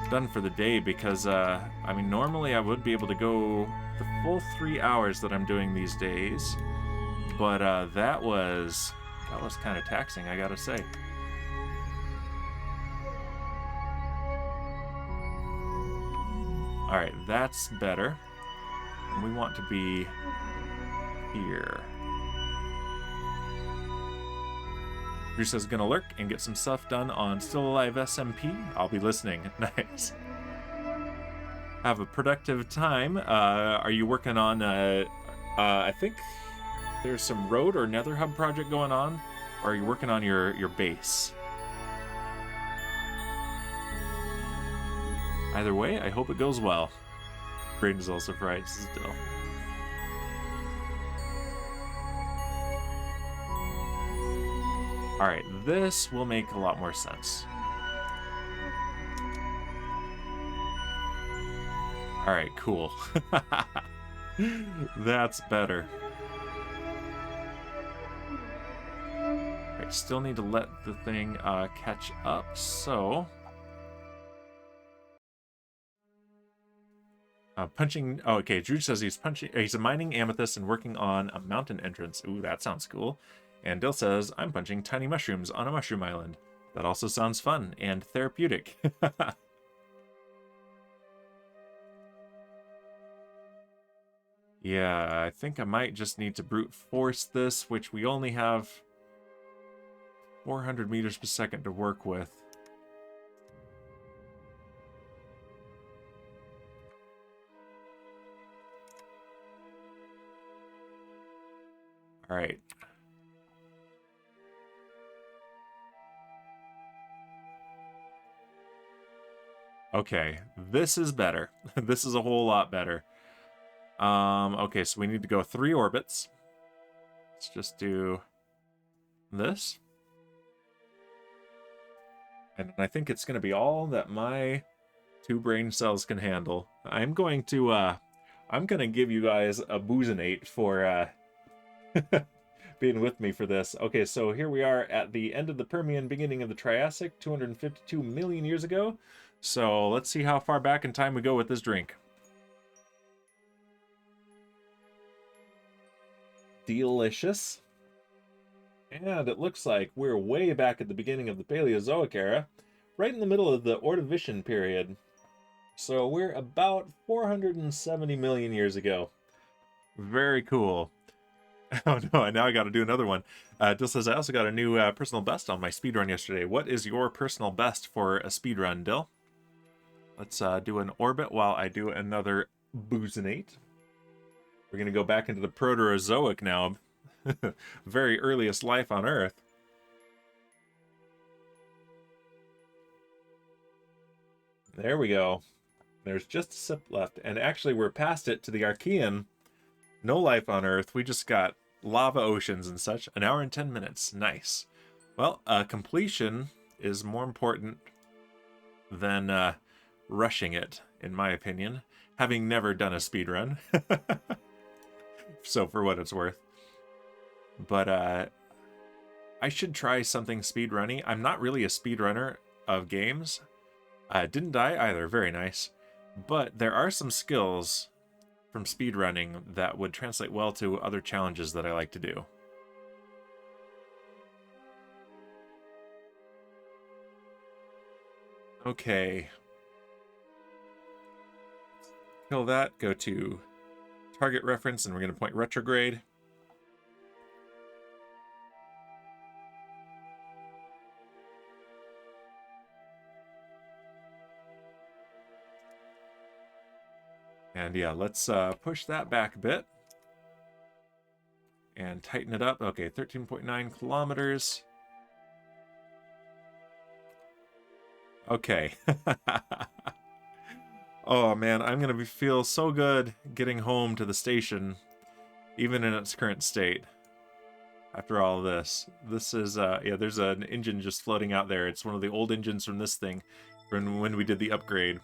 done for the day because, I mean, normally I would be able to go the full 3 hours that I'm doing these days. But that was kind of taxing, I gotta say. All right, that's better. And we want to be here. Drew says gonna lurk and get some stuff done on Still Alive SMP. I'll be listening. Nice. Have a productive time. Are you working on? I think there's some road or nether hub project going on, or are you working on your base? Either way, I hope it goes well. Braden's also fried still. Alright, this will make a lot more sense. Alright, cool. That's better. Alright, still need to let the thing catch up, so... punching... Oh, okay, Drew says he's mining amethyst and working on a mountain entrance. Ooh, that sounds cool. And Dill says, I'm punching tiny mushrooms on a mushroom island. That also sounds fun and therapeutic. Yeah, I think I might just need to brute force this, which we only have 400 meters per second to work with. All right. Okay, this is better. This is a whole lot better. Okay, so we need to go 3 orbits. Let's just do this. And I think it's going to be all that my 2 brain cells can handle. I'm going to give you guys a boozinate for being with me for this. Okay, so here we are at the end of the Permian, beginning of the Triassic, 252 million years ago. So let's see how far back in time we go with this drink. Delicious. And it looks like we're way back at the beginning of the Paleozoic era, right in the middle of the Ordovician period. So we're about 470 million years ago. Very cool. Oh no, now I got to do another one. Dill says, I also got a new personal best on my speedrun yesterday. What is your personal best for a speedrun, Dill? Let's do an orbit while I do another boozinate. We're going to go back into the Proterozoic now. Very earliest life on Earth. There we go. There's just a sip left. And actually, we're past it to the Archean. No life on Earth. We just got lava oceans and such. 1 hour and 10 minutes. Nice. Well, completion is more important than rushing it, in my opinion. Having never done a speedrun. So, for what it's worth. But I should try something speedrunny. I'm not really a speedrunner of games. Didn't die either. Very nice. But there are some skills from speedrunning that would translate well to other challenges that I like to do. Okay. Kill that. Go to target reference, and we're going to point retrograde. And yeah, let's push that back a bit. And tighten it up. Okay, 13.9 kilometers. Okay. Oh man, I'm going to feel so good getting home to the station, even in its current state. After all this. This is, yeah, there's an engine just floating out there. It's one of the old engines from this thing, from when we did the upgrade.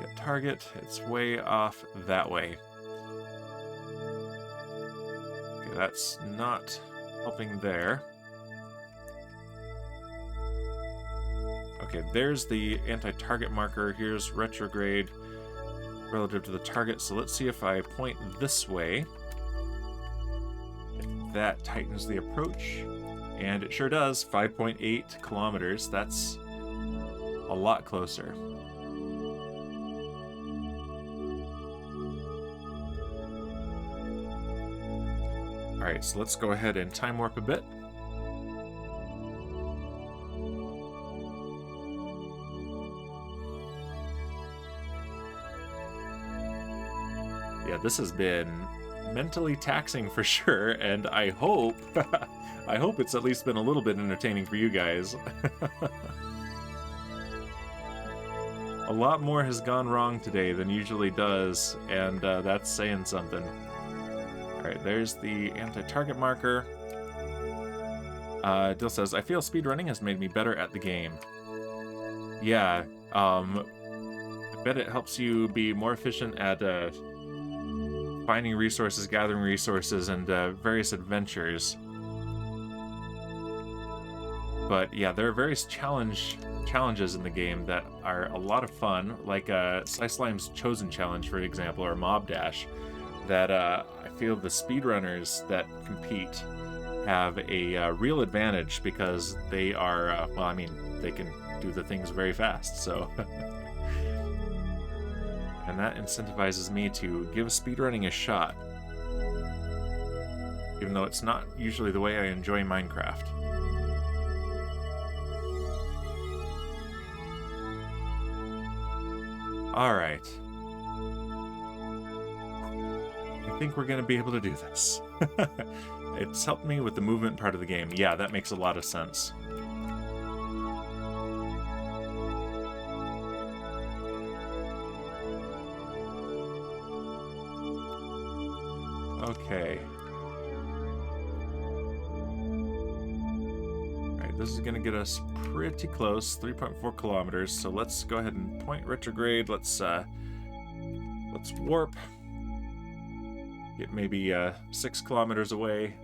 Get target. It's way off that way. Okay, that's not helping there. Okay, there's the anti-target marker. Here's retrograde relative to the target. So let's see if I point this way. If that tightens the approach. And it sure does. 5.8 kilometers. That's a lot closer. Alright, so let's go ahead and time warp a bit. Yeah, this has been mentally taxing for sure, and I hope I hope it's at least been a little bit entertaining for you guys. A lot more has gone wrong today than usually does, and that's saying something. Alright, there's the anti-target marker. Dill says, I feel speedrunning has made me better at the game. Yeah, I bet it helps you be more efficient at finding resources, gathering resources, and various adventures. But yeah, there are various challenges in the game that are a lot of fun, like Slice Slime's Chosen Challenge, for example, or Mob Dash, that I feel the speedrunners that compete have a real advantage because they are, well, I mean, they can do the things very fast, so... And that incentivizes me to give speedrunning a shot. Even though it's not usually the way I enjoy Minecraft. Alright. I think we're going to be able to do this. It's helped me with the movement part of the game. Yeah, that makes a lot of sense. Okay. Alright, this is going to get us pretty close, 3.4 kilometers, so let's go ahead and point retrograde. Let's warp. Get maybe 6 kilometers away.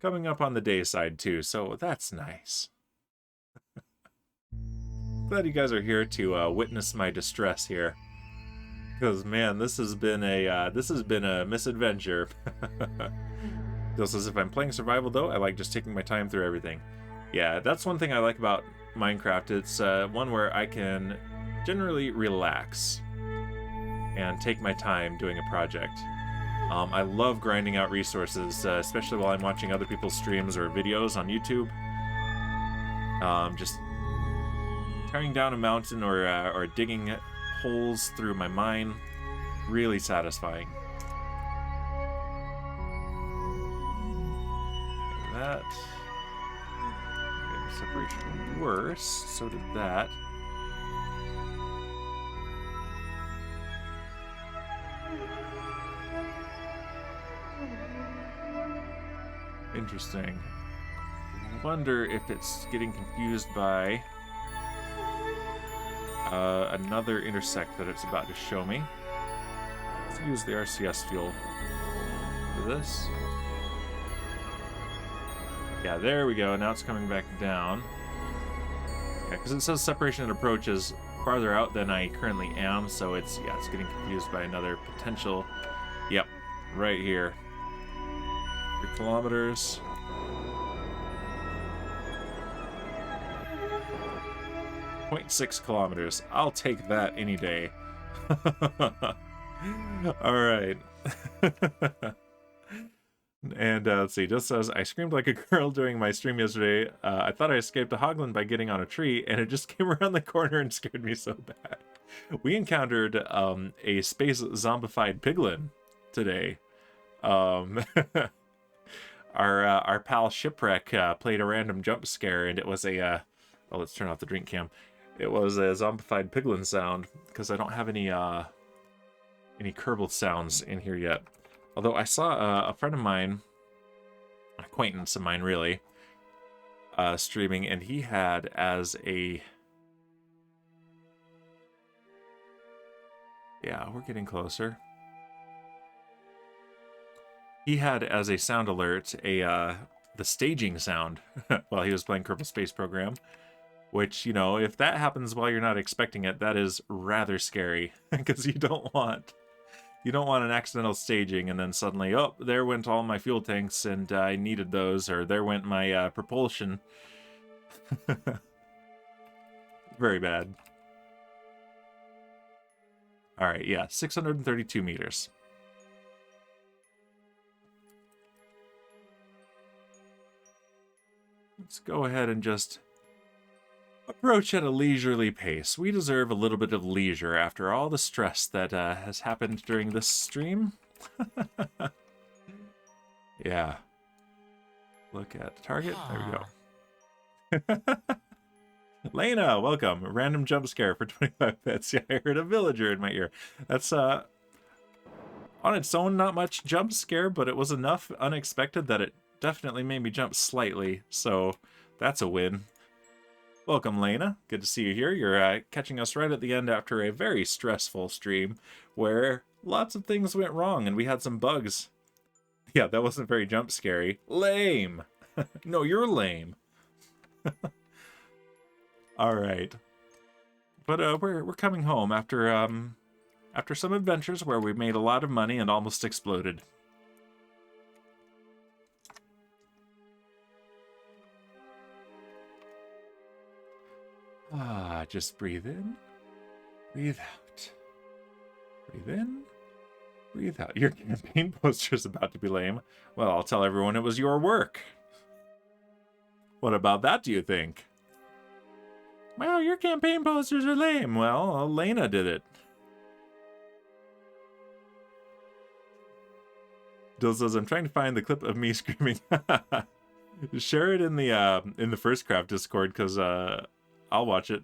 Coming up on the day side too, so that's nice. Glad you guys are here to witness my distress here. Because man, this has been a misadventure. Feels as if I'm playing survival though. I like just taking my time through everything. Yeah, that's one thing I like about Minecraft. It's one where I can generally relax and take my time doing a project. I love grinding out resources, especially while I'm watching other people's streams or videos on YouTube. Just tearing down a mountain or digging holes through my mine, really satisfying. And that made separation worse, so did that. Interesting. Wonder if it's getting confused by another intersect that it's about to show me. Let's use the RCS fuel for this. Yeah, there we go. Now it's coming back down. Yeah, because it says separation at approach is farther out than I currently am, so it's getting confused by another potential. Yep, right here. 3 kilometers. 0.6 kilometers. I'll take that any day. All right. And let's see, just as I screamed like a girl during my stream yesterday, I thought I escaped a hoglin by getting on a tree, and it just came around the corner and scared me so bad. We encountered a space zombified piglin today. Our pal Shipwreck played a random jump scare, and it was a oh, let's turn off the drink cam. It was a zombified piglin sound, because I don't have any Kerbal sounds in here yet. Although I saw a friend of mine, an acquaintance of mine really, streaming, and he had as a... Yeah, we're getting closer. He had as a sound alert the staging sound while he was playing Kerbal Space Program, which, you know, if that happens while you're not expecting it, that is rather scary, because you don't want an accidental staging and then suddenly, oh, there went all my fuel tanks and I needed those, or there went my propulsion. Very bad. All right, yeah, 632 meters. Let's go ahead and just approach at a leisurely pace. We deserve a little bit of leisure after all the stress that has happened during this stream. Yeah. Look at the target. There we go. Lena, welcome. A random jump scare for 25 bits. Yeah, I heard a villager in my ear. That's on its own not much jump scare, but it was enough unexpected that it definitely made me jump slightly. So that's a win. Welcome, Lena. Good to see you here. You're catching us right at the end after a very stressful stream where lots of things went wrong and we had some bugs. Yeah, that wasn't very jump scary. Lame. No, you're lame. All right. But we're coming home after some adventures where we made a lot of money and almost exploded. Just breathe in, breathe out. Breathe in, breathe out. Your campaign poster's about to be lame. Well, I'll tell everyone it was your work. What about that, do you think? Well, your campaign posters are lame. Well, Elena did it. Dill says, I'm trying to find the clip of me screaming. Share it in the First Craft Discord, because I'll watch it.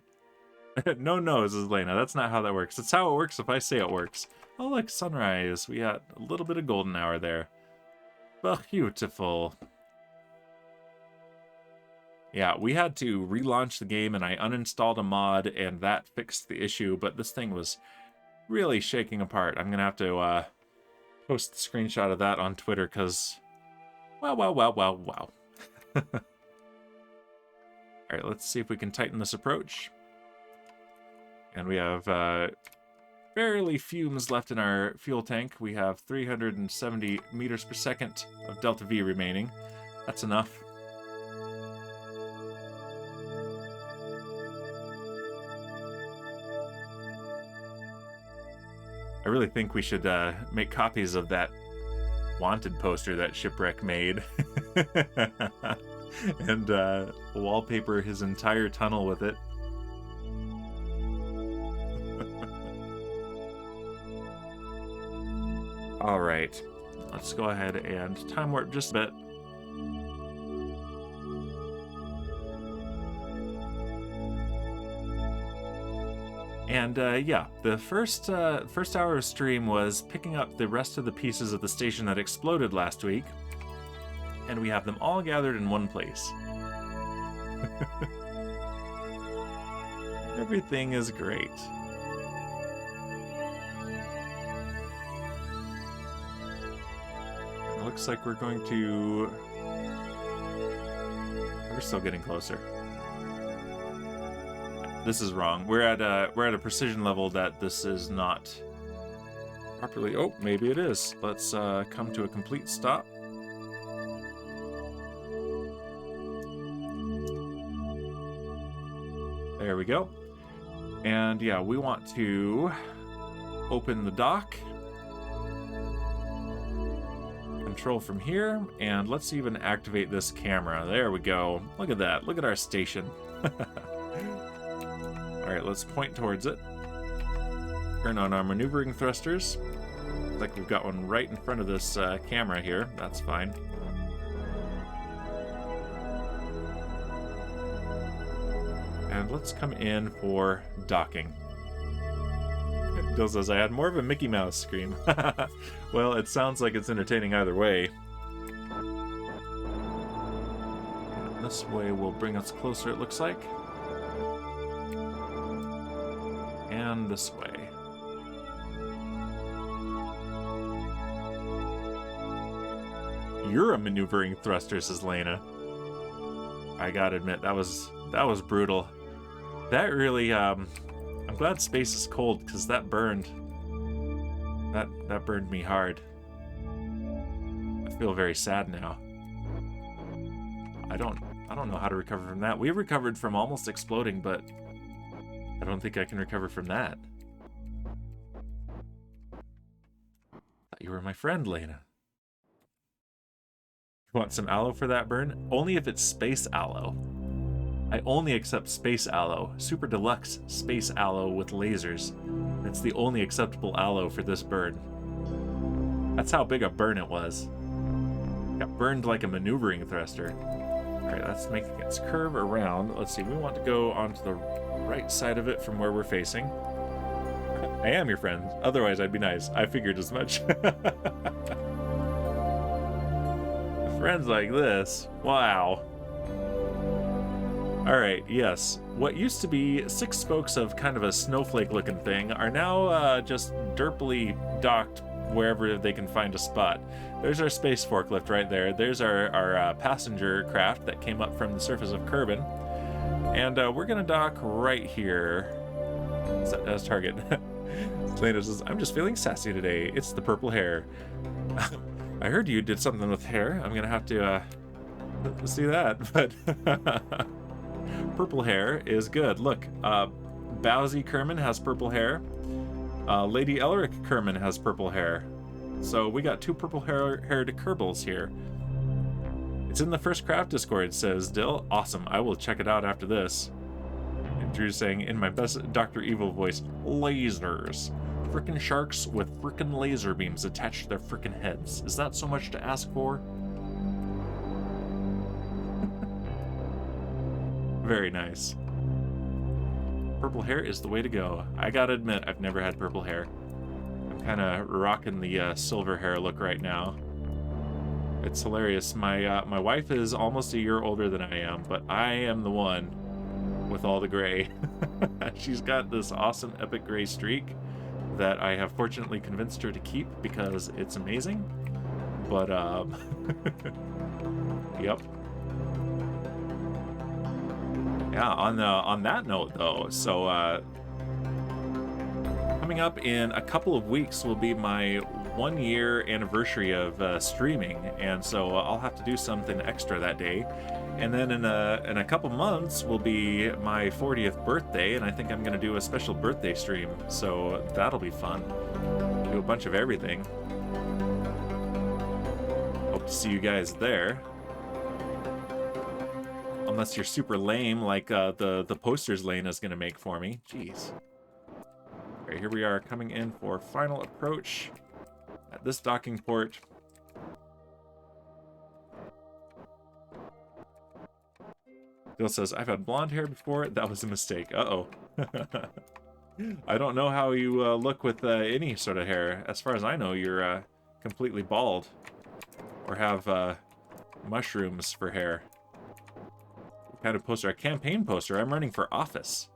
No, says Elena. That's not how that works. It's how it works if I say it works. Oh, look, sunrise. We got a little bit of golden hour there. Beautiful. Yeah, we had to relaunch the game, and I uninstalled a mod, and that fixed the issue, but this thing was really shaking apart. I'm going to have to post the screenshot of that on Twitter, because wow. All right, let's see if we can tighten this approach. And we have barely fumes left in our fuel tank. We have 370 meters per second of delta V remaining. That's enough. I really think we should make copies of that wanted poster that Shipwreck made. And wallpaper his entire tunnel with it. All right, let's go ahead and time warp just a bit. And yeah, the first hour of stream was picking up the rest of the pieces of the station that exploded last week, and we have them all gathered in one place. Everything is great. It looks like we're going to... We're still getting closer. This is wrong. We're at a precision level that this is not properly. Oh, maybe it is. Let's come to a complete stop. There we go. And yeah, we want to open the dock. Control from here, and let's even activate this camera. There we go. Look at that. Look at our station. Alright, let's point towards it. Turn on our maneuvering thrusters. Looks like we've got one right in front of this camera here. That's fine. And let's come in for docking. Dill says, I had more of a Mickey Mouse scream. Well, it sounds like it's entertaining either way. And this way will bring us closer, it looks like. And this way. You're a maneuvering thruster, says Lena. I gotta admit, that was brutal. That really, I'm glad space is cold, because that burned. That burned me hard. I feel very sad now. I don't know how to recover from that. We recovered from almost exploding, but I don't think I can recover from that. Thought you were my friend, Lena. You want some aloe for that burn? Only if it's space aloe. I only accept space aloe. Super deluxe space aloe with lasers. It's the only acceptable aloe for this burn. That's how big a burn it was. Got burned like a maneuvering thruster. Alright, that's making its curve around. Let's see, we want to go onto the right side of it from where we're facing. I am your friend. Otherwise, I'd be nice. I figured as much. Friends like this. Wow. Alright, yes. What used to be 6 spokes of kind of a snowflake-looking thing are now just derpily docked wherever they can find a spot. There's our space forklift right there. There's our passenger craft that came up from the surface of Kerbal. And we're going to dock right here. Set as target. Lena says, I'm just feeling sassy today. It's the purple hair. I heard you did something with hair. I'm going to have to see that. But purple hair is good. Look, Bowsy Kerman has purple hair. Lady Elric Kerman has purple hair. So we got 2 purple haired Kerbals here. It's in the First Craft Discord, says Dill. Awesome, I will check it out after this. And Drew's saying, in my best Dr. Evil voice, lasers. Frickin' sharks with frickin' laser beams attached to their frickin' heads. Is that so much to ask for? Very nice. Purple hair is the way to go. I gotta admit, I've never had purple hair. I'm kind of rocking the silver hair look right now. It's hilarious. My wife is almost a year older than I am, but I am the one with all the gray. She's got this awesome epic gray streak that I have fortunately convinced her to keep because it's amazing. But yep. Yeah, on that note though, so coming up in a couple of weeks will be my 1-year anniversary of streaming, and so I'll have to do something extra that day. And then in a couple months will be my 40th birthday, and I think I'm gonna do a special birthday stream, so that'll be fun. Do a bunch of everything. Hope to see you guys there. Unless you're super lame, like the posters Lane is gonna make for me. Jeez. Okay, here we are coming in for final approach at this docking port. Bill says, I've had blonde hair before. That was a mistake. Uh-oh. I don't know how you look with any sort of hair. As far as I know, you're completely bald. Or have mushrooms for hair. What kind of poster? A campaign poster. I'm running for office.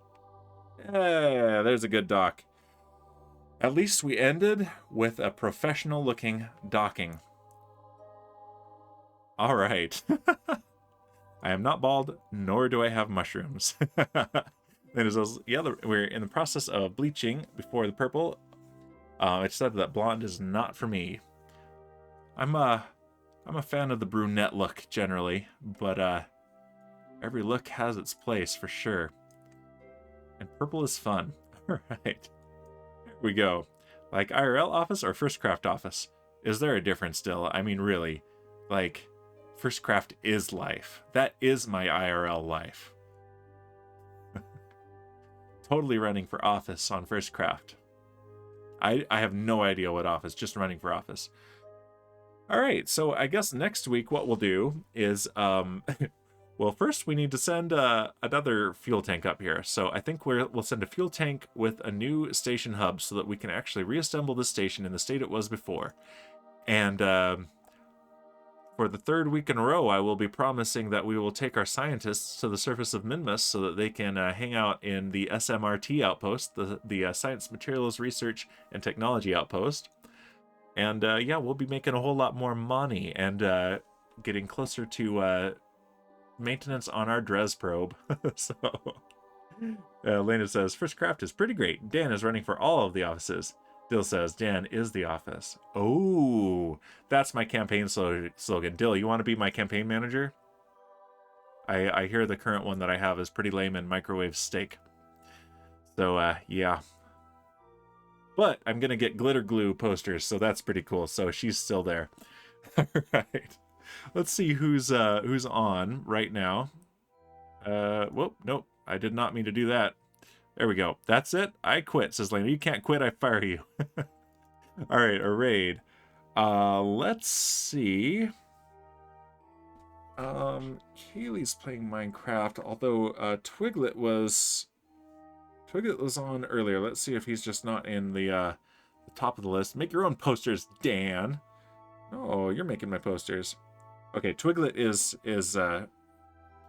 Yeah, there's a good dock. At least we ended with a professional-looking docking. All right. I am not bald, nor do I have mushrooms. Then it says, yeah, we're in the process of bleaching before the purple. It said that blonde is not for me. I'm a fan of the brunette look generally, but every look has its place for sure. And purple is fun. All right. Here we go. Like IRL office or First Craft office? Is there a difference still? I mean, really, like, First Craft is life. That is my IRL life. Totally running for office on First Craft. I have no idea what office, just running for office. All right, so I guess next week what we'll do is, well, first we need to send another fuel tank up here. So I think we'll send a fuel tank with a new station hub so that we can actually reassemble the station in the state it was before. And for the 3rd week in a row, I will be promising that we will take our scientists to the surface of Minmus so that they can hang out in the SMRT outpost, the Science Materials Research and Technology outpost. And yeah, we'll be making a whole lot more money and getting closer to maintenance on our Dres probe. So, Lena says, First Craft is pretty great. Dan is running for all of the offices. Dill says, Dan is the office. Oh, that's my campaign slogan. Dill, you want to be my campaign manager? I hear the current one that I have is pretty lame and microwave steak. So, yeah. But I'm going to get glitter glue posters, so that's pretty cool. So she's still there. All right. Let's see who's on right now. Whoop, nope. I did not mean to do that. There we go. That's it. I quit, says Lena. You can't quit. I fire you. All right, a raid. Let's see. Kaylee's playing Minecraft, although Twiglet was on earlier. Let's see if he's just not in the top of the list. Make your own posters, Dan. Oh, you're making my posters. Okay, Twiglet is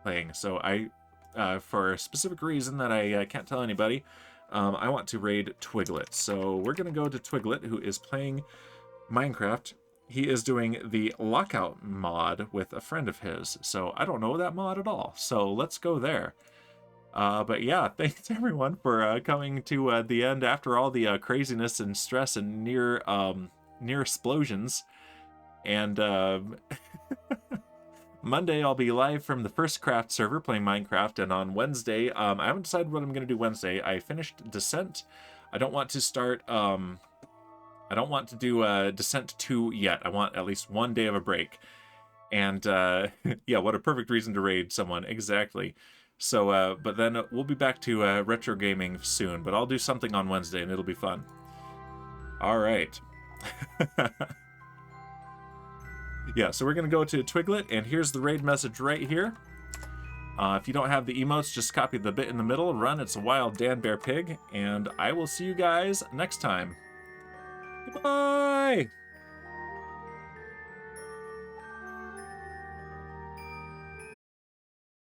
playing. So I, for a specific reason that I can't tell anybody, I want to raid Twiglet. So we're gonna go to Twiglet, who is playing Minecraft. He is doing the lockout mod with a friend of his. So I don't know that mod at all. So let's go there. But yeah, thanks everyone for coming to the end after all the craziness and stress and near explosions. And Monday, I'll be live from the First Craft server playing Minecraft, and on Wednesday, I haven't decided what I'm going to do Wednesday. I finished Descent. I don't want to start, I don't want to do Descent 2 yet. I want at least one day of a break. And, yeah, what a perfect reason to raid someone. Exactly. So, but then we'll be back to retro gaming soon, but I'll do something on Wednesday, and it'll be fun. All right. Yeah, so we're going to go to Twiglet, and here's the raid message right here. If you don't have the emotes, just copy the bit in the middle, run It's a Wild Dan Bear Pig, and I will see you guys next time. Goodbye!